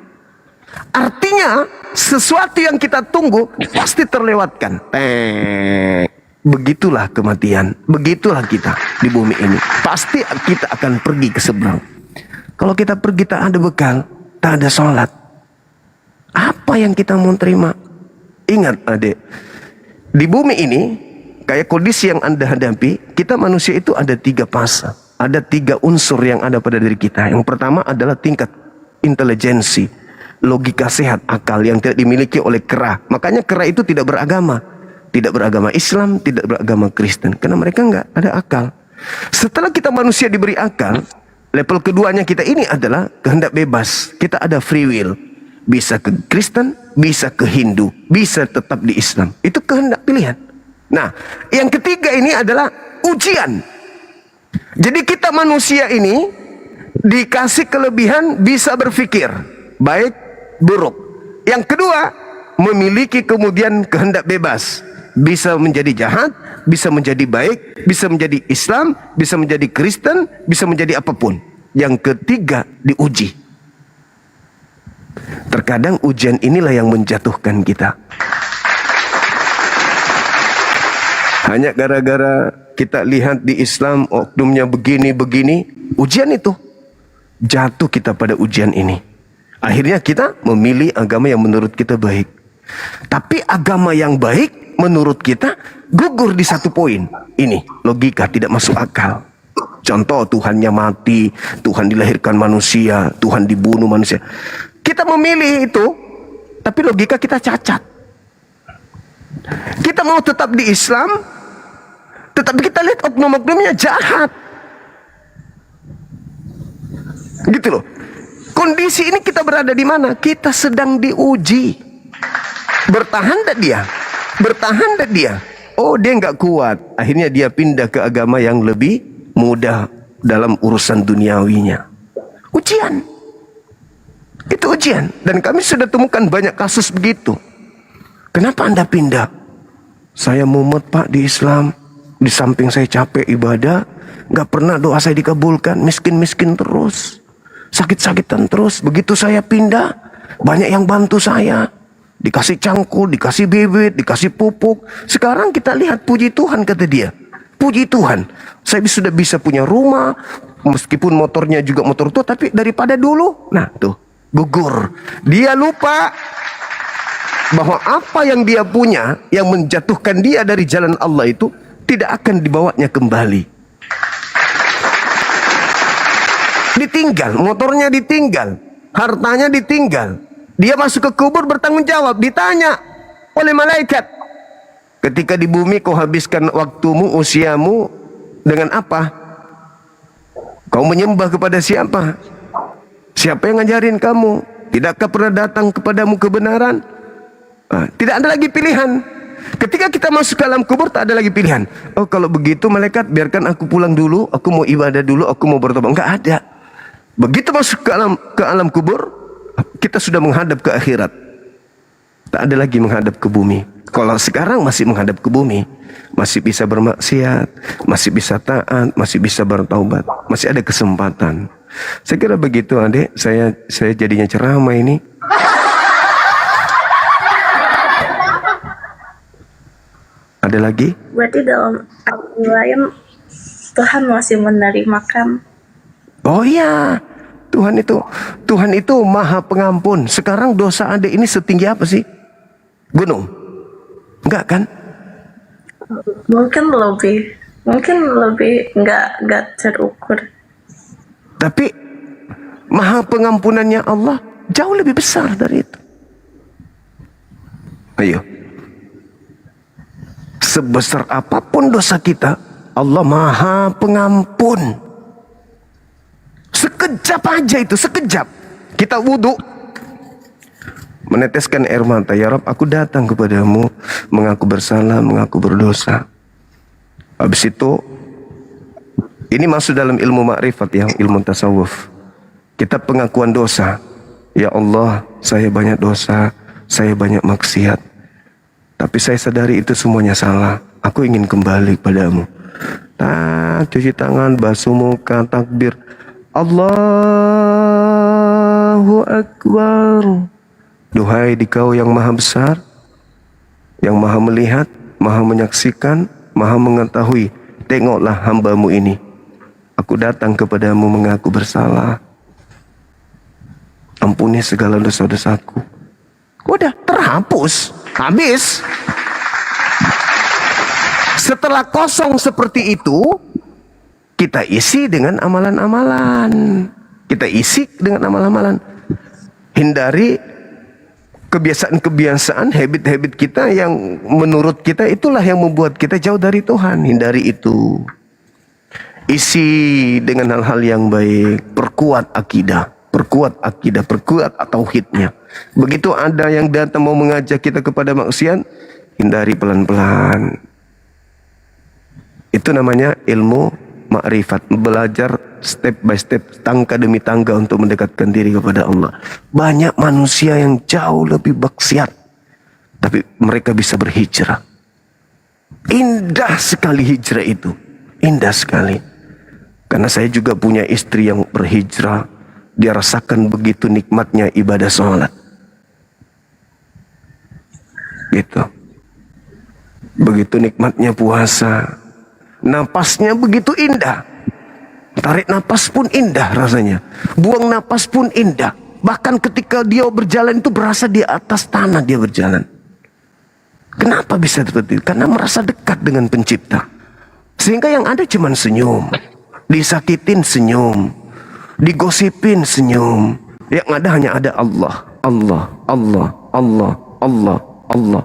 Artinya sesuatu yang kita tunggu pasti terlewatkan. Begitulah kematian, begitulah kita di bumi ini. Pasti kita akan pergi ke seberang. Kalau kita pergi tak ada bekal, tak ada sholat, apa yang kita mau terima? Ingat adik, di bumi ini kayak kondisi yang Anda hadapi, kita manusia itu ada 3 fase. Ada 3 unsur yang ada pada diri kita. Yang pertama adalah tingkat intelijensi, logika sehat, akal yang tidak dimiliki oleh kera. Makanya kera itu tidak beragama. Tidak beragama Islam, tidak beragama Kristen. Karena mereka nggak ada akal. Setelah kita manusia diberi akal, level keduanya kita ini adalah kehendak bebas. Kita ada free will. Bisa ke Kristen, bisa ke Hindu, bisa tetap di Islam. Itu kehendak pilihan. Nah, yang ketiga ini adalah ujian. Jadi kita manusia ini dikasih kelebihan bisa berpikir baik, buruk. Yang kedua, memiliki kemudian kehendak bebas. Bisa menjadi jahat, bisa menjadi baik, bisa menjadi Islam, bisa menjadi Kristen, bisa menjadi apapun. Yang ketiga, diuji. Terkadang ujian inilah yang menjatuhkan kita. Hanya gara-gara kita lihat di Islam oknumnya begini-begini, ujian itu jatuh kita pada ujian ini. Akhirnya kita memilih agama yang menurut kita baik. Tapi agama yang baik menurut kita gugur di 1 poin. Ini logika tidak masuk akal. Contoh, Tuhannya mati, Tuhan dilahirkan manusia, Tuhan dibunuh manusia. Kita memilih itu, tapi logika kita cacat. Kita mau tetap di Islam, tetapi kita lihat oknum-oknumnya jahat. Gitu loh. Kondisi ini kita berada di mana? Kita sedang diuji. Bertahan tak dia? Bertahan tak dia? Oh, dia nggak kuat. Akhirnya dia pindah ke agama yang lebih mudah dalam urusan duniawinya. Ujian. Itu ujian. Dan kami sudah temukan banyak kasus begitu. Kenapa Anda pindah? Saya mumet Pak di Islam. Di samping saya capek ibadah, nggak pernah doa saya dikabulkan, miskin-miskin terus, sakit-sakitan terus. Begitu saya pindah, banyak yang bantu saya, dikasih cangkul, dikasih bibit, dikasih pupuk. Sekarang kita lihat, puji Tuhan kata dia, puji Tuhan, saya sudah bisa punya rumah, meskipun motornya juga motor tua, tapi daripada dulu, nah tuh gugur. Dia lupa bahwa apa yang dia punya, yang menjatuhkan dia dari jalan Allah itu tidak akan dibawanya kembali. Ditinggal, motornya ditinggal, hartanya ditinggal. Dia masuk ke kubur bertanggung jawab, ditanya oleh malaikat. Ketika di bumi kau habiskan waktumu, usiamu dengan apa? Kau menyembah kepada siapa? Siapa yang ngajarin kamu? Tidakkah pernah datang kepadamu kebenaran? Tidak ada lagi pilihan. Ketika kita masuk ke alam kubur tak ada lagi pilihan. Oh, kalau begitu malaikat biarkan aku pulang dulu, aku mau ibadah dulu, aku mau bertobat. Enggak ada. Begitu masuk ke alam kubur, kita sudah menghadap ke akhirat. Tak ada lagi menghadap ke bumi. Kalau sekarang masih menghadap ke bumi, masih bisa bermaksiat, masih bisa taat, masih bisa bertaubat, masih ada kesempatan. Saya kira begitu, Adik. Saya jadinya ceramah ini. Ada lagi? Berarti dalam arti lain Tuhan masih menerimakan. Oh iya, Tuhan itu Maha Pengampun. Sekarang dosa Adik ini setinggi apa sih? Gunung? Enggak kan? Mungkin lebih enggak terukur. Tapi Maha Pengampunannya Allah jauh lebih besar dari itu. Ayo. Sebesar apapun dosa kita, Allah Maha Pengampun. Sekejap aja itu, sekejap. Kita wudhu, meneteskan air mata. Ya Rabb, aku datang kepadamu, mengaku bersalah, mengaku berdosa. Habis itu, ini masuk dalam ilmu makrifat, yang ilmu tasawuf. Kita pengakuan dosa. Ya Allah, saya banyak dosa, saya banyak maksiat. Tapi saya sadari itu semuanya salah. Aku ingin kembali kepadamu. Cuci tangan, basuh muka, takbir. Allahu Akbar. Duhai Dikau yang maha besar, yang maha melihat, maha menyaksikan, maha mengetahui. Tengoklah hambamu ini. Aku datang kepadamu mengaku bersalah. Ampuni segala dosa-dosaku. Udah terhapus, habis. Setelah kosong seperti itu, kita isi dengan amalan-amalan. Kita isi dengan amalan-amalan. Hindari kebiasaan-kebiasaan, habit-habit kita yang menurut kita itulah yang membuat kita jauh dari Tuhan. Hindari itu. Isi dengan hal-hal yang baik. Perkuat akidah, perkuat tauhidnya. Begitu ada yang datang mau mengajak kita kepada maksiat, hindari pelan-pelan. Itu namanya ilmu makrifat, belajar step by step, tangga demi tangga untuk mendekatkan diri kepada Allah. Banyak manusia yang jauh lebih maksiat, tapi mereka bisa berhijrah. Indah sekali hijrah itu, indah sekali. Karena saya juga punya istri yang berhijrah, dia rasakan begitu nikmatnya ibadah sholat. Gitu. Begitu nikmatnya puasa. Napasnya begitu indah. Tarik napas pun indah rasanya. Buang napas pun indah. Bahkan ketika dia berjalan itu berasa di atas tanah dia berjalan. Kenapa bisa seperti itu? Karena merasa dekat dengan pencipta. Sehingga yang ada cuma senyum. Disakitin senyum. Digosipin senyum. Yang ada hanya ada Allah. Allah, Allah, Allah, Allah, Allah.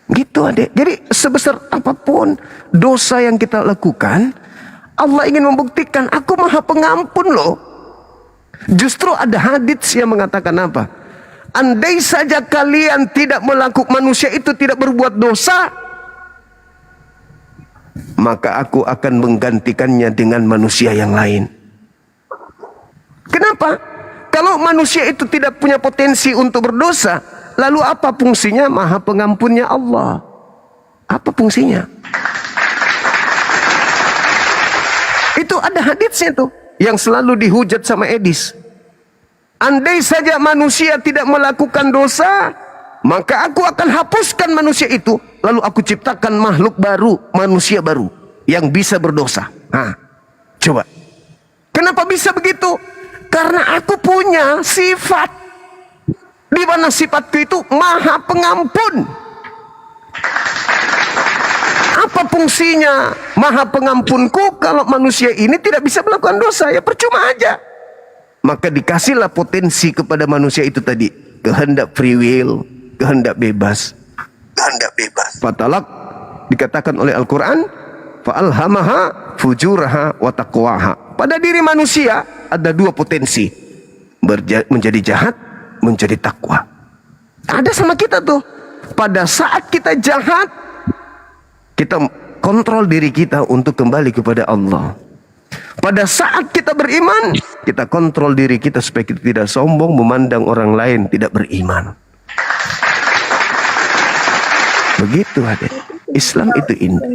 Gitu adik. Jadi sebesar apapun dosa yang kita lakukan, Allah ingin membuktikan aku maha pengampun loh. Justru ada hadits yang mengatakan apa? Andai saja kalian tidak melakukan, manusia itu tidak berbuat dosa, maka aku akan menggantikannya dengan manusia yang lain. Kenapa? Kalau manusia itu tidak punya potensi untuk berdosa, lalu apa fungsinya maha pengampunnya Allah? Apa fungsinya? Itu ada haditsnya tuh, yang selalu dihujat sama Edis. Andai saja manusia tidak melakukan dosa, maka aku akan hapuskan manusia itu, lalu aku ciptakan makhluk baru, manusia baru yang bisa berdosa. Coba, kenapa bisa begitu? Karena aku punya sifat, di mana sifatku itu maha pengampun. Apa fungsinya maha pengampunku kalau manusia ini tidak bisa melakukan dosa? Ya percuma aja. Maka dikasihlah potensi kepada manusia itu tadi, kehendak free will, kehendak bebas. Kehendak bebas. Fatalak dikatakan oleh Al-Quran, fa'alhamaha fujuraha wa taqwaha. Pada diri manusia ada dua potensi, menjadi jahat, menjadi takwa. Ada sama kita tuh. Pada saat kita jahat, kita kontrol diri kita untuk kembali kepada Allah. Pada saat kita beriman, kita kontrol diri kita supaya kita tidak sombong memandang orang lain tidak beriman. Begitu adik. Islam itu indah.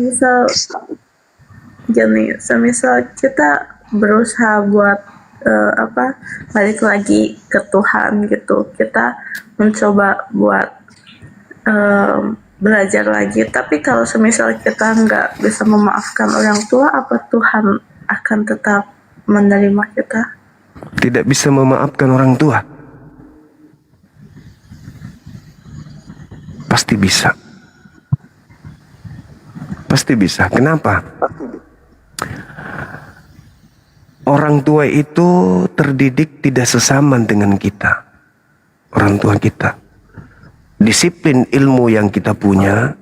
Semisal kita berusaha buat balik lagi ke Tuhan gitu, kita mencoba buat belajar lagi. Tapi kalau semisal kita nggak bisa memaafkan orang tua, apa Tuhan akan tetap menerima kita? Tidak bisa memaafkan orang tua? Pasti bisa. Pasti bisa. Kenapa? Orang tua itu terdidik tidak sesaman dengan kita. Orang tua kita. Disiplin ilmu yang kita punya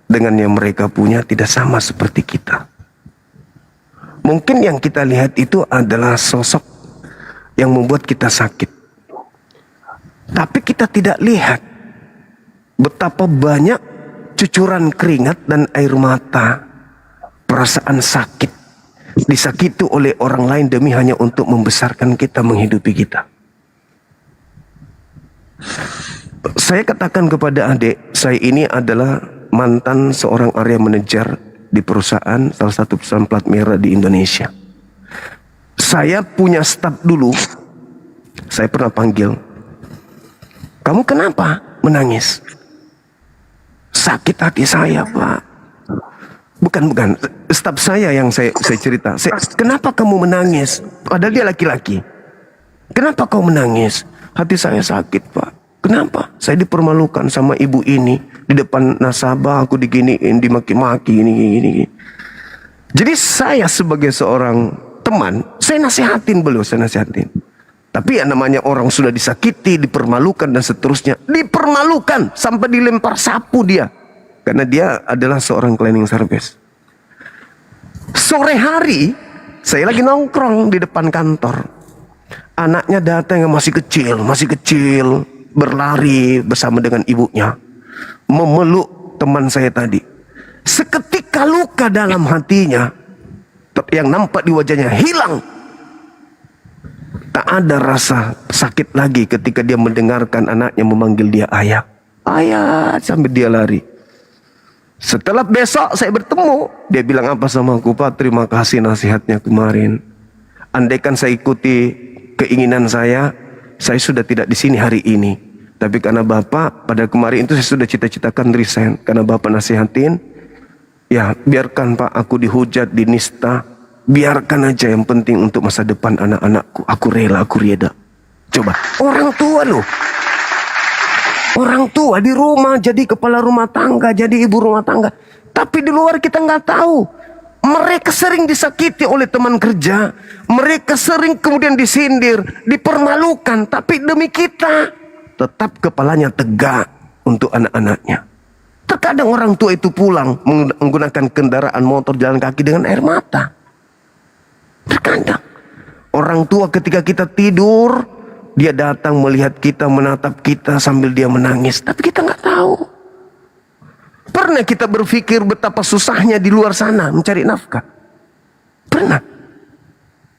dengan yang mereka punya tidak sama seperti kita. Mungkin yang kita lihat itu adalah sosok yang membuat kita sakit. Tapi kita tidak lihat betapa banyak cucuran keringat dan air mata, perasaan sakit, disakiti oleh orang lain demi hanya untuk membesarkan kita, menghidupi kita. Saya katakan kepada adik, saya ini adalah mantan seorang area manager di perusahaan, salah satu perusahaan plat merah di Indonesia. Saya punya staf dulu, saya pernah panggil, kamu kenapa menangis? Sakit hati saya, Pak. Bukan. Staf saya yang saya cerita. Kenapa kamu menangis? Padahal dia laki-laki. Kenapa kau menangis? Hati saya sakit, Pak. Kenapa? Saya dipermalukan sama ibu ini. Di depan nasabah aku diginiin, dimaki-maki, ini. Jadi saya sebagai seorang teman, saya nasihatin beliau, Tapi yang namanya orang sudah disakiti, dipermalukan dan seterusnya. Dipermalukan sampai dilempar sapu dia. Karena dia adalah seorang cleaning service. Sore hari, saya lagi nongkrong di depan kantor. Anaknya datang yang masih kecil. Berlari bersama dengan ibunya. Memeluk teman saya tadi. Seketika luka dalam hatinya, yang nampak di wajahnya hilang. Tak ada rasa sakit lagi ketika dia mendengarkan anaknya memanggil dia ayah. Ayah, sampai dia lari. Setelah besok saya bertemu, dia bilang apa sama aku, Pak, terima kasih nasihatnya kemarin. Andaikan saya ikuti keinginan saya sudah tidak di sini hari ini. Tapi karena Bapak, pada kemarin itu saya sudah cita-citakan resign. Karena Bapak nasihatin, ya biarkan Pak aku dihujat, dinista. Biarkan aja, yang penting untuk masa depan anak-anakku. Aku rela, aku rieda. Coba, orang tua loh. Orang tua di rumah jadi kepala rumah tangga, jadi ibu rumah tangga. Tapi di luar kita nggak tahu. Mereka sering disakiti oleh teman kerja. Mereka sering kemudian disindir, dipermalukan. Tapi demi kita, tetap kepalanya tegak untuk anak-anaknya. Terkadang orang tua itu pulang menggunakan kendaraan motor, jalan kaki dengan air mata. Terkadang orang tua ketika kita tidur, dia datang melihat kita, menatap kita sambil dia menangis. Tapi kita nggak tahu. Pernah kita berpikir betapa susahnya di luar sana mencari nafkah? Pernah.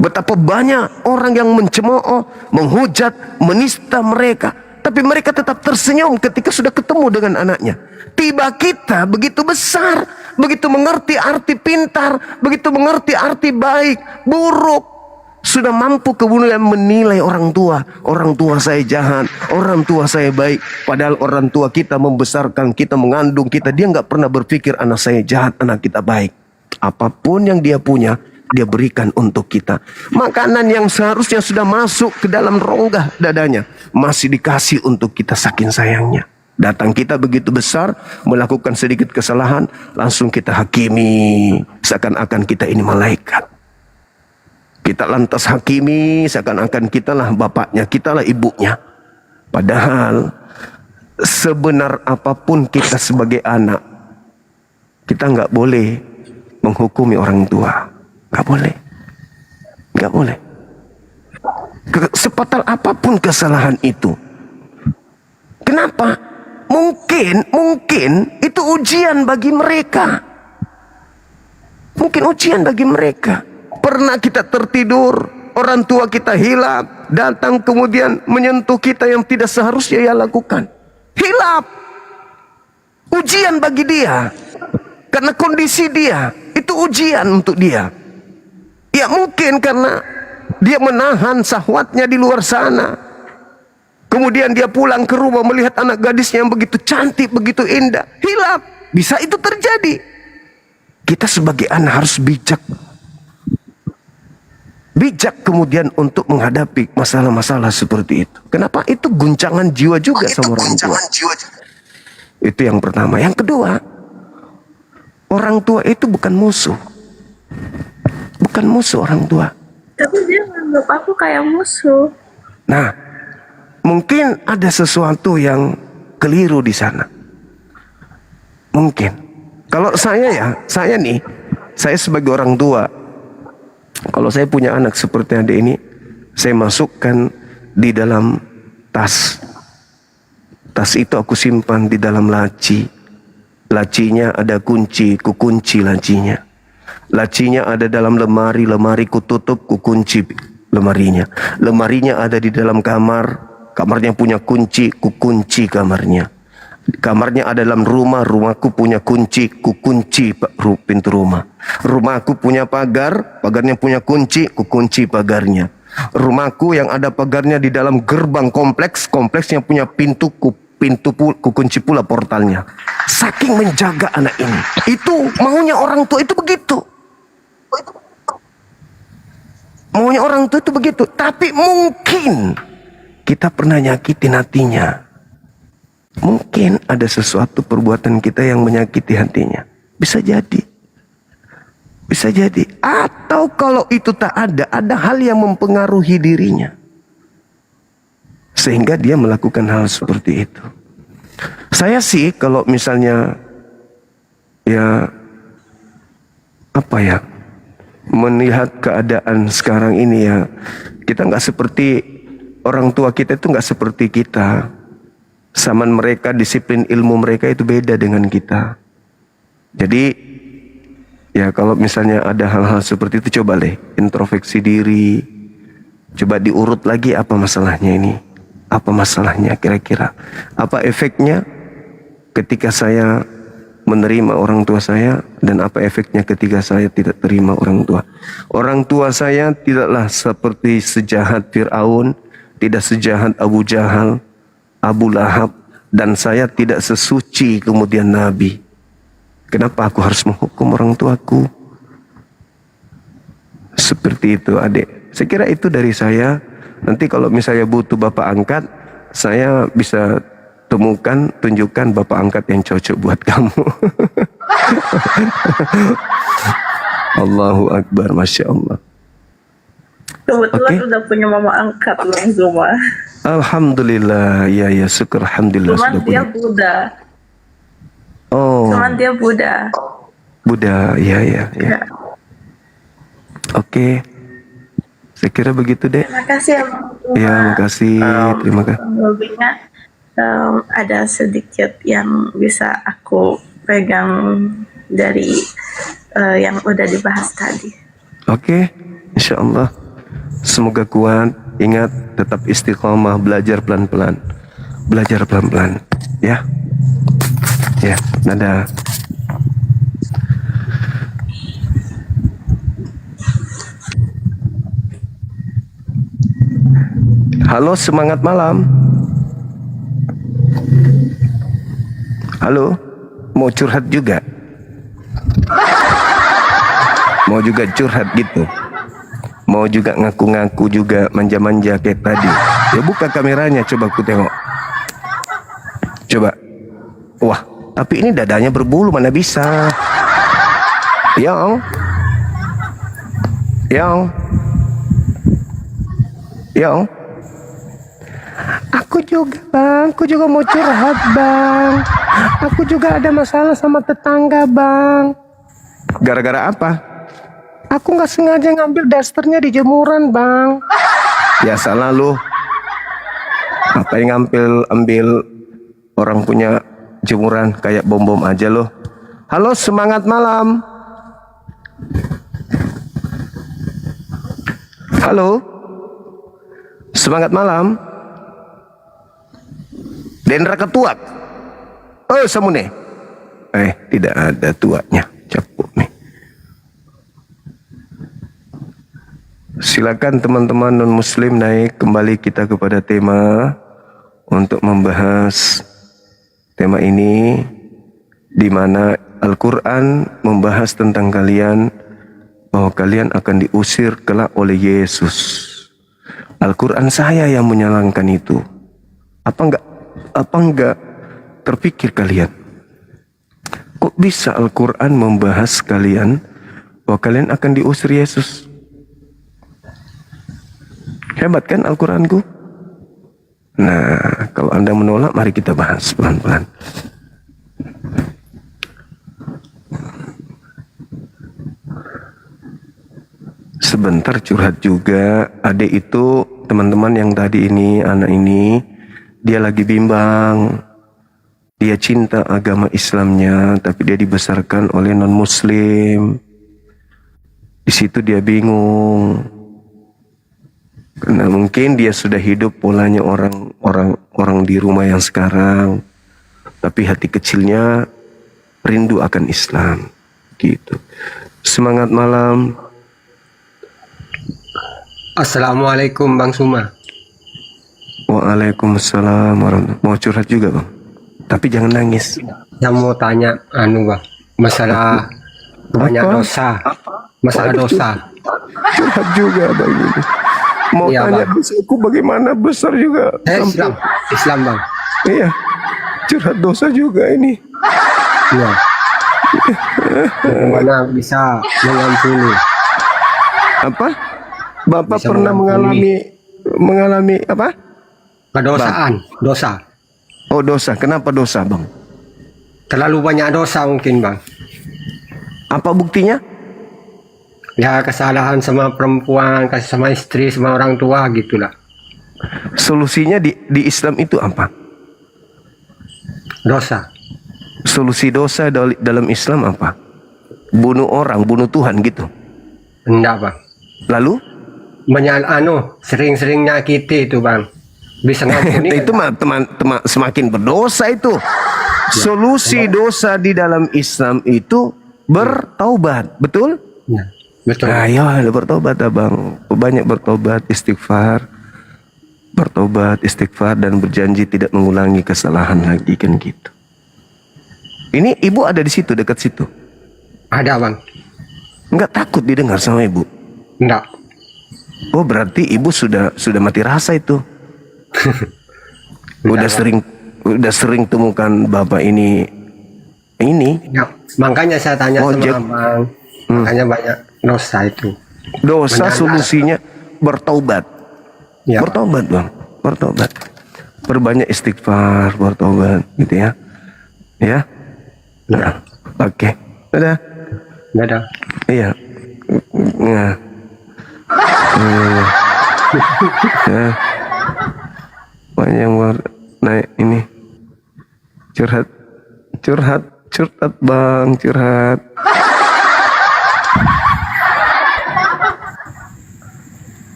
Betapa banyak orang yang mencemooh, menghujat, menista mereka. Tapi mereka tetap tersenyum ketika sudah ketemu dengan anaknya. Tiba kita begitu besar, begitu mengerti arti pintar, begitu mengerti arti baik, buruk. Sudah mampu kemudian menilai orang tua. Orang tua saya jahat, orang tua saya baik. Padahal orang tua kita membesarkan kita, mengandung kita. Dia nggak pernah berpikir anak saya jahat, anak kita baik. Apapun yang dia punya, dia berikan untuk kita. Makanan yang seharusnya sudah masuk ke dalam rongga dadanya, masih dikasih untuk kita saking sayangnya. Datang kita begitu besar, melakukan sedikit kesalahan, langsung kita hakimi, seakan-akan kita ini malaikat. Kita lantas hakimi, seakan-akan kitalah bapaknya, kitalah ibunya. Padahal sebenar apapun kita sebagai anak, kita nggak boleh menghukumi orang tua. Nggak boleh. Nggak boleh. Sepatal apapun kesalahan itu. Kenapa? Mungkin itu ujian bagi mereka. Mungkin ujian bagi mereka. Pernah kita tertidur, orang tua kita hilap, datang kemudian menyentuh kita yang tidak seharusnya ia lakukan. Hilap. Ujian bagi dia. Karena kondisi dia, itu ujian untuk dia. Ya mungkin karena dia menahan syahwatnya di luar sana. Kemudian dia pulang ke rumah melihat anak gadisnya yang begitu cantik, begitu indah. Hilap. Bisa itu terjadi. Kita sebagai anak harus bijak. Bijak kemudian untuk menghadapi masalah-masalah seperti itu. Kenapa? Itu guncangan jiwa juga sama orang tua. Itu yang pertama. Yang kedua, orang tua itu bukan musuh. Bukan musuh orang tua. Tapi dia menganggap aku kayak musuh. Nah, mungkin ada sesuatu yang keliru di sana. Mungkin. Kalau saya saya sebagai orang tua, kalau saya punya anak seperti adik ini, saya masukkan di dalam tas. Tas itu aku simpan di dalam laci. Lacinya ada kunci, ku kunci lacinya. Lacinya ada dalam lemari, lemari ku tutup, ku kunci lemarinya. Lemarinya ada di dalam kamar, kamarnya punya kunci, ku kunci kamarnya. Kamarnya ada dalam rumah, rumahku punya kunci, ku kunci pintu rumah. Rumahku punya pagar, pagarnya punya kunci, ku kunci pagarnya. Rumahku yang ada pagarnya di dalam gerbang kompleks, kompleksnya punya pintu, ku kunci pula portalnya. Saking menjaga anak ini. Itu maunya orang tua itu begitu. Maunya orang tua itu begitu. Tapi mungkin kita pernah nyakitin hatinya. Mungkin ada sesuatu perbuatan kita yang menyakiti hatinya. Bisa jadi. Bisa jadi. Atau kalau itu tak ada hal yang mempengaruhi dirinya. Sehingga dia melakukan hal seperti itu. Saya sih kalau misalnya ya apa ya, melihat keadaan sekarang ini ya, kita nggak seperti orang tua kita, itu nggak seperti kita. Zaman mereka, disiplin ilmu mereka itu beda dengan kita. Jadi ya kalau misalnya ada hal-hal seperti itu, coba deh introspeksi diri. Coba diurut lagi, apa masalahnya ini? Apa masalahnya kira-kira? Apa efeknya ketika saya menerima orang tua saya, dan apa efeknya ketika saya tidak terima orang tua? Orang tua saya tidaklah seperti sejahat Fir'aun, tidak sejahat Abu Jahal, Abu Lahab, dan saya tidak sesuci kemudian Nabi. Kenapa aku harus menghukum orang tuaku? Seperti itu adik. Saya kira itu dari saya. Nanti kalau misalnya butuh bapak angkat, saya bisa temukan, tunjukkan bapak angkat yang cocok buat kamu. Allahu Akbar, Masya Allah. Kebetulan udah punya mama angkat loh Zuma. Alhamdulillah, ya syukur, alhamdulillah. Cuman dia Buddha. Oh. Cuman dia Buddha. Buddha, ya. Oke. Saya kira begitu deh. Terima kasih ya Bang Zuma. Ya, makasih. Terima kasih. Lebihnya ada sedikit yang bisa aku pegang dari yang udah dibahas tadi. Oke, insya Allah. Semoga kuat. Ingat, tetap istiqomah, belajar pelan-pelan. Belajar pelan-pelan. Ya. Ya, dadah. Halo, semangat malam. Halo, mau curhat juga? Mau juga curhat gitu? Mau juga ngaku-ngaku juga, manja-manja kayak tadi? Ya buka kameranya, coba aku tengok. Coba. Wah, tapi ini dadanya berbulu, mana bisa? Yang. Aku juga bang, aku juga mau curhat bang. Aku juga ada masalah sama tetangga bang. Gara-gara apa? Aku nggak sengaja ngambil dasternya di jemuran bang. Ya salah lu. Apa yang ambil orang punya jemuran, kayak bom-bom aja lo. Halo, semangat malam. Halo, semangat malam. Dendra ketuak. Oh, samune. Tidak ada tuaknya. Capuk nih. Silakan teman-teman non-muslim naik. Kembali kita kepada tema untuk membahas tema ini, di mana Al-Quran membahas tentang kalian, bahwa kalian akan diusir kelak oleh Yesus. Al-Quran saya yang menyalahkan itu. Apa enggak terpikir kalian? Kok bisa Al-Quran membahas kalian bahwa kalian akan diusir Yesus? Hebat kan Al-Quranku? Nah, kalau Anda menolak, mari kita bahas pelan-pelan. sebentar curhat juga. Adik itu teman-teman yang tadi ini, anak ini, dia lagi bimbang. Dia cinta agama Islamnya, tapi dia dibesarkan oleh non-Muslim. Di situ dia bingung. Karena mungkin dia sudah hidup polanya orang di rumah yang sekarang, tapi hati kecilnya rindu akan Islam. Gitu. Semangat malam. Assalamualaikum Bang Suma. Waalaikumsalam warahmatullahi. Mau curhat juga Bang, tapi jangan nangis. Yang mau tanya Bang, masalah banyak dosa. Masalah dosa. Curhat juga Bang ini. Mau Iya, tanya Bang. dosaku bagaimana besar juga. Islam Bang. Iya. Curhat dosa juga ini. Iya. Bagaimana bisa mengampuni? Apa? Bapak Bisa pernah mengalami apa? Kedosaan, dosa. Oh dosa, kenapa dosa Bang? Terlalu banyak dosa mungkin Bang. Apa buktinya? Ya kesalahan sama perempuan, kasih sama istri, sama orang tua gitulah. Solusinya di Islam itu apa? Dosa. Solusi dosa dalam Islam apa? Bunuh orang, bunuh Tuhan gitu. Enggak Bang. Lalu? Sering-sering nyakiti itu Bang. Bisa ngampuni. Itu mah teman semakin berdosa itu. Solusi dosa di dalam Islam itu bertaubat, betul? Ya, betul. Nah, ya bertobat Abang. Banyak bertobat, istighfar. Bertobat, istighfar dan berjanji tidak mengulangi kesalahan lagi kan gitu. Ini ibu ada di situ, dekat situ. Ada Bang. Enggak takut didengar sama ibu? Enggak. Oh berarti ibu sudah mati rasa itu. udah sering temukan bapak ini. Ya, makanya saya tanya Ojek. sama Abang. Makanya banyak dosa itu. Dosa Menyandar. solusinya bertaubat. Ya. Bertobat Bang, bertobat. Perbanyak istighfar, bertobat gitu ya. Ya. Nah, oke. Dadah. Dadah. Iya. Nah. Ya. Banyak naik ini. Curhat Bang, curhat.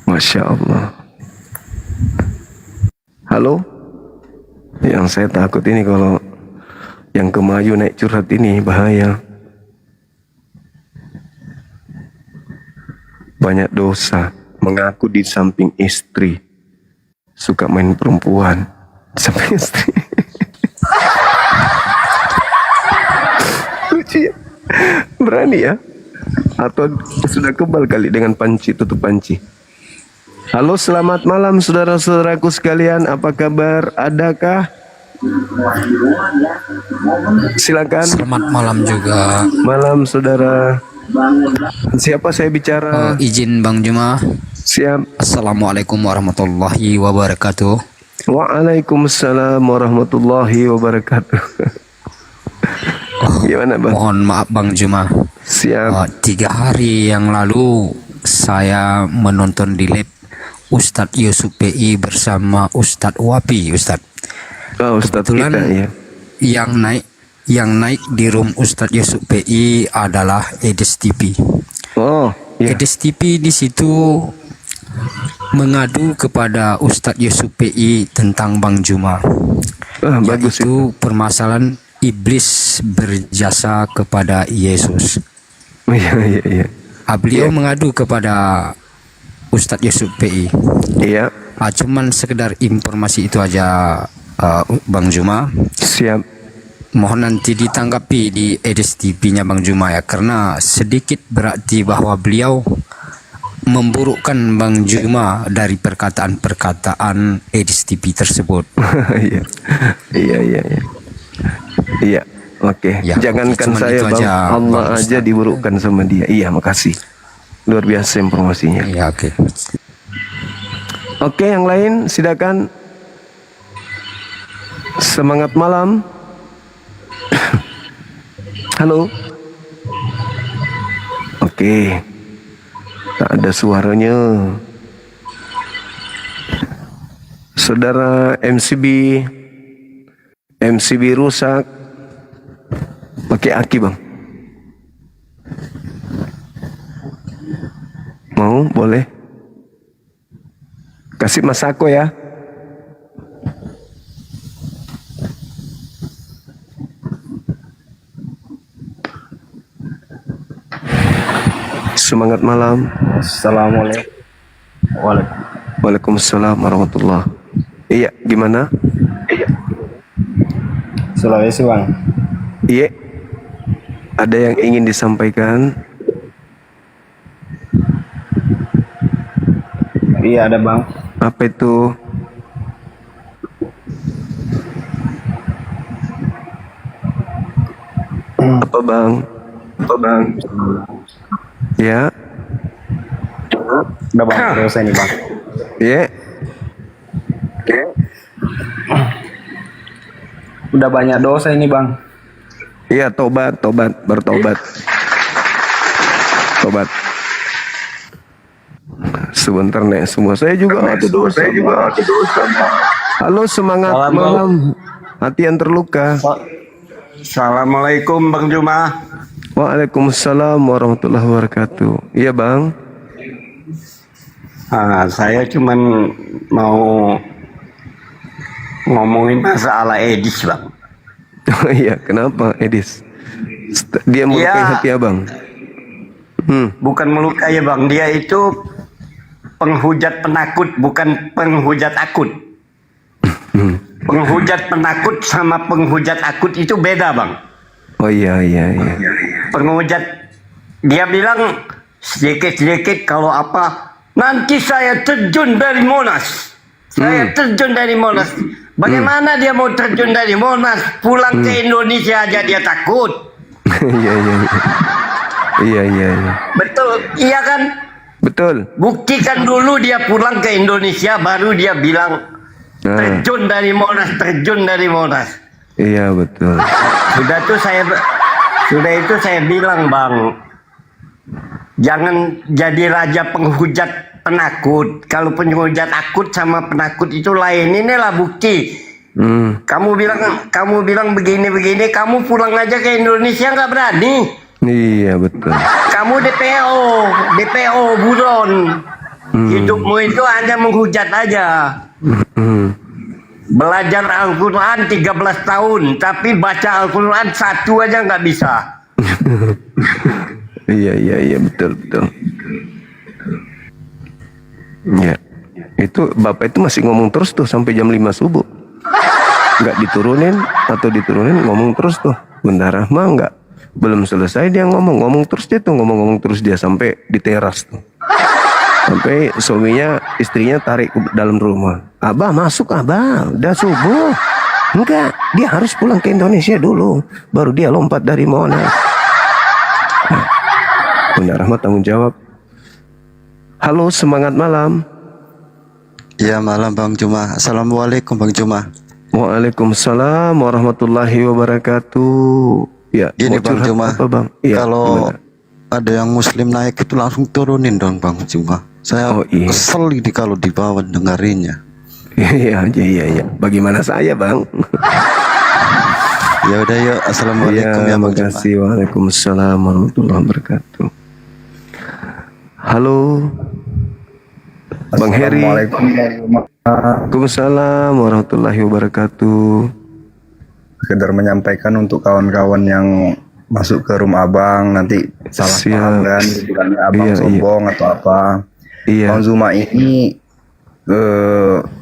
Masya Allah. Halo? Yang saya takut ini kalau yang ke Melayu naik curhat ini bahaya. Banyak dosa, mengaku di samping istri, suka main perempuan di samping istri. Lucu ya? Berani ya? Atau sudah kebal kali dengan panci, tutup panci. Halo, selamat malam saudara-saudaraku sekalian, apa kabar? Adakah? Silakan. Selamat malam juga. Malam saudara. Siapa saya bicara? Izin Bang Juma. Siap. Assalamualaikum warahmatullahi wabarakatuh. Waalaikumsalam warahmatullahi wabarakatuh. Gimana Bang? Mohon maaf Bang Juma. Siap. 3 hari yang lalu saya menonton di lab Ustadz Yusuf PI bersama Ustadz Wapi, Ustadz. Oh, Ustadz Kebetulan kita ya. Yang naik di room Ustadz Yusuf PI adalah Edes TV. Oh, ya. Edes TV di situ mengadu kepada Ustadz Yusuf PI tentang Bang Juma. Bagus itu permasalahan iblis berjasa kepada Yesus. Iya. Beliau mengadu kepada Ustadz Yusuf PI. Iya. Cuman sekedar informasi itu aja, Bang Juma. Siap. Mohon nanti ditanggapi di Edes TV-nya Bang Juma ya, karena sedikit berarti bahwa beliau memburukkan Bang Juma dari perkataan-perkataan Edes TV tersebut. Iya. Oke. Ya, Jangankan cuman saya itu Bang, aja, Allah Bang aja diburukkan sama dia. Iya, makasih. Luar biasa informasinya. Iya, oke. Oke, yang lain silakan. Semangat malam. Halo. Oke. Oke. Tak ada suaranya. Saudara MCB rusak. Pakai aki bang. Mau? Boleh. Kasih Masako ya. Semangat malam. Assalamualaikum. Waalaikumsalam warahmatullah. Iya, gimana? Sulawesi bang. Iya. Ada yang ingin disampaikan? Iya ada bang. Apa itu? Apa bang? Apa bang? Ya. Udah bang, terus ini bang. Iya. Udah banyak dosa ini bang. Iya, tobat, bertobat. Tobat. Sebentar nek semua. Saya juga ada dosa. Halo, semangat malam. Hati yang terluka. Assalamualaikum Bang Juma. Waalaikumsalam warahmatullahi wabarakatuh. Iya bang. Saya cuman mau ngomongin masalah Edis bang. Oh iya, kenapa Edis? Dia melukai hati abang. Bukan melukai bang, dia itu penghujat penakut, bukan penghujat akut. Penghujat penakut sama penghujat akut itu beda bang. Oh iya. Penghujat, dia bilang sedikit-sedikit kalau apa, nanti saya terjun dari Monas. Saya terjun dari Monas. Bagaimana dia mau terjun dari Monas? Pulang ke Indonesia aja dia takut. Iya. Betul, iya kan? Betul. Buktikan dulu dia pulang ke Indonesia, baru dia bilang terjun dari Monas. Iya betul. Sudah itu saya bilang bang, jangan jadi raja penghujat penakut. Kalau penghujat akut sama penakut itu lain. Inilah bukti. Kamu bilang begini, kamu pulang aja ke Indonesia nggak berani. Iya betul. Kamu DPO buron. Hidupmu itu hanya menghujat aja. Belajar Al-Quran 13 tahun, tapi baca Al-Quran 1 aja nggak bisa. Iya betul. Ya, itu bapak itu masih ngomong terus tuh sampai jam 5 subuh. Nggak diturunin atau diturunin ngomong terus tuh. Bunda Rahma nggak, belum selesai dia ngomong terus dia tuh ngomong terus dia sampai di teras tuh. Sampai suaminya, istrinya tarik ke dalam rumah. Abah masuk abah, udah subuh. Enggak, dia harus pulang ke Indonesia dulu, baru dia lompat dari Monas. Bunda Rahma tanggung jawab. Halo, semangat malam. Ya malam Bang Juma. Assalamualaikum Bang Juma. Waalaikumsalam warahmatullahi wabarakatuh. Ya, gini Bang Juma. Apa, Bang? Ya, kalau gimana? ada yang Muslim naik itu langsung turunin dong Bang Juma. Saya kesel ini kalau dibawa dengarinya. Iya. Bagaimana saya Bang? Ya udah yuk. Assalamualaikum ya Bang Juma. Makasih. Waalaikumsalam warahmatullahi wabarakatuh. Halo, Bang Heri. Waalaikumsalam warahmatullahi wabarakatuh. Sekedar menyampaikan untuk kawan-kawan yang masuk ke rumah abang nanti salah paham kan, bilangnya abang sombong atau apa. Bang Zuma ini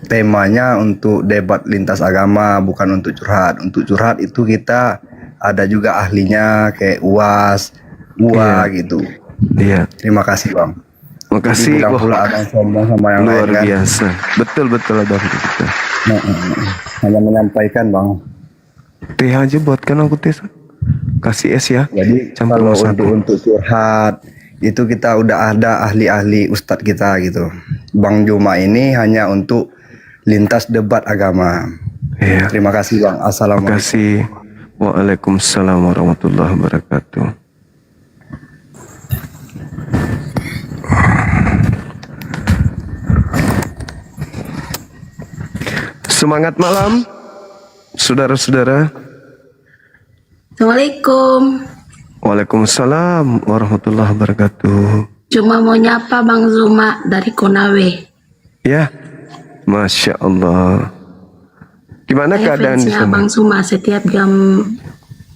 temanya untuk debat lintas agama, bukan untuk curhat. Untuk curhat itu kita ada juga ahlinya kayak UAS, UA gitu. Iya. Terima kasih Bang. Makasih. Bilang pula abang sombong sama yang luar lain kan. biasa. Betul abang kita. Hanya menyampaikan Bang. Teh aja buatkan aku teh. Kasih es ya. Jadi kalau untuk curhat itu kita udah ada ahli-ahli ustadz kita gitu. Bang Juma ini hanya untuk lintas debat agama. Iya. Terima kasih Bang. Assalamualaikum. Terima kasih. Waalaikumsalam warahmatullahi wabarakatuh. Semangat malam, saudara-saudara. Assalamualaikum. Waalaikumsalam warahmatullahi wabarakatuh. Cuma mau nyapa Bang Zuma dari Konawe. Ya, Masya Allah. Gimana Saya keadaan di fansnya sana? Bang Zuma. Setiap jam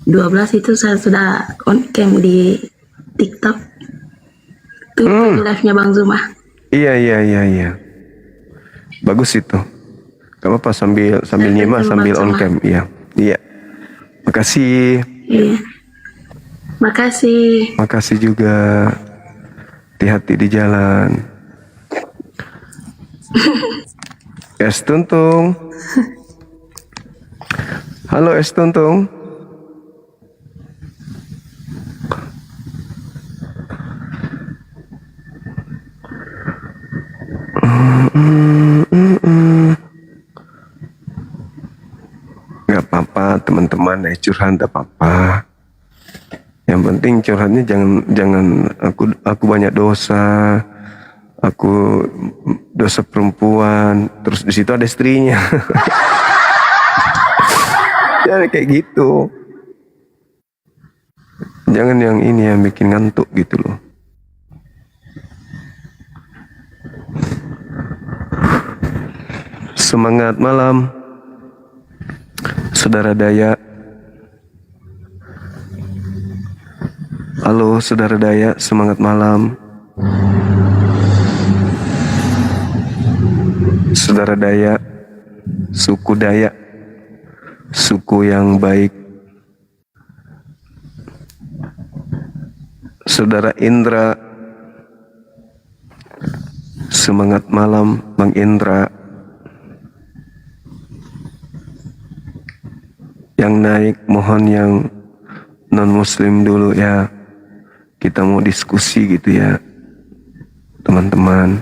12 itu saya sudah on cam di TikTok. Itu live-nya Bang Zuma. Iya. Bagus itu. Gak apa-apa sambil nyimak sambil on cam. Iya. Makasih. Iya. Makasih. Makasih juga. Hati-hati di jalan. Es Tuntung. Halo Es Tuntung. Gak apa-apa teman-teman, curhat gak apa-apa. Yang penting curhatnya jangan aku banyak dosa, aku dosa perempuan, terus di situ ada istrinya. Jangan kayak gitu. Jangan yang ini yang bikin ngantuk gitu loh. Semangat malam, saudara Daya. Halo saudara Daya, semangat malam. Saudara Daya, suku Daya, suku yang baik. Saudara Indra, semangat malam Bang Indra. Yang naik mohon yang non muslim dulu ya. Kita mau diskusi gitu ya, teman-teman.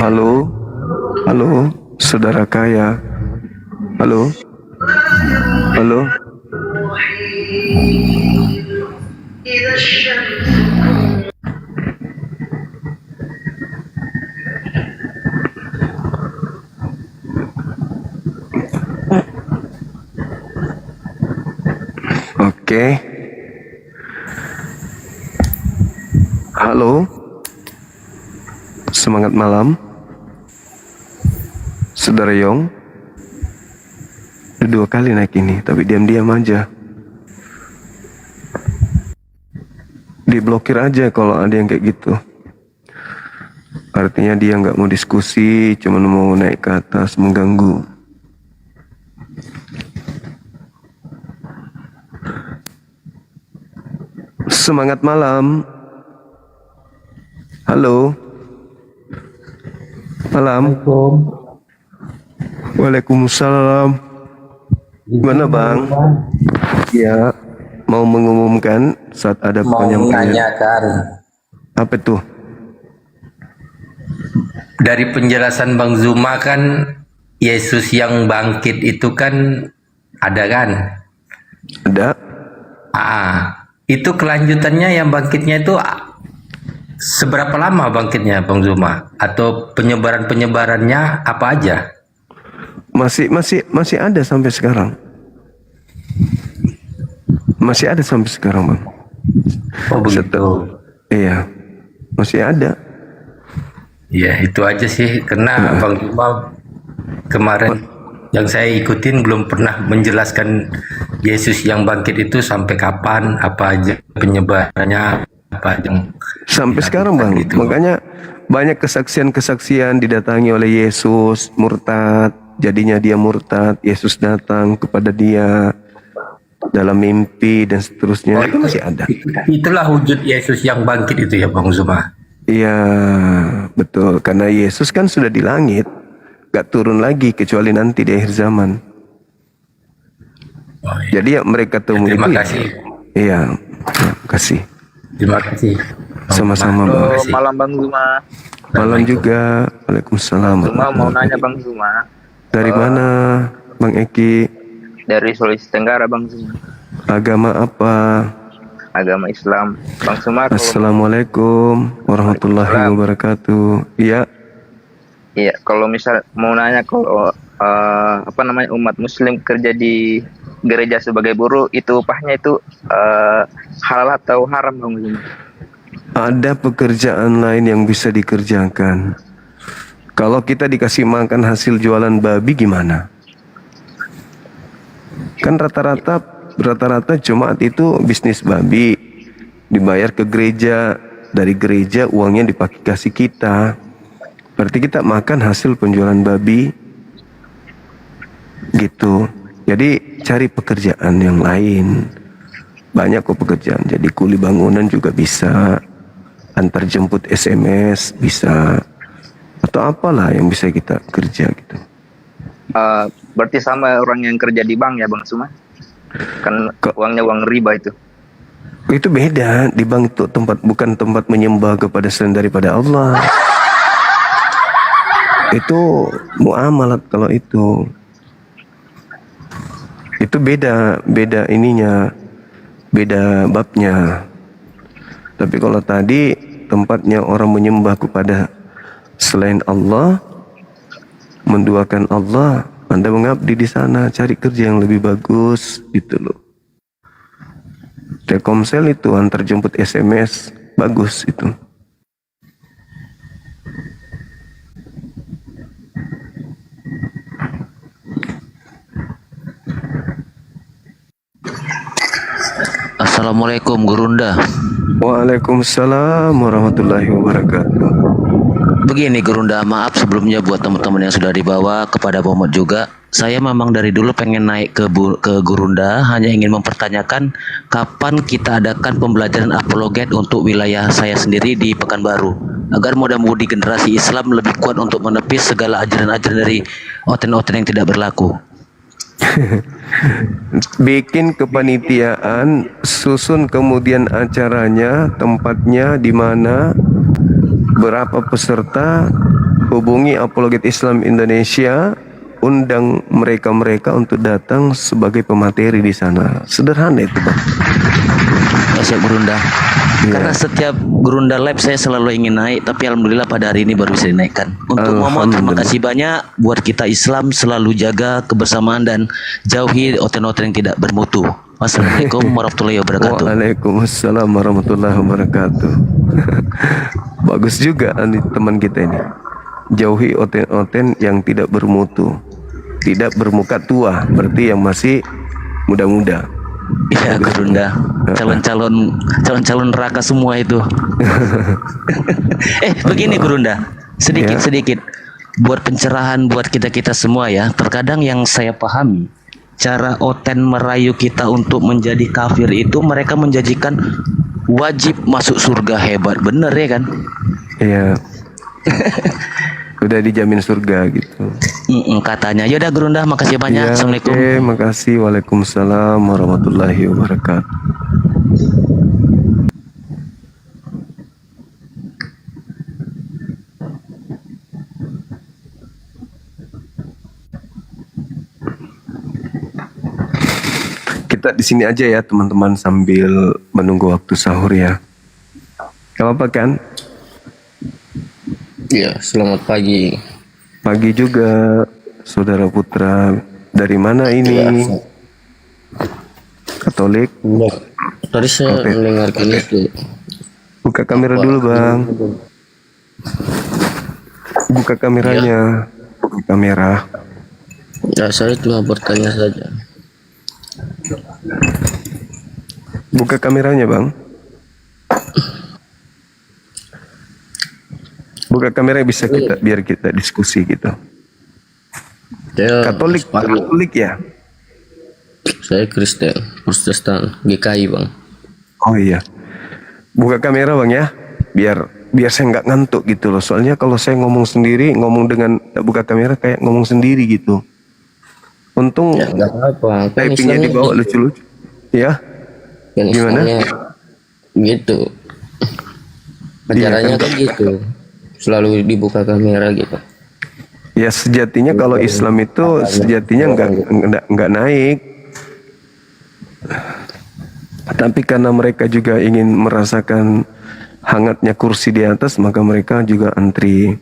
Halo, saudara kaya. Halo. Oke. Halo. Semangat malam. Saudara Yong. Udah 2 kali naik ini, tapi diam-diam aja. Diblokir aja kalau ada yang kayak gitu. Artinya dia nggak mau diskusi, cuma mau naik ke atas, mengganggu. Semangat malam. Halo. Malam. Waalaikumsalam. Gimana Bang? Ya, mau mengumumkan saat ada Mau penyampaian. menanyakan Apa tuh? dari penjelasan Bang Zuma kan Yesus yang bangkit itu kan ada kan? Ada. Itu kelanjutannya yang bangkitnya itu seberapa lama bangkitnya Bang Zuma? Atau penyebarannya apa aja? Masih ada sampai sekarang. Masih ada sampai sekarang Bang. Oh begitu. Iya. Masih ada. Ya itu aja sih, karena Bang Zuma kemarin yang saya ikutin belum pernah menjelaskan Yesus yang bangkit itu sampai kapan, apa aja penyebarannya, apa yang sampai sekarang Bang. Makanya banyak kesaksian-kesaksian didatangi oleh Yesus, murtad, jadinya dia murtad, Yesus datang kepada dia dalam mimpi dan seterusnya. Itu masih ada. Itulah wujud Yesus yang bangkit itu ya Bang Zuma. Iya, betul. Karena Yesus kan sudah di langit, gak turun lagi kecuali nanti di akhir zaman. Jadi ya mereka temui Terima itu. kasih. Iya, terima kasih. Terima kasih. Sama-sama Bang. Malam Bang Zuma. Malam juga. Waalaikumsalam. Zuma mau nanya Bang Zuma. Dari mana Bang Eki? Dari Sulawesi Tenggara Bang Zuma. Agama apa? agama Islam. Bang Suma, kalau Assalamualaikum warahmatullahi wabarakatuh. Iya. iya, kalau misal mau nanya kalau umat Muslim kerja di gereja sebagai buruh, itu upahnya itu halal atau haram, Bang Suma? Ada pekerjaan lain yang bisa dikerjakan. Kalau kita dikasih makan hasil jualan babi gimana? Kan rata-rata Jumat itu bisnis babi, dibayar ke gereja, dari gereja uangnya dipakai kasih kita. Berarti kita makan hasil penjualan babi gitu. Jadi cari pekerjaan yang lain. Banyak kok pekerjaan. Jadi kuli bangunan juga bisa, antar jemput SMS bisa, atau apalah yang bisa kita kerja gitu. Berarti sama orang yang kerja di bank ya, Bang Suma? Kan uangnya uang riba itu. Itu beda. Di bank itu bukan tempat menyembah kepada selain daripada Allah. Itu muamalat kalau itu. Itu beda ininya, beda babnya. Tapi kalau tadi tempatnya orang menyembah kepada selain Allah, menduakan Allah, Anda mengabdi di sana, cari kerja yang lebih bagus gitu loh. Telkomsel itu antar jemput SMS bagus itu. Assalamualaikum Gurunda. Waalaikumsalam warahmatullahi wabarakatuh. Begini Gurunda, maaf sebelumnya buat teman-teman yang sudah dibawa, kepada Muhammad juga. Saya memang dari dulu pengen naik ke Gurunda, hanya ingin mempertanyakan kapan kita adakan pembelajaran apologet untuk wilayah saya sendiri di Pekanbaru, agar mudah-mudi generasi Islam lebih kuat untuk menepis segala ajaran-ajaran dari oten-oten yang tidak berlaku. Bikin kepanitiaan, susun kemudian acaranya, tempatnya di mana, berapa peserta, hubungi Apologet Islam Indonesia, undang mereka untuk datang sebagai pemateri di sana. Sederhana itu, Bang. Masya Gurunda. Karena setiap Gurunda Live saya selalu ingin naik, tapi alhamdulillah pada hari ini baru bisa dinaikkan. Untuk Muhammad, terima kasih banyak. Buat kita Islam selalu jaga kebersamaan dan jauhi oten-oten yang tidak bermutu. Wassalamualaikum warahmatullahi wabarakatuh. Waalaikumsalam warahmatullahi wabarakatuh. Bagus juga teman kita ini. Jauhi oten-oten yang tidak bermutu, tidak bermuka tua, berarti yang masih muda-muda. Iya Gurunda, calon-calon neraka semua itu. Begini Gurunda, sedikit buat pencerahan buat kita semua ya. Terkadang yang saya pahami, cara oten merayu kita untuk menjadi kafir itu, mereka menjanjikan wajib masuk surga. Hebat bener ya kan? Iya. Udah dijamin surga gitu. Katanya. Yaudah Gurunda, makasih banyak. Ya, Assalamualaikum. Makasih. Waalaikumsalam warahmatullahi wabarakatuh. Kita di sini aja ya teman-teman sambil menunggu waktu sahur ya. Gak apa-apa kan? Ya, selamat pagi. Pagi juga, Saudara Putra. Dari mana ini? Katolik? Tadi saya mendengarkan itu. Buka kamera dulu, Bang. Buka kameranya. Buka kamera. Ya, saya cuma bertanya saja. Buka kameranya, Bang. Buka kamera bisa kita, biar kita diskusi gitu. Katolik ya? Saya Kristen, Protestan, GKI Bang. Oh iya. Buka kamera Bang ya, biar saya nggak ngantuk gitu loh. Soalnya kalau saya ngomong sendiri, ngomong dengan buka kamera kayak ngomong sendiri gitu. Untung ya, nggak apa-apa. typingnya dibawa lucu-lucu. Ya? Gimana? Gitu. Acaranya kan gitu. Selalu dibuka kamera gitu. Ya sejatinya kalau Islam itu sejatinya nggak naik. Tapi karena mereka juga ingin merasakan hangatnya kursi di atas, maka mereka juga antri.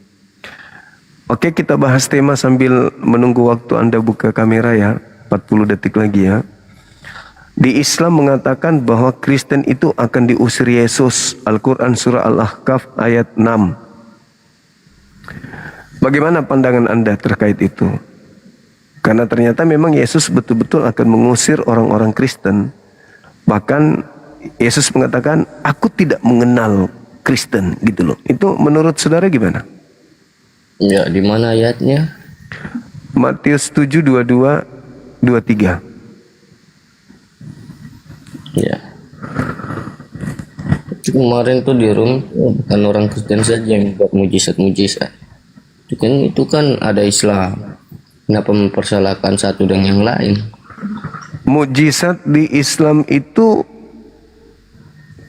Oke, kita bahas tema sambil menunggu waktu Anda buka kamera ya. 40 detik lagi ya. Di Islam mengatakan bahwa Kristen itu akan diusir Yesus. Al-Quran surah Al-Ahqaf ayat 6. Bagaimana pandangan Anda terkait itu? Karena ternyata memang Yesus betul-betul akan mengusir orang-orang Kristen. Bahkan Yesus mengatakan, aku tidak mengenal Kristen gitu loh. Itu menurut saudara gimana? Ya, di mana ayatnya? Matius 7, 22, 23. Ya. Kemarin tuh di room bukan orang Kristen saja yang buat mujizat-mujizat. Itu kan ada Islam. Kenapa mempersalahkan satu dengan yang lain? Mujizat di Islam itu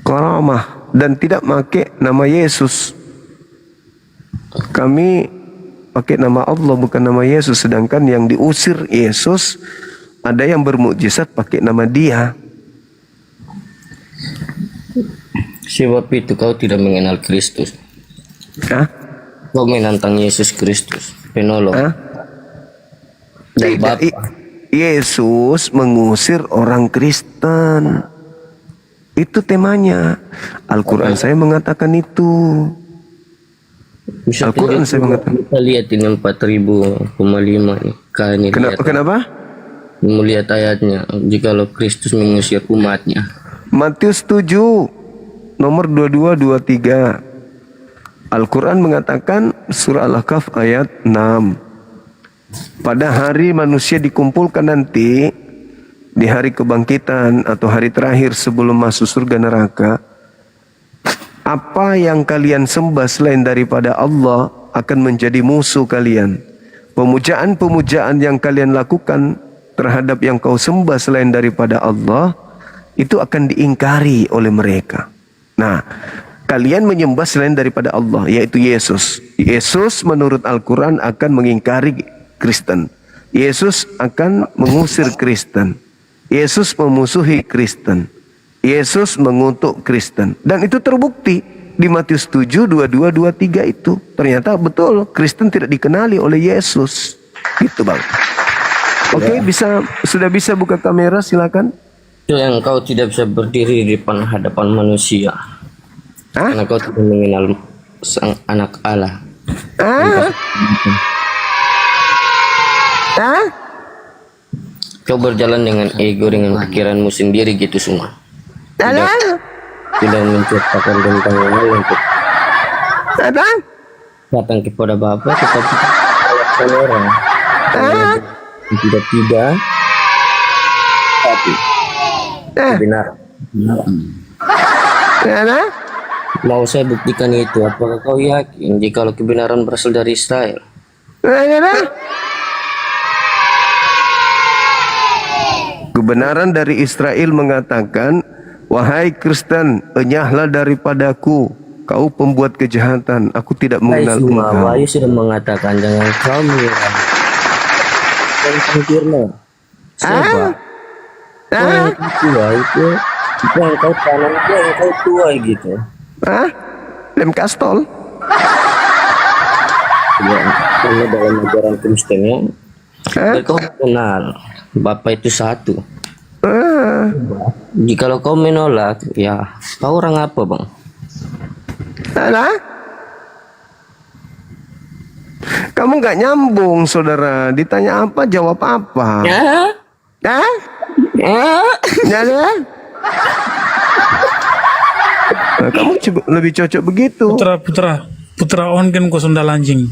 karamah dan tidak pakai nama Yesus. Kami pakai nama Allah bukan nama Yesus. Sedangkan yang diusir Yesus, ada yang bermujizat pakai nama Dia. Sebab itu kau tidak mengenal Kristus. Hah? Kau menantang Yesus Kristus, penolong. Dan Bapa. Yesus mengusir orang Kristen. Itu temanya. Al-Quran saya mengatakan itu. Al-Quran saya mengatakan. Kita lihat ini 4.000,5 nih. Kenapa? Melihat ayatnya. Jikalau Kristus mengusir umatnya. Matius 7 nomor 22, 23. Al-Quran mengatakan surah Al-Kahf ayat 6. Pada hari manusia dikumpulkan nanti, di hari kebangkitan atau hari terakhir sebelum masuk surga neraka, apa yang kalian sembah selain daripada Allah akan menjadi musuh kalian. Pemujaan-pemujaan yang kalian lakukan terhadap yang kau sembah selain daripada Allah, itu akan diingkari oleh mereka. Nah, kalian menyembah selain daripada Allah, yaitu Yesus. Yesus menurut Al-Quran akan mengingkari Kristen. Yesus akan mengusir Kristen. Yesus memusuhi Kristen. Yesus mengutuk Kristen. Dan itu terbukti di Matius 7, 22, 23 itu. Ternyata betul, Kristen tidak dikenali oleh Yesus. Gitu Bang. Oke, sudah bisa buka kamera, silakan. Itu yang kau tidak bisa berdiri di depan hadapan manusia. Karena kau tidak mengenal sang anak Allah. Kau berjalan dengan ego, dengan pikiranmu sendiri gitu semua. Tidak menciptakan tentang yang lain untuk datang kepada Bapa, tetapi orang tidak tapi benar. Mau saya buktikan itu. Apakah kau yakin jika kebenaran berasal dari Israel? Kebenaran dari Israel mengatakan, wahai Kristen, enyahlah daripadaku, kau pembuat kejahatan, aku tidak mengenal engkau. Wahyu sudah mengatakan jangan kau menyerah dan sempurna. Sebab yang tua itu yang kau tanam, itu yang kau tua gitu. Lem kastol. Ya, karena dalam ajaran Kristennya, kau kenal Bapa itu satu. Jikalau kau menolak, ya kau orang apa Bang? Kamu nggak nyambung, saudara. Ditanya apa, jawab apa. Nah, kamu lebih cocok begitu. Putra on kan kau sundal anjing.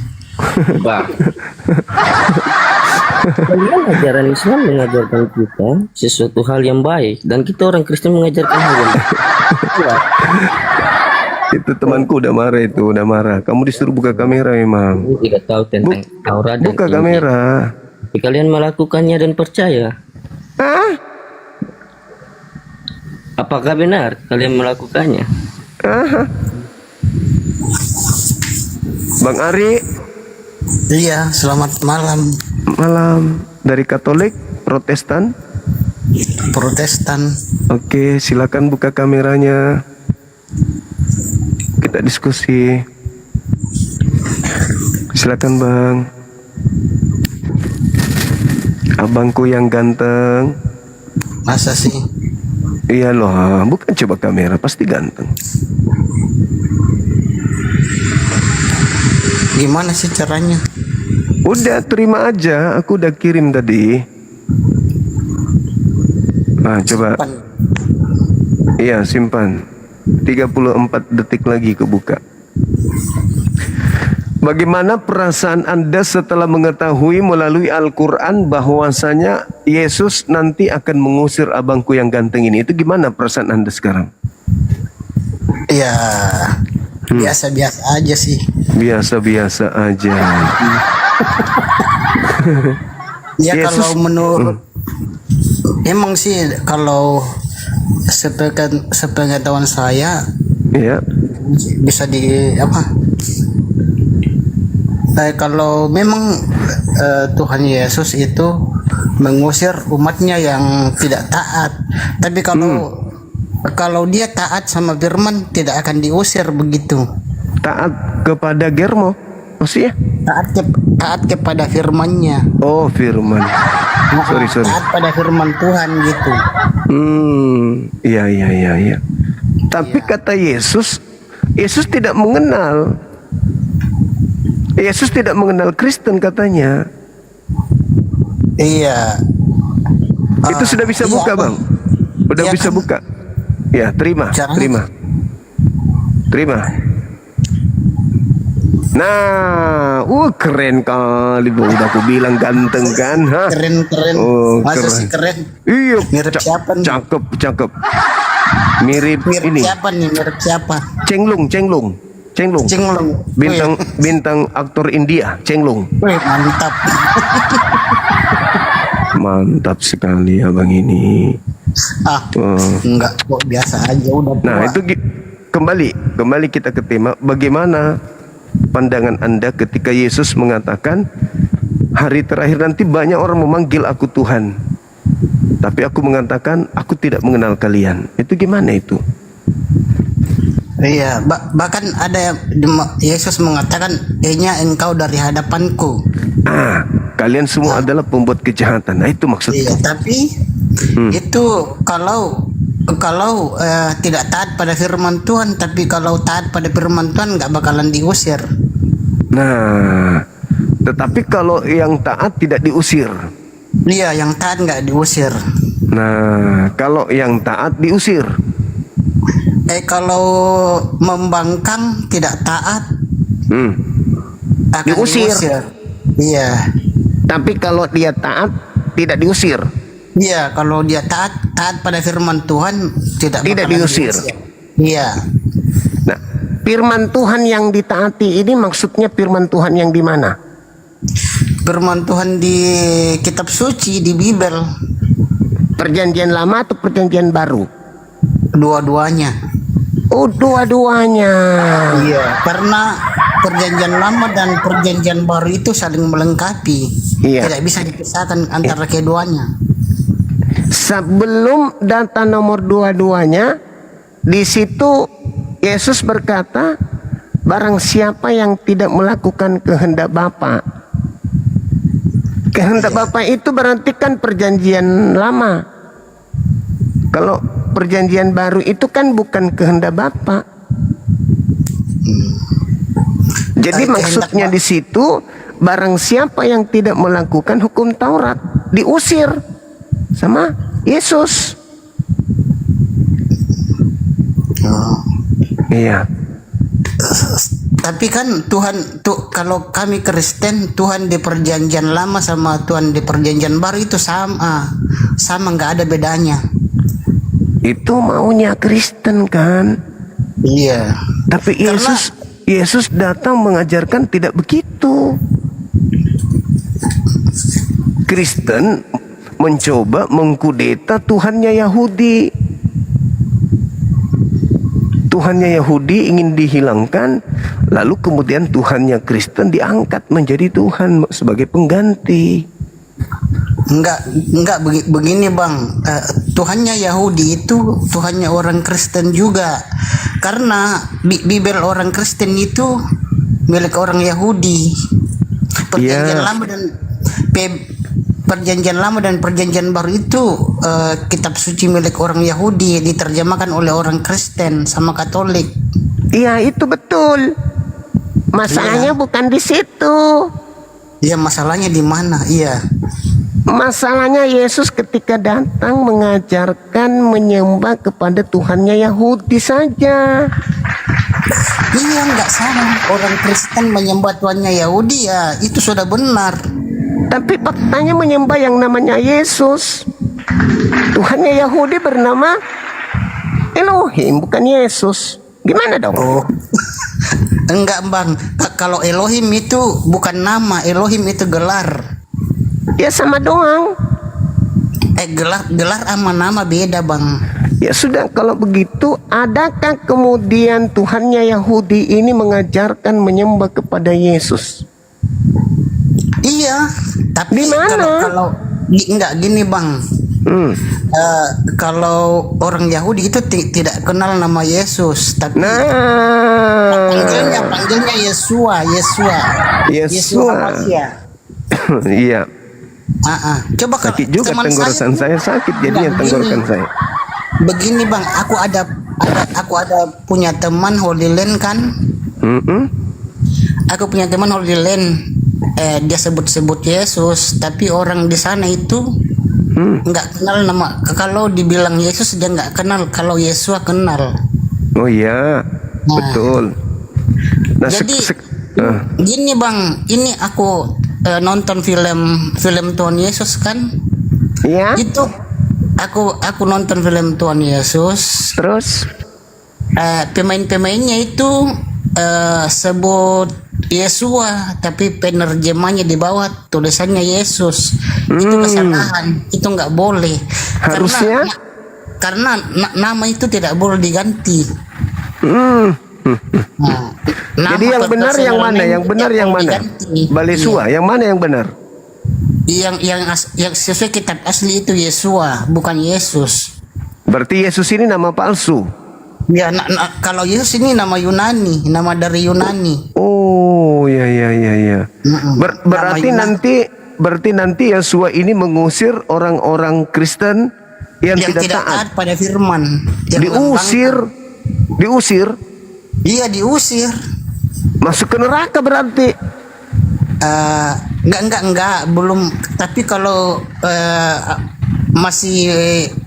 Kalian ajaran Islam mengajarkan kita sesuatu hal yang baik, dan kita orang Kristen mengajarkan hal yang baik. Itu temanku udah marah. Kamu disuruh buka kamera memang. Tidak tahu tentang Taurat dan buka kamera. Tapi kalian melakukannya dan percaya. Apakah benar kalian melakukannya? Bang Ari. Iya, selamat malam. Malam. Dari Katolik, Protestan? Protestan. Oke, silakan buka kameranya. Kita diskusi. Silakan Bang. Abangku yang ganteng. Masa sih? Iya loh, bukan coba kamera, pasti ganteng. Gimana sih caranya? Udah terima aja, aku udah kirim tadi. Nah, coba. Iya, simpan. 34 detik lagi kebuka. Bagaimana perasaan Anda setelah mengetahui melalui Al-Quran bahwasanya Yesus nanti akan mengusir abangku yang ganteng ini? Itu gimana perasaan Anda sekarang? Ya, biasa-biasa aja sih. Biasa-biasa aja. Ya Yesus, kalau menurut emang sih kalau sepengetahuan saya ya bisa di apa? Kalau memang Tuhan Yesus itu mengusir umatnya yang tidak taat, tapi kalau dia taat sama firman tidak akan diusir begitu. Taat kepada Germo, maksudnya? Taat kepada firman-Nya. Oh, firman. Sorry. Taat pada firman Tuhan gitu. Iya. Tapi kata Yesus tidak mengenal. Yesus tidak mengenal Kristen katanya. Iya. Itu sudah bisa buka, Bang. Udah iya bisa kan? buka. Ya, terima. Nah, keren kali, Bang. Udah aku bilang ganteng kan, ha? Keren. Masa keren. sih keren? Iya, Mirip siapa nih? cakep. Mirip ini. Siapa nih? Mirip siapa? Cenglung. Bintang aktor India, Cenglung. Wih, mantap. Mantap sekali abang ini. Enggak kok, biasa aja udah tua. Nah, itu kembali kita ke tema. Bagaimana pandangan Anda ketika Yesus mengatakan hari terakhir nanti banyak orang memanggil aku Tuhan, tapi aku mengatakan aku tidak mengenal kalian. Itu gimana itu? Iya, bahkan ada Yesus mengatakan, engkau dari hadapanku. Kalian semua adalah pembuat kejahatan. Nah, itu maksudnya. Iya, tapi itu kalau tidak taat pada firman Tuhan, tapi kalau taat pada firman Tuhan nggak bakalan diusir. Nah, tetapi kalau yang taat tidak diusir. Iya, yang taat nggak diusir. Nah, kalau yang taat diusir. Kalau membangkang tidak taat, akan diusir. Iya. Tapi kalau dia taat tidak diusir. Iya, kalau dia taat pada firman Tuhan tidak diusir. Iya. Nah, firman Tuhan yang ditaati ini maksudnya firman Tuhan yang di mana? Firman Tuhan di kitab suci, di Bible. Perjanjian lama atau perjanjian baru? Dua-duanya. Oh, dua-duanya. Iya, karena perjanjian lama dan perjanjian baru itu saling melengkapi. Iya. Tidak bisa dipisahkan antara keduanya. Sebelum data nomor dua-duanya, di situ Yesus berkata, barang siapa yang tidak melakukan kehendak Bapa. Kehendak Bapa itu berarti kan perjanjian lama. Kalau perjanjian baru itu kan bukan kehendak Bapa. Jadi maksudnya di situ, barang siapa yang tidak melakukan hukum Taurat diusir sama Yesus. Iya. Tapi kan Tuhan kalau kami Kristen, Tuhan di perjanjian lama sama Tuhan di perjanjian baru itu sama nggak ada bedanya. Itu maunya Kristen kan? Iya. Tapi Yesus datang mengajarkan tidak begitu. Kristen mencoba mengkudeta Tuhannya Yahudi. Tuhannya Yahudi ingin dihilangkan, lalu kemudian Tuhannya Kristen diangkat menjadi Tuhan sebagai pengganti. Begini bang, Tuhannya Yahudi itu Tuhannya orang Kristen juga, karena Bibel orang Kristen itu milik orang Yahudi. Perjanjian Lama dan Perjanjian Baru itu kitab suci milik orang Yahudi, diterjemahkan oleh orang Kristen sama Katolik. Iya, itu betul. Masalahnya bukan di situ. Iya, masalahnya di mana? Iya. Masalahnya Yesus ketika datang mengajarkan menyembah kepada Tuhannya Yahudi saja. Iya, nggak salah. Orang Kristen menyembah Tuhannya Yahudi, ya itu sudah benar. Tapi faktanya menyembah yang namanya Yesus. Tuhannya Yahudi bernama Elohim, bukan Yesus. Gimana dong? Enggak bang, kalau Elohim itu bukan nama, Elohim itu gelar. Ya sama doang. Gelar sama nama beda bang. Ya sudah, kalau begitu adakah kemudian Tuhannya Yahudi ini mengajarkan menyembah kepada Yesus? Iya, tapi di mana? Kalau enggak gini bang, kalau orang Yahudi itu tidak kenal nama Yesus, tapi panggilnya Yesua. Iya. Coba sakit juga tenggorokan saya sakit jadinya tenggorokan saya. Begini bang, aku ada punya teman Holy Land kan. Aku punya teman Holy Land. Dia sebut Yesus, tapi orang di sana itu nggak kenal nama. Kalau dibilang Yesus dia nggak kenal, kalau Yesua kenal. Oh iya, betul. Nah, jadi gini bang, ini aku nonton film Tuhan Yesus kan. Iya. Itu aku nonton film Tuhan Yesus. Terus pemain-pemainnya itu sebut Yesua, tapi penerjemahnya di bawah tulisannya Yesus. Itu kesalahan, itu nggak boleh. Harusnya karena nama itu tidak boleh diganti. Jadi yang benar yang mana? Yang benar yang mana? Balesua, yang mana yang benar? Yang sesuai kitab asli itu Yesua, bukan Yesus. Berarti Yesus ini nama palsu. Ya, kalau Yesus ini nama Yunani, nama dari Yunani. Oh, ya. Berarti nanti Yesua ini mengusir orang-orang Kristen yang tidak taat pada firman. Diusir. Iya, diusir. Masuk ke neraka berarti. Enggak, belum. Tapi kalau masih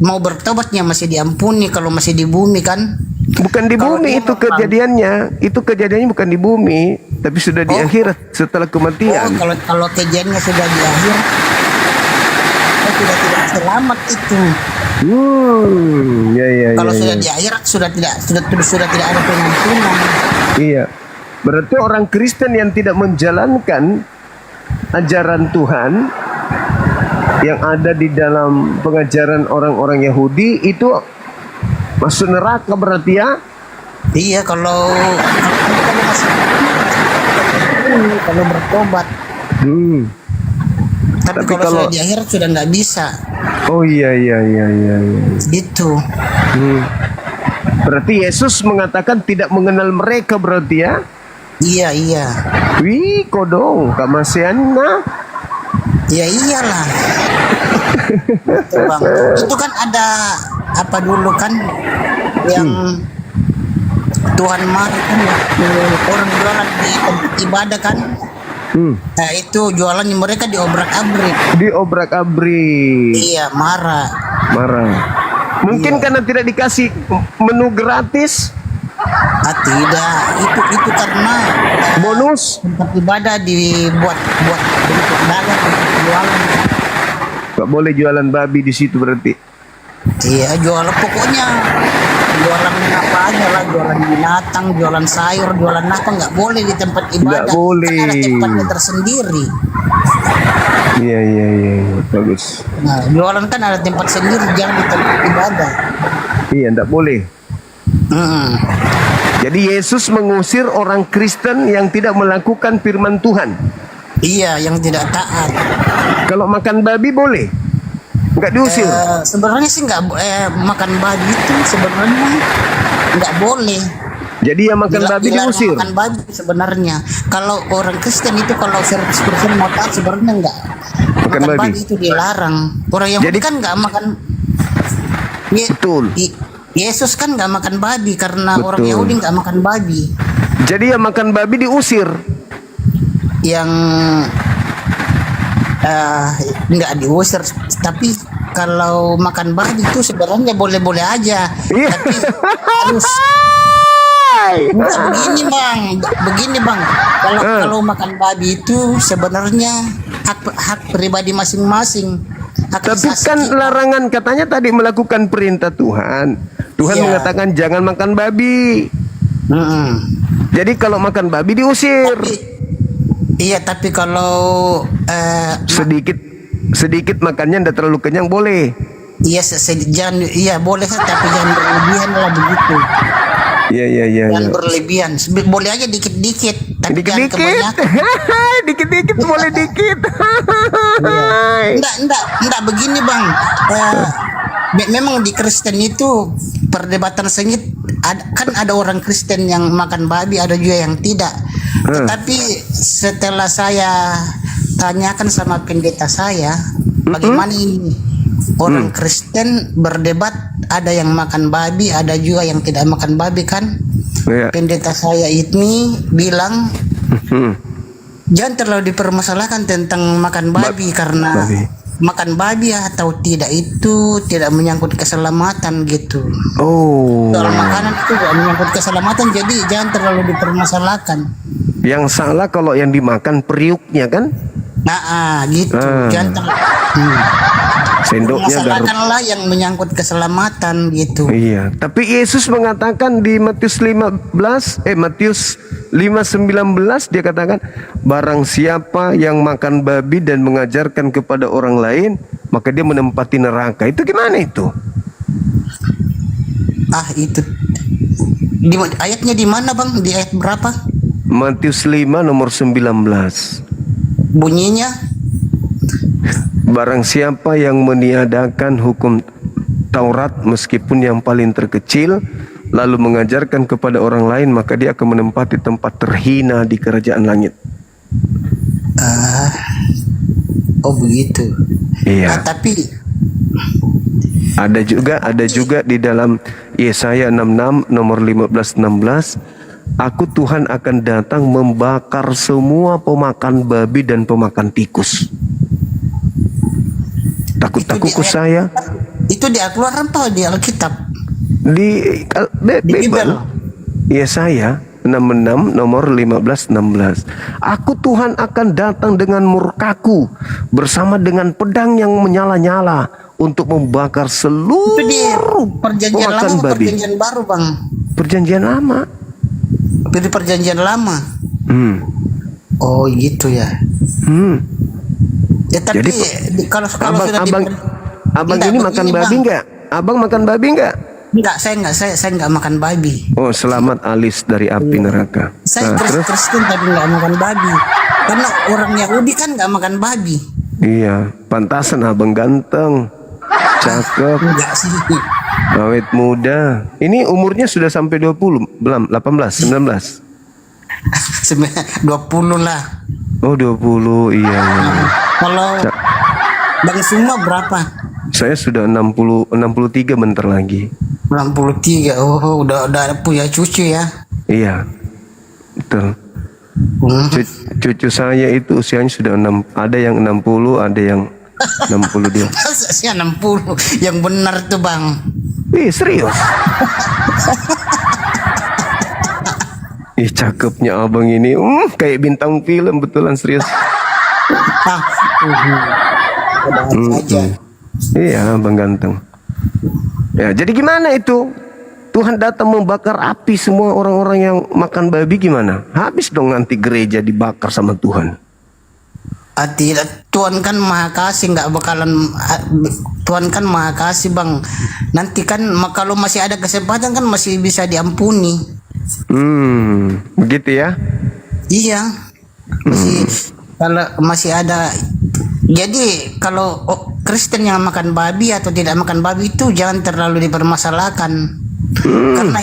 mau bertobatnya masih diampuni kalau masih di bumi kan. Bukan di bumi itu kejadiannya. Itu kejadiannya bukan di bumi, tapi sudah di akhirat setelah kematian. Kalau kejadiannya sudah di akhir, sudah tidak selamat itu. Kalau sudah di akhirat sudah tidak ada pengampunan. Iya. Berarti orang Kristen yang tidak menjalankan ajaran Tuhan yang ada di dalam pengajaran orang-orang Yahudi itu masuk neraka berarti ya? Iya, kalau bertobat. Tapi kalau sudah di akhirat sudah nggak bisa. Oh iya. Gitu. Berarti Yesus mengatakan tidak mengenal mereka berarti ya? Iya. Wih, kodong, Kak Masiana. Ya iyalah. Bang. Itu kan ada apa dulu kan yang Tuhan marah kan orang jualan di tempat ibadah kan. Nah, itu jualannya mereka diobrak-abrik. Iya, marah. Mungkin karena tidak dikasih menu gratis. Tidak, itu karena bonus tempat ibadah dibuat bentuk dagang untuk jualan. Gak boleh jualan babi di situ berarti. Iya, pokoknya jualan apa aja lah, jualan binatang, jualan sayur, jualan apa nggak boleh di tempat ibadah. Nggak boleh. Kan ada tempatnya tersendiri. Iya, bagus. Nah, jualan kan ada tempat sendiri, jangan di tempat ibadah. Iya, nggak boleh. Jadi Yesus mengusir orang Kristen yang tidak melakukan firman Tuhan. Iya, yang tidak taat. Kalau makan babi boleh? Nggak diusir? Sebenarnya sih nggak makan babi itu sebenarnya nggak boleh. Jadi yang makan babi diusir? Makan babi sebenarnya. Kalau orang Kristen itu kalau 100% mau taat sebenarnya nggak. Makan babi itu dilarang. Orang Yahudi kan nggak makan. Betul. Yesus kan nggak makan babi karena orang Yahudi nggak makan babi. Jadi yang makan babi diusir? Yang nggak diusir, tapi kalau makan babi itu sebenarnya boleh-boleh aja. Tapi harus begini bang. Kalau makan babi itu sebenarnya hak pribadi masing-masing. Tapi kan larangan katanya tadi melakukan perintah Tuhan. Tuhan mengatakan jangan makan babi. Jadi kalau makan babi diusir. Tapi kalau sedikit makannya tidak terlalu kenyang boleh. Iya boleh tapi jangan berlebihan lah begitu. Iya. Jangan berlebihan. Boleh aja dikit-dikit. Tapi jangan dikit-dikit. kebanyakan. Dikit-dikit boleh dikit. Enggak begini bang. Memang di Kristen itu perdebatan sengit. Kan ada orang Kristen yang makan babi, ada juga yang tidak. Tetapi setelah saya tanyakan sama pendeta saya, bagaimana ini orang Kristen berdebat, ada yang makan babi, ada juga yang tidak makan babi kan? Pendeta saya ini bilang jangan terlalu dipermasalahkan tentang makan babi karena makan babi atau tidak itu tidak menyangkut keselamatan gitu. Soal makanan itu tidak menyangkut keselamatan, jadi jangan terlalu dipermasalahkan. Yang salah kalau yang dimakan periuknya kan? Gitu. Jangan sendoknya masalahkanlah yang menyangkut keselamatan gitu. Iya, tapi Yesus mengatakan di Matius 5:19 dia katakan barang siapa yang makan babi dan mengajarkan kepada orang lain maka dia menempati neraka. Itu gimana itu? Itu ayatnya di mana bang? Di ayat berapa? Matius 5 nomor 19. Bunyinya barang siapa yang meniadakan hukum Taurat meskipun yang paling terkecil lalu mengajarkan kepada orang lain maka dia akan menempati tempat terhina di kerajaan langit. Begitu. Iya. Tapi ada juga di dalam Yesaya 66 nomor 15-16, aku Tuhan akan datang membakar semua pemakan babi dan pemakan tikus. Takut-takutku saya. Itu di Al-Quran atau di Alkitab? Di Bible. Yesaya 66 nomor 15-16. Aku Tuhan akan datang dengan murkaku bersama dengan pedang yang menyala-nyala untuk membakar seluruh perjanjian lama atau perjanjian baru bang? Perjanjian lama. Dari perjanjian lama. Gitu ya. Ya tapi jadi, kalau abang ini makan babi enggak? Abang makan babi enggak? Enggak, saya enggak makan babi. Selamat alis dari api neraka. Saya Kristen tapi enggak makan babi. Karena orang Yahudi kan enggak makan babi. Iya, pantasan abang ganteng. Cakep. Enggak sih. Awet muda. Ini umurnya sudah sampai 20 belum? 18, 19. 20 lah. 20, iya. Kalau Bang Suma berapa? Saya sudah 63 bentar lagi. 63. Udah punya cucu ya? Iya. Betul. Cucu saya itu usianya sudah ada yang 60, ada yang 62. Saya 60. Yang benar tuh bang. Serius. Cakepnya abang ini, kayak bintang film betulan serius. Iya, abang ganteng. Ya, jadi gimana itu? Tuhan datang membakar api semua orang-orang yang makan babi gimana? Habis dong nanti gereja dibakar sama Tuhan. Tidak, Tuhan kan maha kasih, nggak bakalan. Tuhan kan maha kasih bang. Nanti kan kalau masih ada kesempatan kan masih bisa diampuni. Begitu ya? Iya. Masih Kalau masih ada, jadi kalau Kristen yang makan babi atau tidak makan babi itu jangan terlalu dipermasalahkan. Karena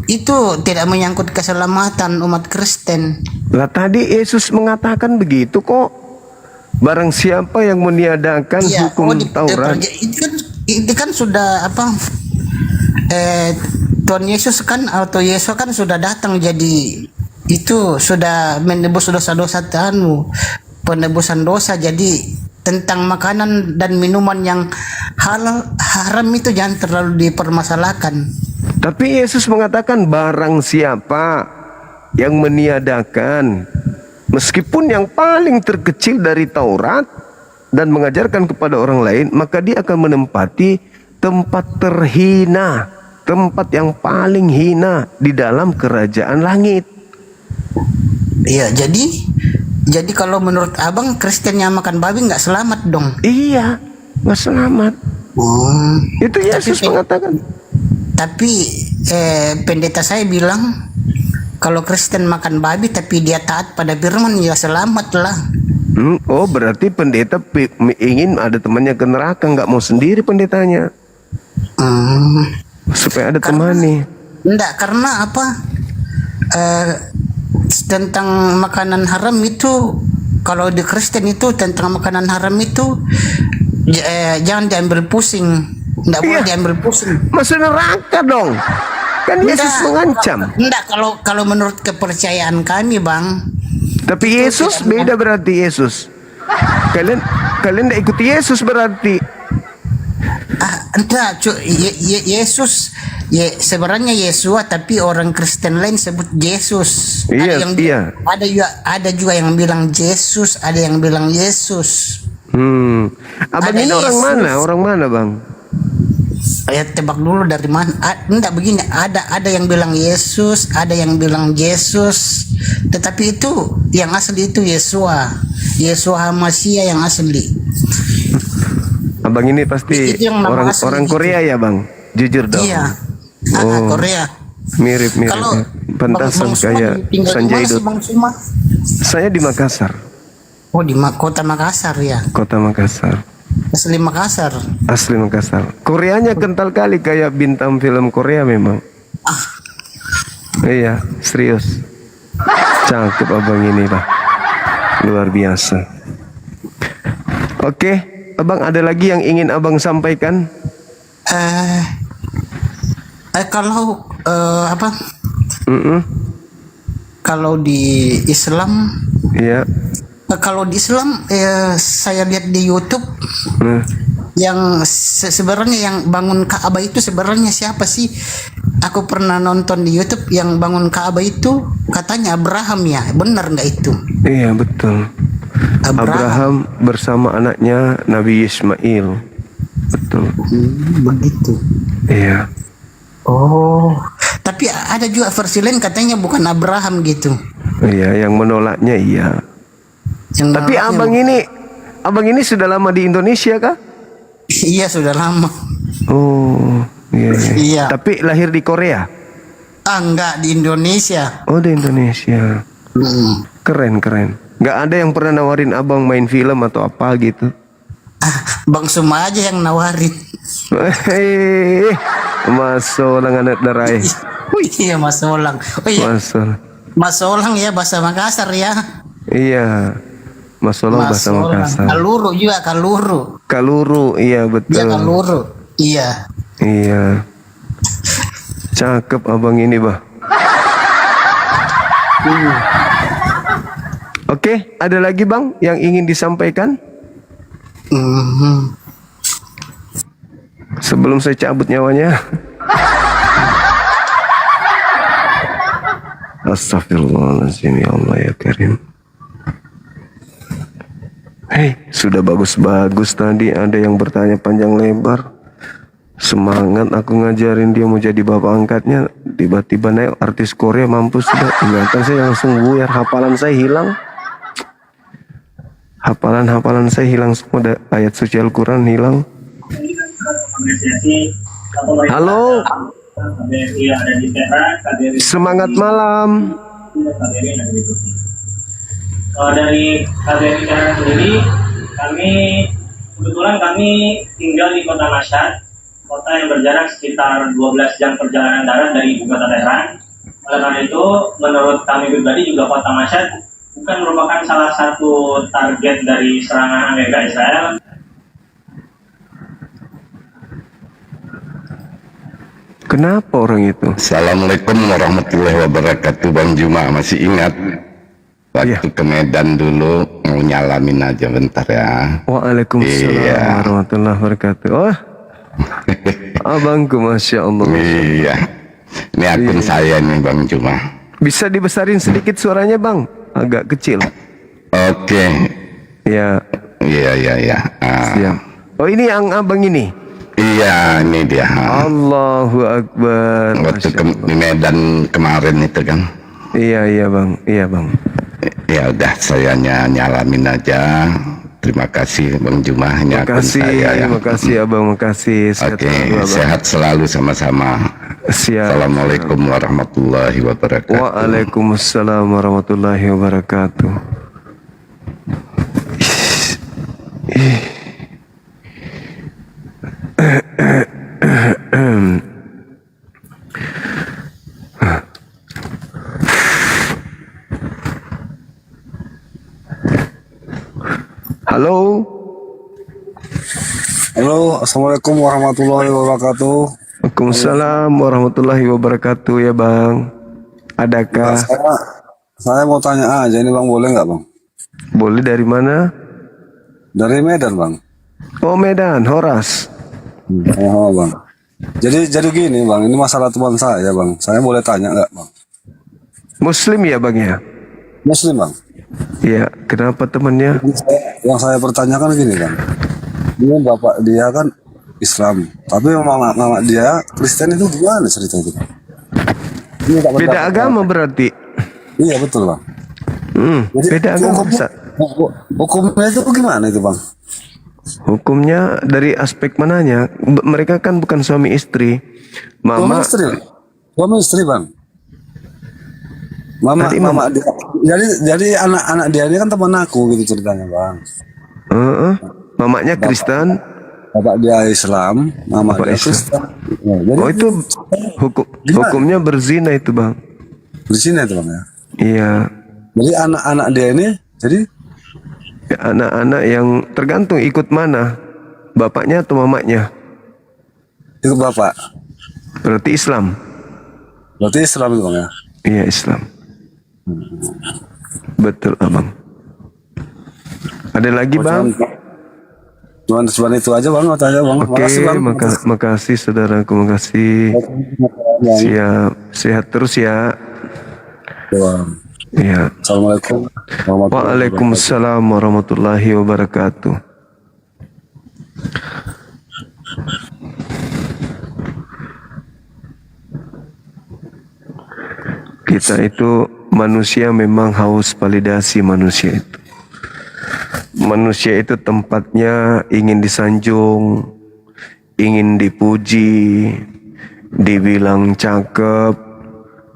itu tidak menyangkut keselamatan umat Kristen. Lah tadi Yesus mengatakan begitu kok. Barang siapa yang meniadakan hukum Taurat. Itu kan sudah apa? Tuhan Yesus kan atau Yesus kan sudah datang, jadi itu sudah menebus dosa-dosa penebusan dosa. Jadi tentang makanan dan minuman yang halal haram itu jangan terlalu dipermasalahkan. Tapi Yesus mengatakan barang siapa yang meniadakan, meskipun yang paling terkecil dari Taurat, dan mengajarkan kepada orang lain, maka dia akan menempati tempat terhina, tempat yang paling hina di dalam kerajaan langit. Iya, jadi kalau menurut abang Kristen yang makan babi nggak selamat dong? Iya, nggak selamat. Itu Yesus mengatakan. Tapi pendeta saya bilang kalau Kristen makan babi tapi dia taat pada firman, ya selamat lah. Oh, berarti pendeta ingin ada temannya ke neraka, nggak mau sendiri pendetanya. Supaya ada teman nih. Enggak, karena apa? Tentang makanan haram itu, kalau di Kristen itu tentang makanan haram itu jangan diambil pusing. Enggak boleh diambil pusing. Masuk neraka dong. Kan Yesus mengancam. Enggak, kalau menurut kepercayaan kami, Bang. Tapi Yesus beda berarti Yesus. Kalian enggak ikuti Yesus berarti. Enggak, Yesus sebenarnya Yesua, tapi orang Kristen lain sebut Yesus. Iya, Ada juga yang bilang Yesus, ada yang bilang Yesus. Abang ini orang mana? Orang mana, Bang? Ya tebak dulu dari mana? Enggak, begini, ada yang bilang Yesus, ada yang bilang Yesus, tetapi itu yang asli itu Yesua Masia yang asli. Abang ini pasti orang Korea ya, Bang? Jujur dong. Iya. Korea. Mirip. Pantasan kayak Sanjay Dut. Saya di Makassar. Oh, di kota Makassar ya. Kota Makassar. Asli Makassar. Asli Makassar. Koreanya kental kali kayak bintang film Korea memang. Iya, serius. Cakep abang ini lah. Luar biasa. Oke, abang ada lagi yang ingin abang sampaikan? Kalau apa? Kalau di Islam, iya. Kalau di Islam saya lihat di YouTube yang sebenarnya yang bangun Ka'bah itu sebenarnya siapa sih? Aku pernah nonton di YouTube yang bangun Ka'bah itu katanya Abraham ya, benar nggak itu? Iya betul. Abraham bersama anaknya Nabi Ismail. Betul. Begitu. Iya. Oh, tapi ada juga versi lain katanya bukan Abraham gitu. Iya, yang menolaknya iya. Tapi abang ini sudah lama di Indonesia kah? Iya, sudah lama. Oh, iya. Iya. Tapi lahir di Korea? Enggak, di Indonesia. Oh, di Indonesia. Keren. Nggak ada yang pernah nawarin abang main film atau apa gitu? Bang Suma aja yang nawarin. Mas Solang anak darai. Iya, Mas Solang. Oh iya. Mas Solang ya, bahasa Makassar ya. Iya. Mas Solang bahasa Makassar. Kaluru juga, Kaluru. Kaluru, iya betul. Iya, Kaluru. Iya. Iya. Cakep abang ini, bah. Oke, ada lagi bang yang ingin disampaikan? Sebelum saya cabut nyawanya. Astagfirullahaladzim, ya Allah ya Karim. Hei, sudah bagus-bagus tadi ada yang bertanya panjang lebar. Semangat aku ngajarin dia mau jadi bapak angkatnya, tiba-tiba naik artis Korea, mampus sudah. Ingatan saya langsung buyar, hafalan saya hilang. Hafalan saya hilang semua, ayat suci Al-Quran hilang. Halo. Semangat malam. Dari KBRI Kanan sendiri, kebetulan kami tinggal di kota Mashhad, kota yang berjarak sekitar 12 jam perjalanan darat dari ibu kota Tehran. Oleh karena itu, menurut kami pribadi juga kota Mashhad bukan merupakan salah satu target dari serangan Amerika Israel. Kenapa orang itu? Assalamualaikum warahmatullahi wabarakatuh. Bang Juma, masih ingat waktu ke Medan dulu, mau nyalamin aja bentar ya. Waalaikumsalam warahmatullahi wabarakatuh. Oh, abangku, Masya Allah. Iya, ini akun saya nih Bang Juma. Bisa dibesarin sedikit suaranya Bang, agak kecil. Oke. Ya. Iya. Siap. Oh, ini yang abang ini? Iya, ini dia. Allahu Akbar. Waktu di Medan kemarin itu kan. Iya Bang. Ya udah, saya nyalamin aja. Terima kasih Bang Juma. Ini akun Makasih, saya ya. makasih Abang, makasih. Oke, sehat selalu sama-sama. Siap. Assalamualaikum warahmatullahi wabarakatuh. Waalaikumsalam warahmatullahi wabarakatuh. Halo. Halo, assalamualaikum warahmatullahi wabarakatuh. Waalaikumsalam warahmatullahi wabarakatuh ya Bang. Adakah? Saya mau tanya aja ini Bang, boleh nggak Bang? Boleh, dari mana? Dari Medan Bang. Oh, Medan, Horas. Oh Bang. Jadi gini Bang, ini masalah teman saya Bang. Saya boleh tanya nggak Bang? Muslim ya Bang ya? Muslim Bang. Iya, kenapa temannya? Yang saya pertanyakan gini Bang. Ini bapak dia kan Islam, tapi mama dia Kristen, itu gimana ceritanya itu? Beda agama berarti? Iya betul Bang. Jadi, beda agama. Hukumnya itu gimana itu Bang? Hukumnya dari aspek mananya? Mereka kan bukan suami istri. Mama Suami istri Bang. Mama dia. Jadi anak-anak dia ini kan teman aku gitu ceritanya Bang. Mamanya Kristen. Bapak dia Islam, mama dia Kristen. Jadi, itu hukumnya berzina itu Bang. Berzina itu Bang ya? Iya. Jadi anak-anak dia ini, jadi? Ya, anak-anak yang tergantung ikut mana, bapaknya atau mamanya? Ikut bapak. Berarti Islam. Berarti Islam itu Bang ya? Iya, Islam. Betul Abang. Ada lagi Bang? Cuman itu aja Bang, tanya Bang. Oke, makasih saudaraku, makasih. Siap, sehat terus ya. Iya. Assalamualaikum. Waalaikumsalam warahmatullahi wabarakatuh. Kita itu manusia memang haus validasi manusia itu. Manusia itu tempatnya ingin disanjung, ingin dipuji, dibilang cakep,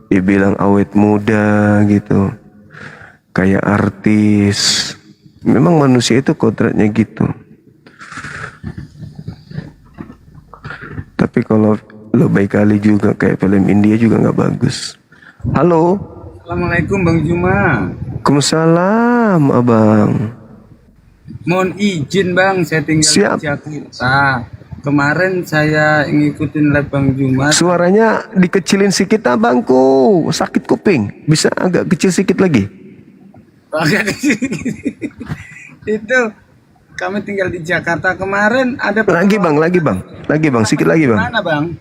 dibilang awet muda gitu, kayak artis. Memang manusia itu kodratnya gitu. Tapi kalau lebay kali juga kayak film India juga nggak bagus. Halo. Assalamualaikum Bang Juma. Waalaikumsalam Abang. Mohon izin Bang, saya tinggal di Jakarta. Kemarin saya ngikutin live Bang Juma. Suaranya dikecilin sedikit abangku, sakit kuping. Bisa agak kecil sedikit lagi? Agak kecil. Itu kami tinggal di Jakarta. Kemarin ada lagi bang, sedikit lagi bang. Mana Bang?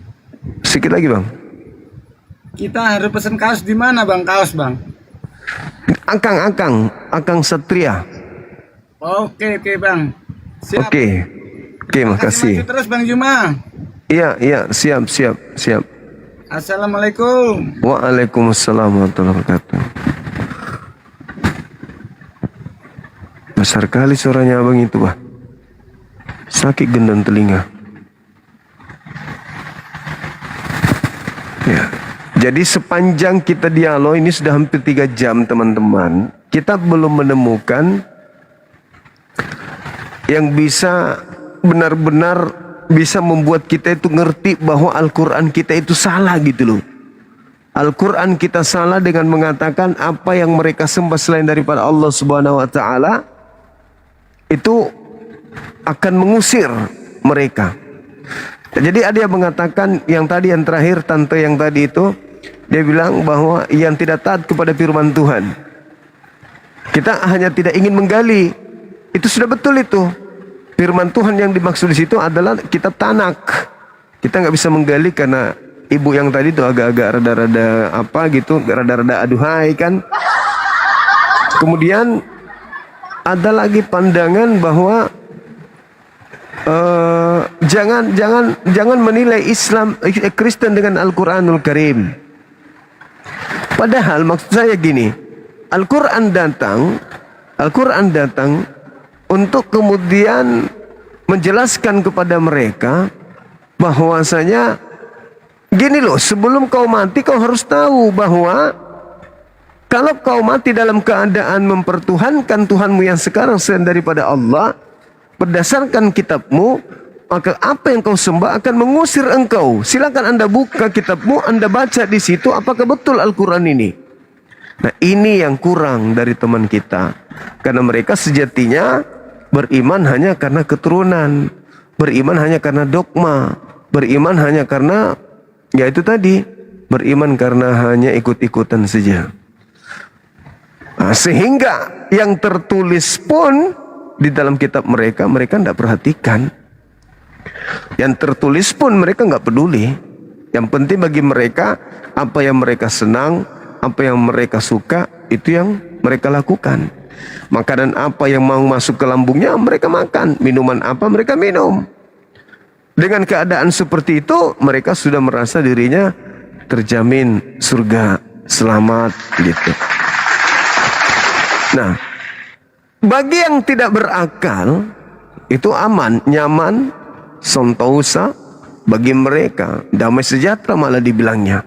Sedikit lagi bang. Kita harus pesan kaos di mana Bang? Kaos Bang? Akang Satria. Oke Bang. Siap. Oke, makasih. Maju terus Bang Juma. Iya, siap. Assalamualaikum. Waalaikumsalam warahmatullahi wabarakatuh. Besar kali suaranya abang itu, Bah. Sakit gendang telinga. Ya. Jadi sepanjang kita dialog ini sudah hampir 3 jam teman-teman. kita belum menemukan yang bisa benar-benar bisa membuat kita itu ngerti bahwa Al-Quran kita itu salah gitu loh. Al-Quran kita salah dengan mengatakan apa yang mereka sembah selain daripada Allah Subhanahu wa Ta'ala itu akan mengusir mereka. Jadi ada yang mengatakan yang tadi, yang terakhir, tante yang tadi itu, dia bilang bahwa yang tidak taat kepada firman Tuhan, kita hanya tidak ingin menggali. Itu sudah betul itu. Firman Tuhan yang dimaksud di situ adalah kitab Tanak. Kita nggak bisa menggali karena ibu yang tadi itu agak-agak rada-rada apa gitu, rada-rada aduhai kan. Kemudian ada lagi pandangan bahwa jangan menilai Islam Kristen dengan Al-Quranul Karim. Padahal maksud saya gini, Al-Quran datang untuk kemudian menjelaskan kepada mereka bahwasanya gini loh, sebelum kau mati kau harus tahu bahwa kalau kau mati dalam keadaan mempertuhankan Tuhanmu yang sekarang selain daripada Allah berdasarkan kitabmu, maka apa yang kau sembah akan mengusir engkau. Silakan Anda buka kitabmu, Anda baca di situ apakah betul Al-Quran ini. Nah, ini yang kurang dari teman kita, karena mereka sejatinya beriman hanya karena keturunan, beriman hanya karena dogma, beriman hanya karena ya itu tadi, beriman karena hanya ikut-ikutan saja. Nah, sehingga yang tertulis pun di dalam kitab mereka tidak perhatikan. Yang tertulis pun mereka nggak peduli. Yang penting bagi mereka apa yang mereka senang, apa yang mereka suka, itu yang mereka lakukan. Makanan apa yang mau masuk ke lambungnya mereka makan, minuman apa mereka minum. Dengan keadaan seperti itu mereka sudah merasa dirinya terjamin surga, selamat gitu. Nah, bagi yang tidak berakal itu aman, nyaman, sentosa. Bagi mereka damai sejahtera malah dibilangnya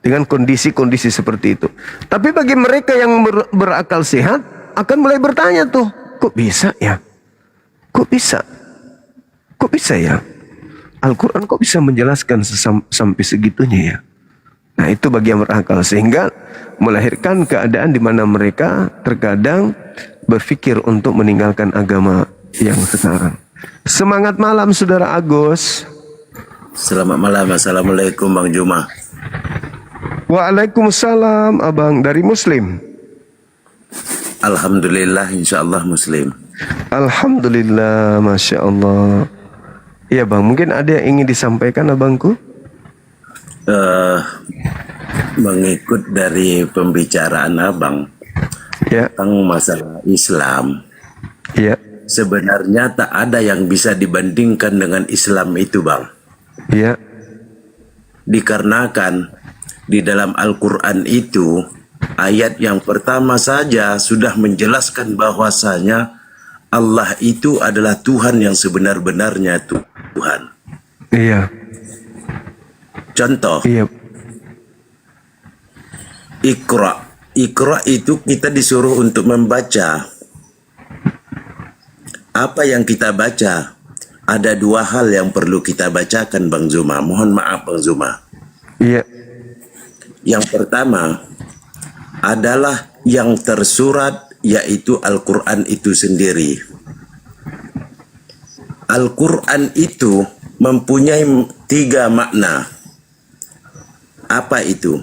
dengan kondisi-kondisi seperti itu. Tapi bagi mereka yang berakal sehat akan mulai bertanya tuh, kok bisa ya? Kok bisa? Kok bisa ya? Al-Quran kok bisa menjelaskan sampai segitunya ya? Nah, itu bagi yang berakal, sehingga melahirkan keadaan di mana mereka terkadang berpikir untuk meninggalkan agama yang sekarang. Semangat malam Saudara Agus. Selamat malam. Assalamualaikum Bang Juma. Waalaikumsalam Abang, dari Muslim. Alhamdulillah, insyaallah Muslim. Alhamdulillah, Masya Allah. Iya Bang, mungkin ada yang ingin disampaikan Abangku? Mengikut dari pembicaraan Abang tentang masalah Islam, sebenarnya tak ada yang bisa dibandingkan dengan Islam itu Bang. Dikarenakan di dalam Al-Quran itu ayat yang pertama saja sudah menjelaskan bahwasanya Allah itu adalah Tuhan yang sebenar-benarnya Tuhan. Iya. Contoh. Iya. Iqra. Iqra itu kita disuruh untuk membaca. Apa yang kita baca? Ada dua hal yang perlu kita bacakan Bang Zuma. Mohon maaf Bang Zuma. Iya. Yang pertama adalah yang tersurat, yaitu Al-Quran itu sendiri. Al-Quran itu mempunyai 3 makna. Apa itu?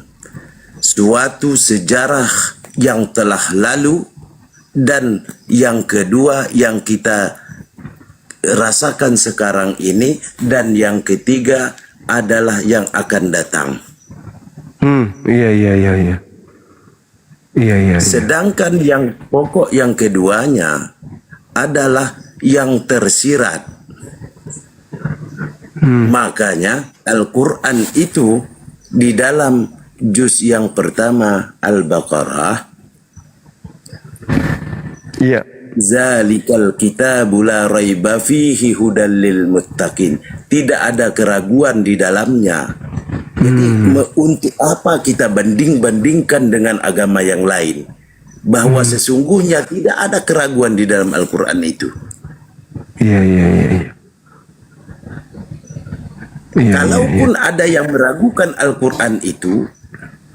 Suatu sejarah yang telah lalu, dan yang kedua yang kita rasakan sekarang ini, dan yang ketiga adalah yang akan datang. Iya. Sedangkan yang pokok yang keduanya adalah yang tersirat. Makanya Al-Quran itu di dalam juz yang pertama Al-Baqarah, Zalikal kitabu la raiba fihi hudal lil muttaqin. Tidak ada keraguan di dalamnya. Jadi untuk apa kita banding-bandingkan dengan agama yang lain? bahwa sesungguhnya tidak ada keraguan di dalam Al-Quran itu. Iya. Kalaupun ada yang meragukan Al-Quran itu,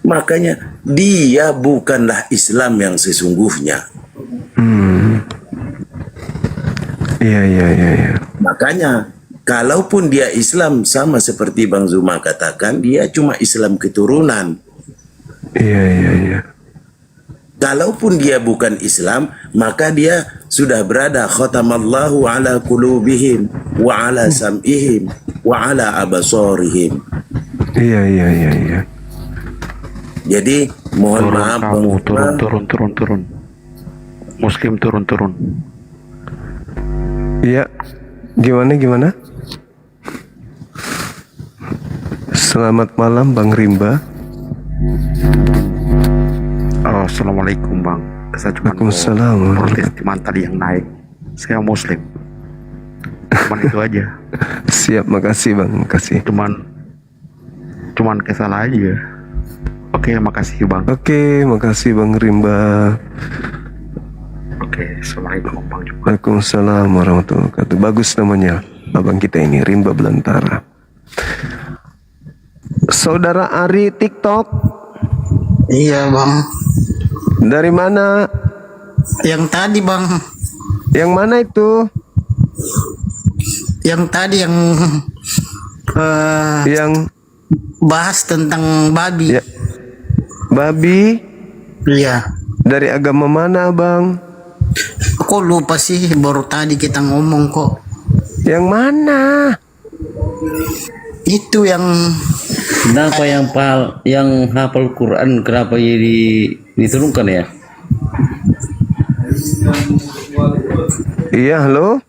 makanya dia bukanlah Islam yang sesungguhnya. Iya. Makanya kalaupun dia Islam, sama seperti Bang Zuma katakan, dia cuma Islam keturunan. Iya. Kalaupun dia bukan Islam, maka dia sudah berada khatamallahu ala qulubihim wa ala sam'ihim wa ala abasarihim. Iya. Jadi mohon maaf kamu turun. Muslim turun. Iya. Gimana? Selamat malam Bang Rimba. Assalamualaikum Bang. Saya cuma mau protes cuman tadi yang naik. Saya Muslim. Cuman itu aja. Siap, makasih Bang, makasih. Cuman kesal aja. Oke, makasih Bang. Oke, makasih Bang Rimba. Oke, Assalamualaikum Bang juga. Waalaikumsalam warahmatullahi wabarakatuh. Bagus namanya abang kita ini, Rimba Belantara. Saudara Ari TikTok. Iya Bang. Dari mana? Yang tadi Bang. Yang mana itu? Yang tadi yang bahas tentang babi. Ya. Babi? Iya. Dari agama mana Bang? Kok lupa sih, baru tadi kita ngomong kok. Yang mana? Itu yang Kenapa yang hafal Quran kenapa diturunkan ya? Iya, halo?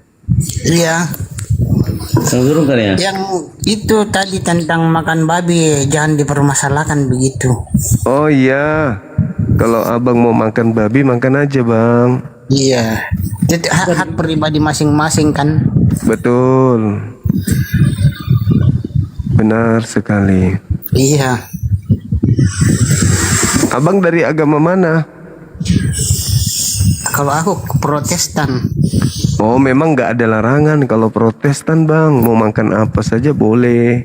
Iya. Yang turunkan ya? Yang itu tadi tentang makan babi, jangan dipermasalahkan begitu. Oh iya. Kalau abang mau makan babi, makan aja Bang. Iya. Itu hak pribadi masing-masing kan? Betul. Benar sekali. Iya. Abang dari agama mana? Kalau aku Protestan. Oh, memang nggak ada larangan kalau Protestan Bang. Mau makan apa saja boleh.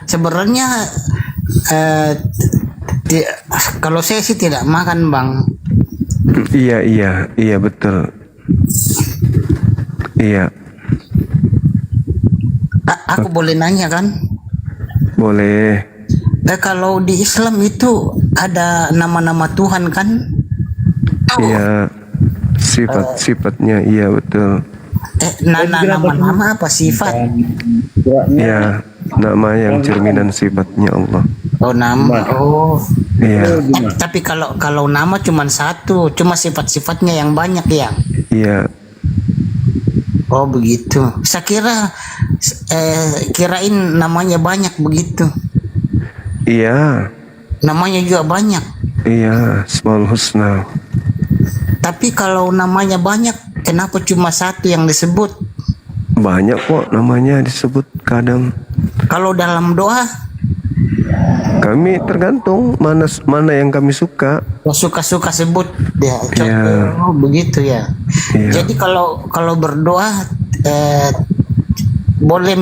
Sebenarnya kalau saya sih tidak makan Bang. Iya betul. Iya. Aku boleh nanya kan? Boleh. Kalau di Islam itu ada nama-nama Tuhan kan? Iya. Sifat-sifatnya iya betul. Nama-nama apa sifat? Iya, nama yang cerminan sifatnya Allah. Oh, nama. Oh. Iya. Tapi kalau nama cuma satu, cuma sifat-sifatnya yang banyak ya. Iya. Oh begitu. Saya kirain namanya banyak begitu. Iya. Namanya juga banyak. Iya, Asmaul Husna. Tapi kalau namanya banyak, kenapa cuma satu yang disebut? Banyak kok namanya disebut kadang. Kalau dalam doa? Kami tergantung mana yang kami suka. Suka-suka sebut ya. Yeah. Oh begitu ya. Yeah. Jadi kalau berdoa boleh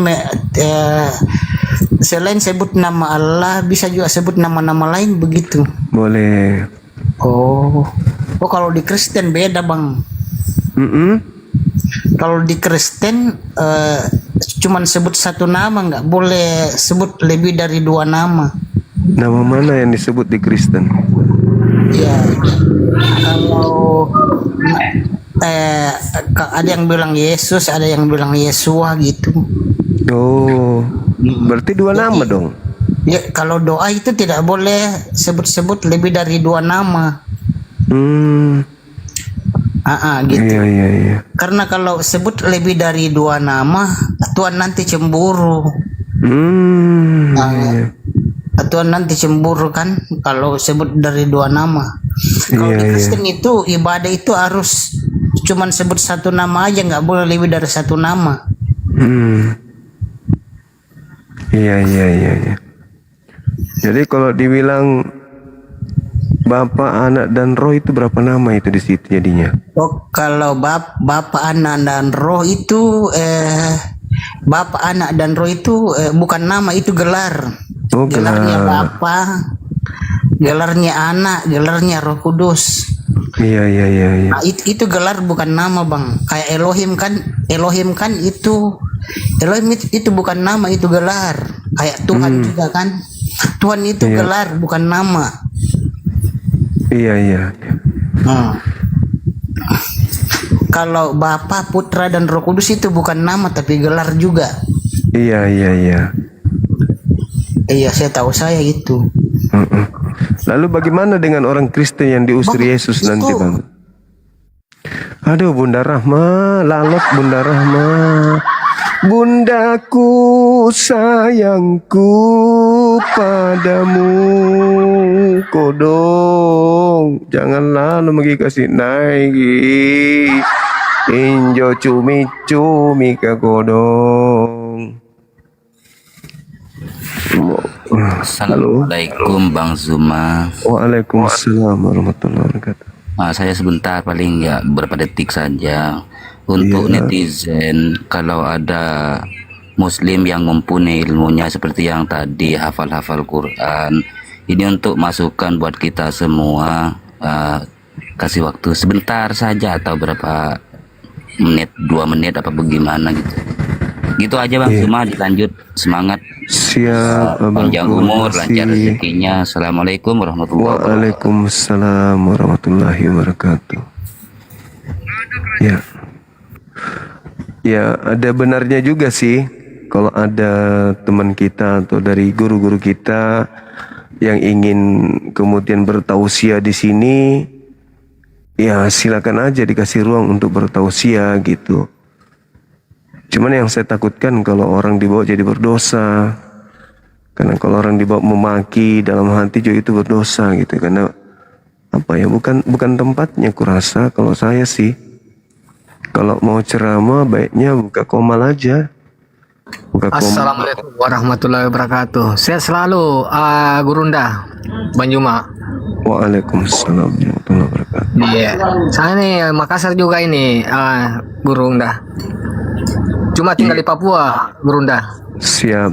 selain sebut nama Allah bisa juga sebut nama-nama lain begitu. Boleh. Oh kalau di Kristen beda Bang. Kalau di Kristen cuman sebut satu nama, nggak boleh sebut lebih dari 2 nama. Nama mana yang disebut di Kristen? Ya, kalau ada yang bilang Yesus, ada yang bilang Yesua gitu. Oh, berarti 2 nama dong? Ya, kalau doa itu tidak boleh sebut-sebut lebih dari 2 nama. Gitu. Iya. Karena kalau sebut lebih dari 2 nama, Tuhan nanti cemburu. Tuhan nanti cemburu kan kalau sebut dari 2 nama. Kalau di Kristen itu ibadah itu harus cuman sebut 1 nama aja, nggak boleh lebih dari 1 nama. Iya. Jadi kalau dibilang Bapa, Anak, dan Roh itu berapa nama itu di situ jadinya? Oh, kalau Bapa, Anak, dan Roh itu Bapa, Anak, dan Roh itu bukan nama, itu gelar. Oh, Gelarnya gelar. Bapa, gelarnya Anak, gelarnya Roh Kudus. Iya. Nah, itu gelar bukan nama, Bang. Kayak Elohim kan itu itu bukan nama, itu gelar. Kayak Tuhan juga kan. Tuhan itu gelar bukan nama. Iya. Kalau Bapa, Putra, dan Roh Kudus itu bukan nama tapi gelar juga. Iya. Iya, saya tahu saya gitu. Lalu bagaimana dengan orang Kristen yang diusir Yesus nanti, Bang? Aduh, Bunda Rahma, lalot Bunda Rahma. Bundaku, sayangku padamu, kodong. Janganlah lu magi kasih naik. Injo cumi-cumi ke kodong. Assalamualaikum Bang Zuma. Waalaikumsalam warahmatullahi wabarakatuh. Saya sebentar, paling ya beberapa detik saja. Untuk netizen, kalau ada Muslim yang mempunyai ilmunya seperti yang tadi hafal-hafal Quran, ini untuk masukan buat kita semua. Kasih waktu sebentar saja atau berapa menit, 2 menit apa bagaimana gitu. Gitu aja Bang Zuma, dilanjut, semangat. Siap, panjang umur, lancar rezekinya. Assalamualaikum warahmatullahi wabarakatuh. Waalaikumsalam warahmatullahi wabarakatuh. Ya, ada benarnya juga sih kalau ada teman kita atau dari guru-guru kita yang ingin kemudian bertausiah di sini, ya silakan aja dikasih ruang untuk bertausiah gitu. Cuman yang saya takutkan kalau orang dibawa jadi berdosa. Karena kalau orang dibawa memaki dalam hati juga itu berdosa gitu. Karena apa ya, bukan tempatnya kurasa kalau saya sih. Kalau mau ceramah baiknya buka komal aja. Assalamualaikum warahmatullahi wabarakatuh. Sehat selalu, Gurunda Banjuma. Waalaikumsalam warahmatullahi wabarakatuh. Iya, saya nih Makassar juga ini, Gurunda. Cuma tinggal di Papua, Gurunda. Siap.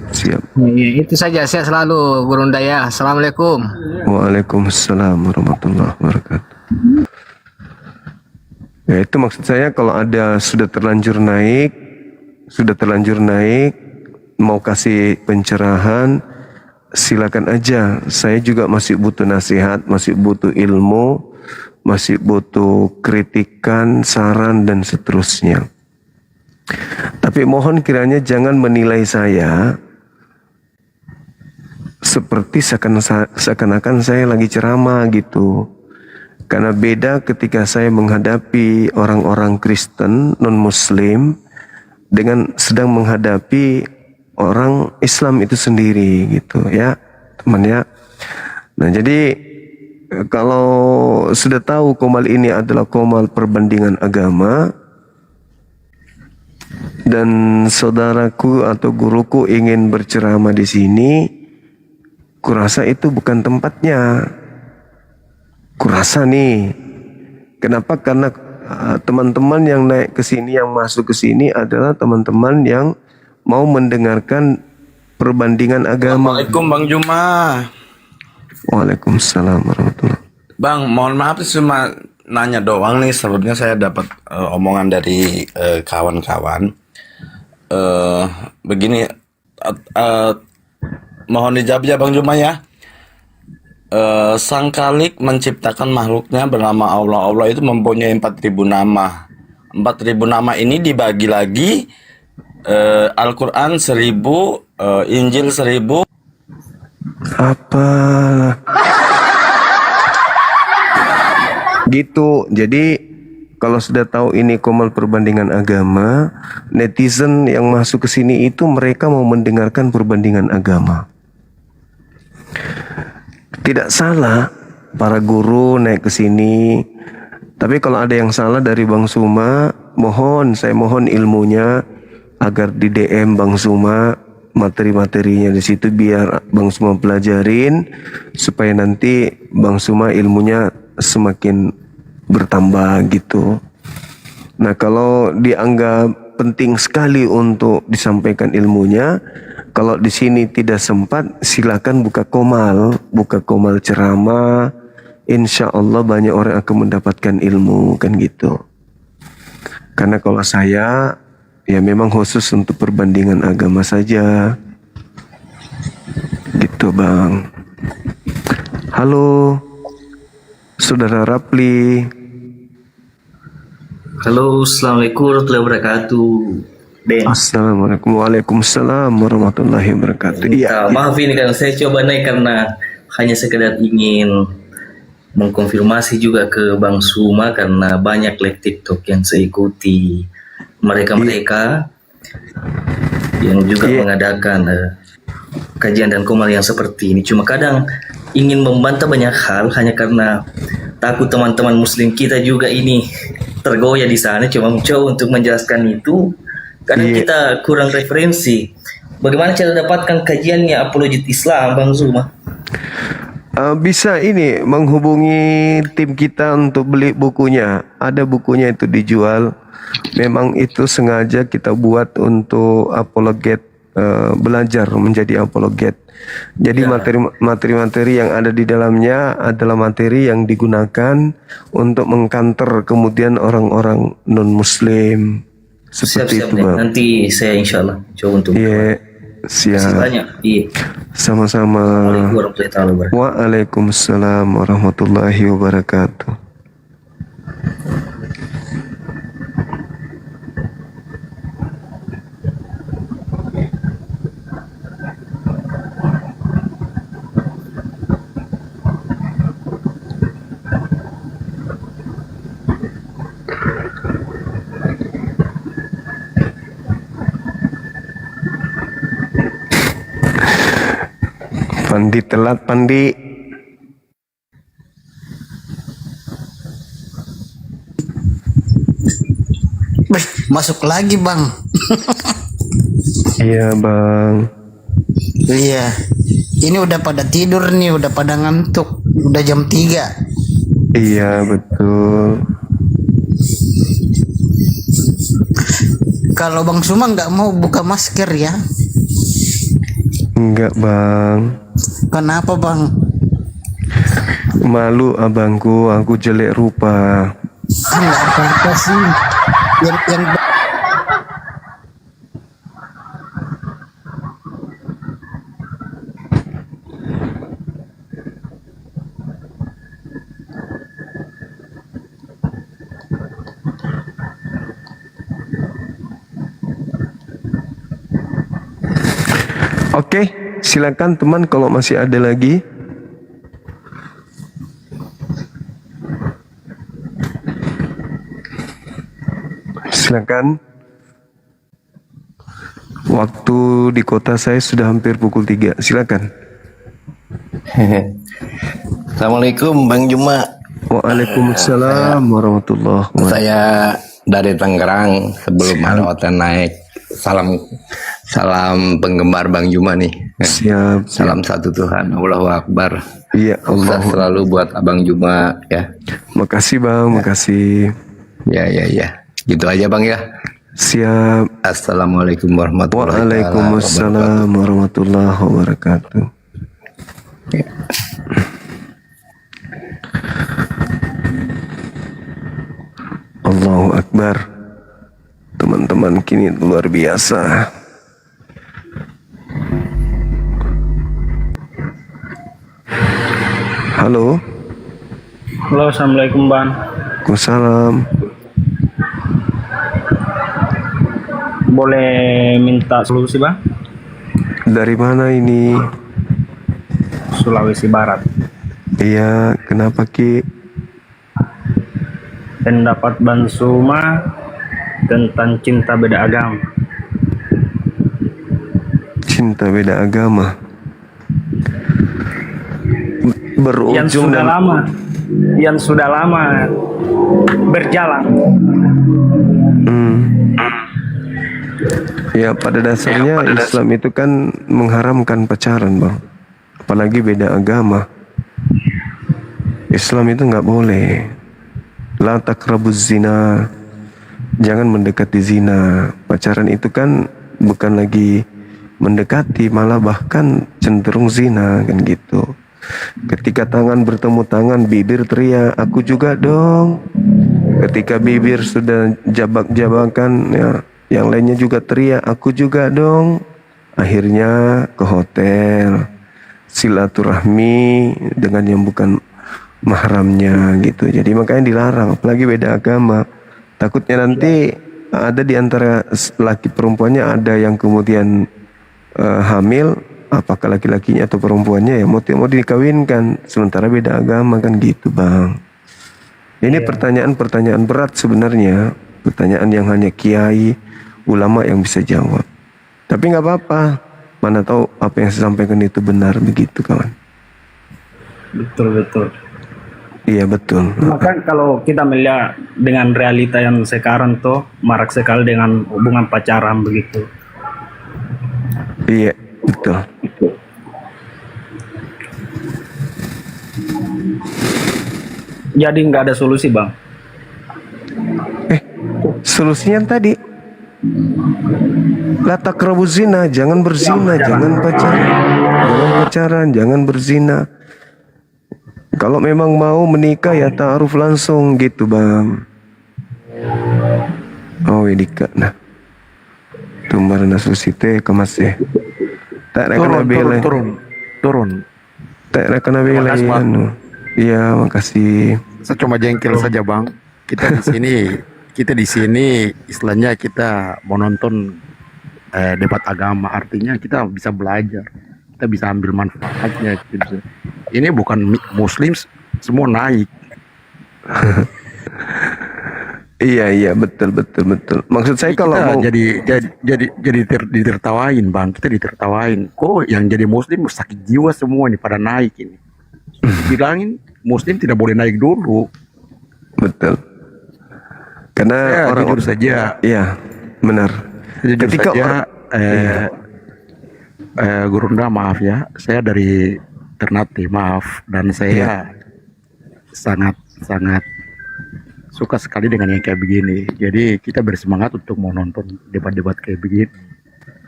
Iya, itu saja. Sehat selalu, Gurunda ya. Assalamualaikum. Waalaikumsalam warahmatullahi wabarakatuh. Ya, itu maksud saya kalau ada sudah terlanjur naik, mau kasih pencerahan, silakan aja. Saya juga masih butuh nasihat, masih butuh ilmu, masih butuh kritikan, saran, dan seterusnya. Tapi mohon kiranya jangan menilai saya seperti seakan-akan saya lagi ceramah gitu. Karena beda ketika saya menghadapi orang-orang Kristen non-Muslim dengan sedang menghadapi orang Islam itu sendiri gitu ya, teman ya. Nah, jadi kalau sudah tahu komal ini adalah komal perbandingan agama dan saudaraku atau guruku ingin berceramah di sini, kurasa itu bukan tempatnya. Kurasa nih, kenapa? Karena teman-teman yang naik ke sini, yang masuk ke sini adalah teman-teman yang mau mendengarkan perbandingan agama. Assalamualaikum Bang Juma. Waalaikumsalam warahmatullahi. Bang, mohon maaf cuma nanya doang nih. Sebelumnya saya dapat omongan dari kawan-kawan. Begini, mohon dijawab ya Bang Juma ya. Sang Khalik menciptakan makhluknya bernama Allah. Allah itu mempunyai 4.000 nama. 4.000 nama ini dibagi lagi, Al-Quran 1.000, Injil 1.000. Apalah gitu. Jadi kalau sudah tahu ini komal perbandingan agama, netizen yang masuk ke sini itu mereka mau mendengarkan perbandingan agama. Tidak salah para guru naik ke sini. Tapi kalau ada yang salah dari Bang Suma, saya mohon ilmunya agar di DM Bang Suma materi-materinya di situ biar Bang Suma pelajarin supaya nanti Bang Suma ilmunya semakin bertambah gitu. Nah, kalau dianggap penting sekali untuk disampaikan ilmunya, kalau di sini tidak sempat, silakan buka komal ceramah. Insya Allah banyak orang akan mendapatkan ilmu kan gitu. Karena kalau saya ya memang khusus untuk perbandingan agama saja. Gitu Bang. Halo, Saudara Rapli. Halo, Assalamualaikum warahmatullahi wabarakatuh. Ben. Assalamualaikum, waalaikumsalam warahmatullahi wabarakatuh. Iya. Maaf ini kan saya coba naik karena hanya sekedar ingin mengkonfirmasi juga ke Bang Suma karena banyak live TikTok yang saya ikuti mereka yang juga mengadakan kajian dan komal yang seperti ini. Cuma kadang ingin membantah banyak hal hanya karena takut teman-teman Muslim kita juga ini tergoyah di sana. Cuma mencoba untuk menjelaskan itu. Kadang kita kurang referensi. Bagaimana cara dapatkan kajiannya Apologet Islam, Bang Zuma? Bisa ini menghubungi tim kita untuk beli bukunya. Ada bukunya itu dijual. Memang itu sengaja kita buat untuk apologet, belajar menjadi apologet. Jadi materi-materi yang ada di dalamnya adalah materi yang digunakan untuk mengkanter kemudian orang-orang non-Muslim. Seperti Siap-siap itu, deh. Bang. Nanti saya insya Allah coba untuk Siap. Terima kasih banyak. Sama-sama. Waalaikumsalam warahmatullahi wabarakatuh. Pandi telat, Pandi. Masuk lagi Bang. Iya Bang. Iya. Ini udah pada tidur nih, udah pada ngantuk. Udah jam 3. Iya betul. Kalau Bang Suma nggak mau buka masker ya? Enggak Bang. Kenapa Bang? Malu abangku, aku jelek rupa. Nggak apa-apa sih. Yang Oke, silakan teman kalau masih ada lagi. Silakan. Waktu di kota saya sudah hampir pukul 3. Silakan. Assalamualaikum Bang Juma. Waalaikumsalam warahmatullahi wabarakatuh. Saya dari Tangerang. Sebelum ada hotel naik, salam penggemar Bang Juma nih. Siap. Salam satu Tuhan, Allahu Akbar. Iya, Allah selalu buat Abang Juma ya. Makasih Bang, makasih. Ya. Gitu aja Bang ya. Siap. Assalamualaikum warahmatullahi wabarakatuh. Waalaikumsalam warahmatullahi wabarakatuh. Ya. Allahu Akbar. Teman-teman kini luar biasa. Halo. Halo, Assalamualaikum Bang. Waalaikumsalam. Boleh minta solusi Bang? Dari mana ini? Sulawesi Barat. Iya, kenapa Ki? Pendapat Bang Suma tentang cinta beda agama. Cinta beda agama. Berujung yang sudah lama berjalan. Ya pada dasarnya Islam itu kan mengharamkan pacaran bang, apalagi beda agama. Islam itu nggak boleh. La taqrabuz zina, jangan mendekati zina. Pacaran itu kan bukan lagi mendekati, malah bahkan cenderung zina kan gitu. Ketika tangan bertemu tangan, bibir teriak, aku juga dong. Ketika bibir sudah jabak-jabakan, ya, yang lainnya juga teriak, aku juga dong. Akhirnya ke hotel, silaturahmi dengan yang bukan mahramnya gitu. Jadi makanya dilarang, apalagi beda agama. Takutnya nanti ada di antara laki perempuannya ada yang kemudian hamil, apakah laki-lakinya atau perempuannya ya mau dikawinkan sementara beda agama kan gitu bang. Ini pertanyaan-pertanyaan berat sebenarnya, pertanyaan yang hanya kiai, ulama yang bisa jawab. Tapi nggak apa-apa, mana tahu apa yang saya sampaikan itu benar begitu kawan. Betul. Iya betul. Maka kalau kita melihat dengan realita yang sekarang tuh marak sekali dengan hubungan pacaran begitu. Iya betul. Jadi nggak ada solusi bang. Solusinya yang tadi, la taqrabuz zina, jangan berzina, jangan pacaran, jangan berzina. Kalau memang mau menikah ya ta'aruf langsung gitu bang. Oh Edika, nah tumbar nasusi teh kemas ya. Tak rekana bela. Turun. Tak rekana bela anu. Iya makasih. Saya cuma jengkel saja bang. Kita di sini istilahnya kita mau nonton debat agama, artinya kita bisa belajar, kita bisa ambil manfaatnya. Gitu. Ini bukan Muslim semua naik. Iya betul. Maksud saya kalau mau jadi ditertawain bang, kita ditertawain. Kok yang jadi Muslim sakit jiwa semua nih pada naik ini. Bilangin Muslim tidak boleh naik dulu. Betul. Karena orang jujur saja. Iya benar. Ketika Gurunda maaf ya, saya dari Ternate maaf, dan saya sangat suka sekali dengan yang kayak begini. Jadi kita bersemangat untuk mau nonton debat-debat kayak begini.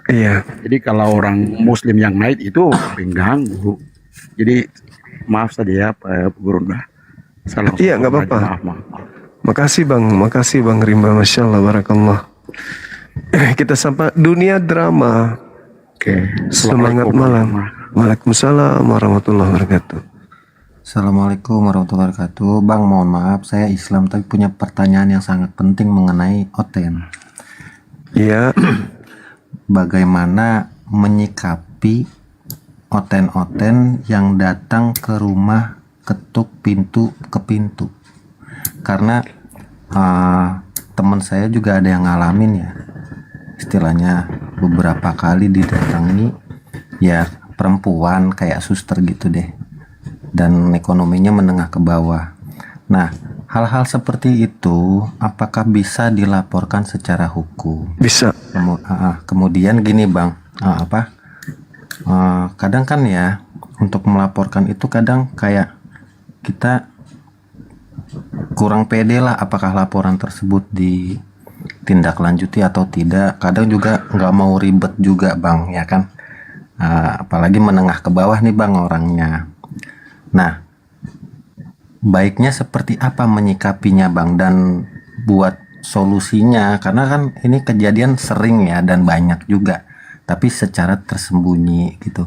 Iya. Jadi kalau orang Muslim yang naik itu mengganggu. Jadi maaf saja ya Pak Gurunda. Iya nggak apa-apa. Maaf. Makasih bang Rimba, masya Allah, barakallah. Kita sampai dunia drama. Oke. Semangat malam. Waalaikumsalam warahmatullahi wabarakatuh. Assalamualaikum warahmatullahi wabarakatuh. Bang, mohon maaf, saya Islam tapi punya pertanyaan yang sangat penting mengenai oten. Iya. Bagaimana menyikapi oten-oten yang datang ke rumah ketuk pintu ke pintu? Karena teman saya juga ada yang ngalamin ya, istilahnya beberapa kali didatangi ya perempuan kayak suster gitu deh, dan ekonominya menengah ke bawah. Nah, hal-hal seperti itu apakah bisa dilaporkan secara hukum? Bisa. Kemudian gini bang, kadang kan ya untuk melaporkan itu kadang kayak kita kurang pede lah, apakah laporan tersebut ditindaklanjuti atau tidak. Kadang juga nggak mau ribet juga bang, ya kan, apalagi menengah ke bawah nih bang orangnya. Nah, baiknya seperti apa menyikapinya bang, dan buat solusinya, karena kan ini kejadian sering ya dan banyak juga, tapi secara tersembunyi gitu.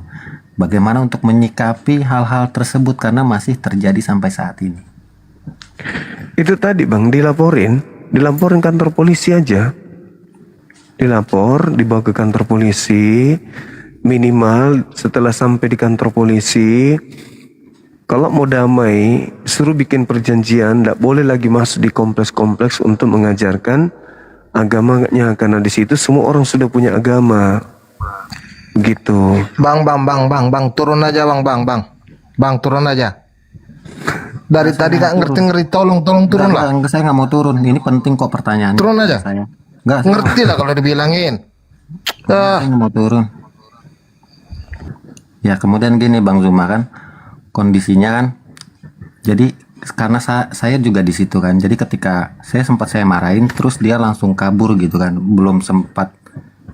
Bagaimana untuk menyikapi hal-hal tersebut karena masih terjadi sampai saat ini? Itu tadi bang, dilaporin kantor polisi aja. Dilapor, dibawa ke kantor polisi. Minimal setelah sampai di kantor polisi, kalau mau damai, suruh bikin perjanjian, tidak boleh lagi masuk di kompleks-kompleks untuk mengajarkan agamanya, karena di situ semua orang sudah punya agama. Gitu. Bang, turun aja bang, turun aja. Dari tadi gak ngerti, tolong turun lah. Saya nggak mau turun, ini penting kok pertanyaannya. Turun aja. Nggak, ngerti lah kalau dibilangin. Aku mau turun. Ya kemudian gini Bang Zuma kan, kondisinya kan, jadi karena saya juga di situ kan, jadi ketika saya marahin, terus dia langsung kabur gitu kan, belum sempat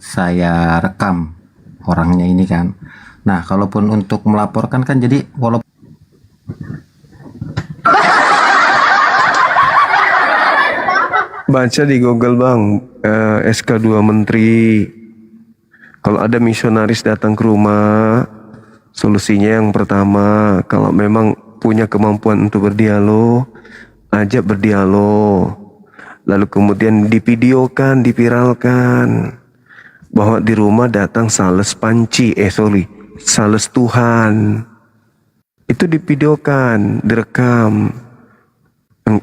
saya rekam orangnya ini kan. Nah kalaupun untuk melaporkan kan, jadi walaupun baca di Google Bang, SK2 Menteri, kalau ada misionaris datang ke rumah, solusinya yang pertama, kalau memang punya kemampuan untuk berdialog, ajak berdialog. Lalu kemudian divideokan, diviralkan, bahwa di rumah datang sales panci, sales Tuhan. Itu divideokan, direkam.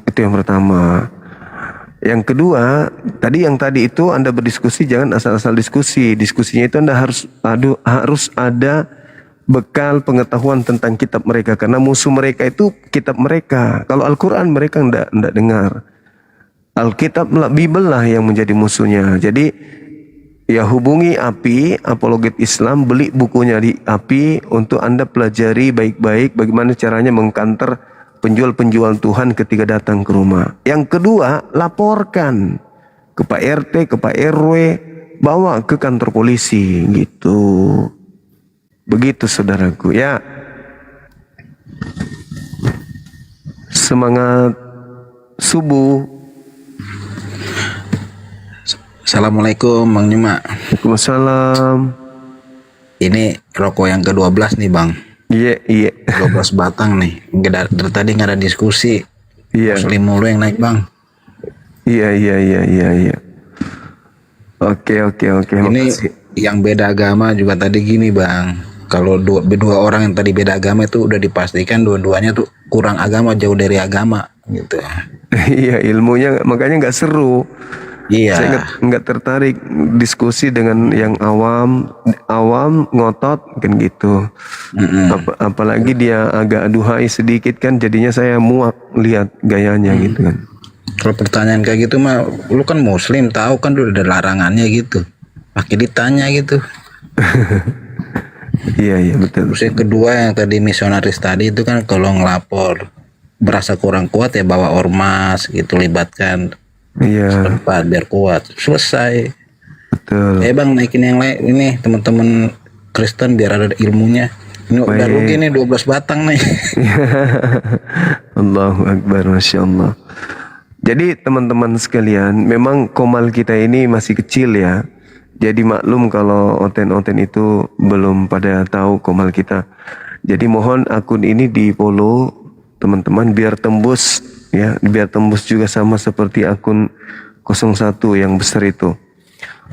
Itu yang pertama. Yang kedua, yang tadi itu Anda berdiskusi, jangan asal-asal diskusi. Diskusinya itu Anda harus ada bekal pengetahuan tentang kitab mereka, karena musuh mereka itu kitab mereka. Kalau Al-Quran mereka enggak dengar. Alkitab Bible lah yang menjadi musuhnya. Jadi ya hubungi API, Apologet Islam, beli bukunya di API untuk Anda pelajari baik-baik bagaimana caranya mengkanter penjual-penjual Tuhan ketika datang ke rumah. Yang kedua, laporkan ke Pak RT, ke Pak RW, bawa ke kantor polisi gitu. Begitu saudaraku ya. Semangat subuh. Assalamualaikum Bang Juma. Waalaikumsalam. Ini rokok yang ke-12 nih Bang. Iya. 12 batang nih. Dari tadi nggak ada diskusi. Iya. Muslim mulu yang naik Bang. Iya. Oke. Ini Makasih. yang beda agama juga tadi gini Bang. Kalau dua orang yang tadi beda agama itu udah dipastikan dua-duanya tuh kurang agama, jauh dari agama gitu. Iya, ilmunya makanya nggak seru. Iya. Saya nggak tertarik diskusi dengan yang awam ngotot kan gitu. Apalagi dia agak aduhai sedikit kan, jadinya saya muak lihat gayanya gitu kan. Kalau pertanyaan kayak gitu mah, lu kan Muslim, tahu kan udah ada larangannya gitu. Pakai ditanya gitu. Iya betul. Terus yang kedua yang tadi misionaris tadi itu kan, kalau ngelapor berasa kurang kuat ya bawa ormas gitu, libatkan. Iya. Biar kuat, selesai. Betul. Bang naikin yang lain ini teman-teman Kristen biar ada ilmunya. Ini udah rugi nih 12 batang nih. Allahu Akbar, Masya Allah. Jadi teman-teman sekalian, memang komal kita ini masih kecil ya. Jadi maklum kalau oten-oten itu belum pada tahu komal kita. Jadi mohon akun ini di follow teman-teman biar tembus ya, biar tembus juga sama seperti akun 01 yang besar itu.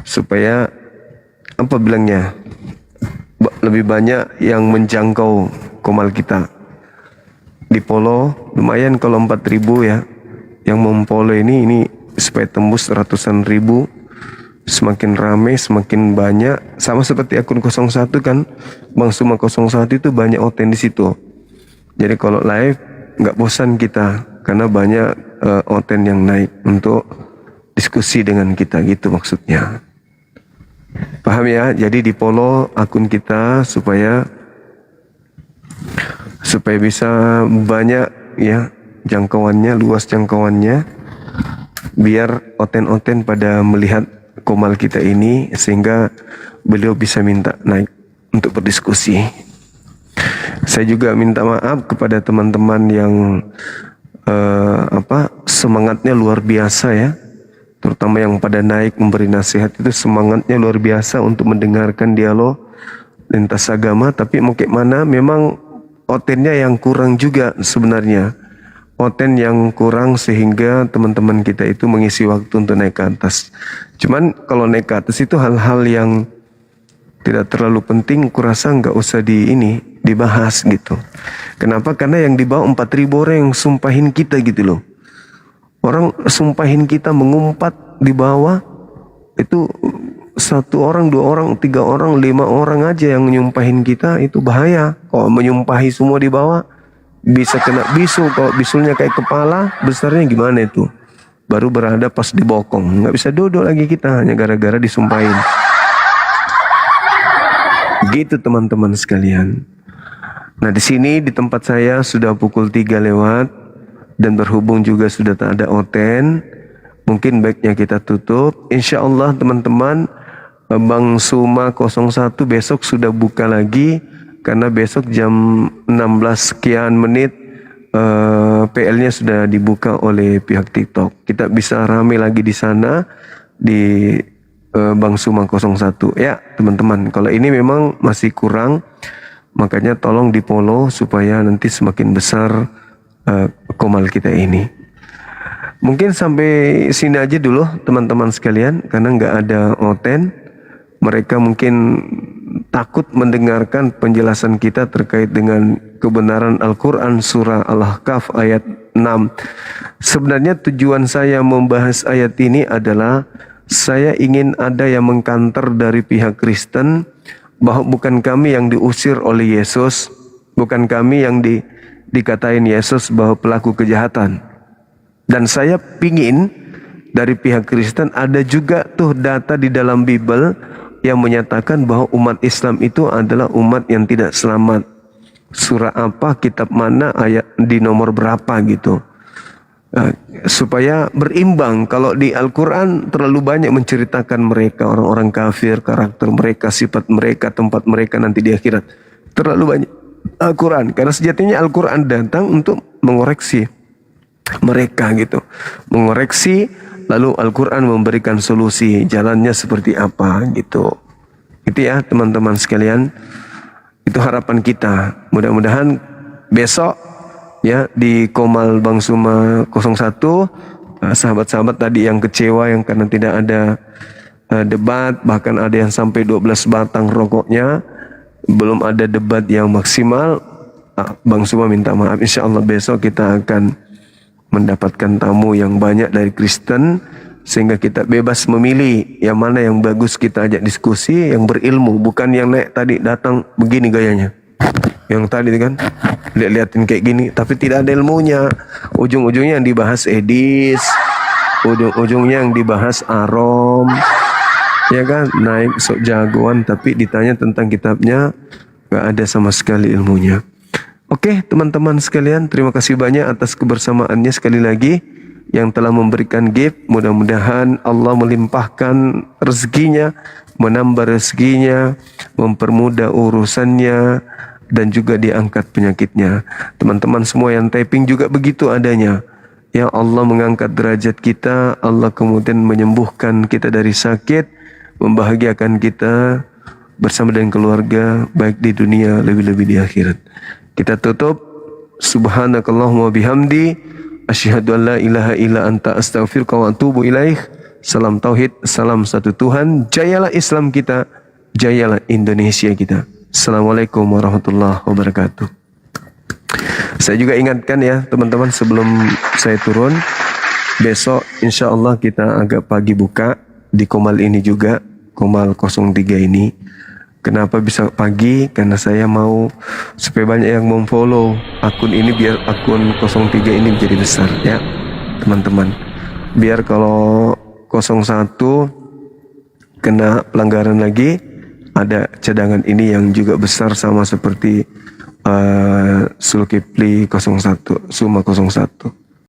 Supaya apa bilangnya? Lebih banyak yang menjangkau komal kita. Di follow lumayan kalau 4.000 ya. Yang memfollow ini supaya tembus ratusan ribu. Semakin rame, semakin banyak. Sama seperti akun 01 kan, Bang Suma 01 itu banyak oten di situ. Jadi kalau live nggak bosan kita, karena banyak oten yang naik untuk diskusi dengan kita gitu maksudnya. Paham ya? Jadi di follow akun kita supaya bisa banyak ya jangkauannya, luas jangkauannya, biar oten-oten pada melihat komal kita ini sehingga beliau bisa minta naik untuk berdiskusi. Saya juga minta maaf kepada teman-teman yang semangatnya luar biasa ya, terutama yang pada naik memberi nasihat itu semangatnya luar biasa untuk mendengarkan dialog lintas agama, tapi mau kayak mana memang otennya yang kurang juga sebenarnya. Oten yang kurang sehingga teman-teman kita itu mengisi waktu untuk naik ke atas. Cuman kalau naik ke atas itu hal-hal yang tidak terlalu penting, kurasa nggak usah dibahas gitu. Kenapa? Karena yang di bawah 4.000 orang yang sumpahin kita gitu loh. Orang sumpahin kita mengumpat di bawah itu 1 orang, 2 orang, 3 orang, 5 orang aja yang nyumpahin kita, itu bahaya. Kalau menyumpahi semua di bawah bisa kena bisul. Kalau bisulnya kayak kepala besarnya gimana itu, baru berada pas dibokong, nggak bisa duduk lagi kita hanya gara-gara disumpahin. Gitu teman-teman sekalian. Nah di sini di tempat saya sudah pukul 3 lewat dan berhubung juga sudah tak ada oten, mungkin baiknya kita tutup. Insya Allah teman-teman, Bang Suma 01 besok sudah buka lagi karena besok jam 16 sekian menit PL-nya sudah dibuka oleh pihak TikTok. Kita bisa rame lagi di sana di Bang Suma 01 ya teman-teman. Kalau ini memang masih kurang, makanya tolong di follow supaya nanti semakin besar komal kita ini. Mungkin sampai sini aja dulu teman-teman sekalian, karena nggak ada oten. Mereka mungkin takut mendengarkan penjelasan kita terkait dengan kebenaran Al-Quran surah Al-Ahqaf ayat 6. Sebenarnya tujuan saya membahas ayat ini adalah saya ingin ada yang mengkanter dari pihak Kristen bahwa bukan kami yang diusir oleh Yesus, bukan kami yang dikatain Yesus bahwa pelaku kejahatan. Dan saya pingin dari pihak Kristen ada juga tuh data di dalam Bible yang menyatakan bahwa umat Islam itu adalah umat yang tidak selamat. Surah apa, kitab mana, ayat di nomor berapa gitu. Supaya berimbang. Kalau di Al-Quran terlalu banyak menceritakan mereka, orang-orang kafir, karakter mereka, sifat mereka, tempat mereka nanti di akhirat. Terlalu banyak Al-Quran. Karena sejatinya Al-Quran datang untuk mengoreksi mereka gitu. Mengoreksi, lalu Al-Quran memberikan solusi, jalannya seperti apa gitu. Itu ya teman-teman sekalian. Itu harapan kita. Mudah-mudahan besok ya di Komal Bang Suma 01, sahabat-sahabat tadi yang kecewa yang karena tidak ada debat, bahkan ada yang sampai 12 batang rokoknya, belum ada debat yang maksimal. Bang Suma minta maaf. Insya Allah besok kita akan mendapatkan tamu yang banyak dari Kristen, sehingga kita bebas memilih yang mana yang bagus kita ajak diskusi, yang berilmu, bukan yang naik tadi datang begini gayanya. Yang tadi kan liatin kayak gini tapi tidak ada ilmunya. Ujung-ujungnya yang dibahas edis, ujung-ujungnya yang dibahas arom, ya kan, naik sok jagoan tapi ditanya tentang kitabnya gak ada sama sekali ilmunya. Oke teman-teman sekalian, terima kasih banyak atas kebersamaannya sekali lagi yang telah memberikan gift. Mudah-mudahan Allah melimpahkan rezekinya, menambah rezekinya, mempermudah urusannya, dan juga diangkat penyakitnya. Teman-teman semua yang typing juga begitu adanya. Ya Allah mengangkat derajat kita, Allah kemudian menyembuhkan kita dari sakit, membahagiakan kita bersama dengan keluarga, baik di dunia lebih-lebih di akhirat. Kita tutup. Subhanakallahumma bihamdi, asyhadu an la ilaha illa anta astaghfiruka wa atubu ilaih. Salam tauhid, salam satu Tuhan. Jayalah Islam kita, jayalah Indonesia kita. Assalamualaikum warahmatullahi wabarakatuh. Saya juga ingatkan ya teman-teman sebelum saya turun, besok insya Allah kita agak pagi buka di Komal ini juga, Komal 03 ini. Kenapa bisa pagi? Karena saya mau supaya banyak yang memfollow akun ini, biar akun 03 ini menjadi besar ya teman-teman. Biar kalau 01 kena pelanggaran lagi, ada cadangan ini yang juga besar sama seperti Sulkifli 01, Suma 01.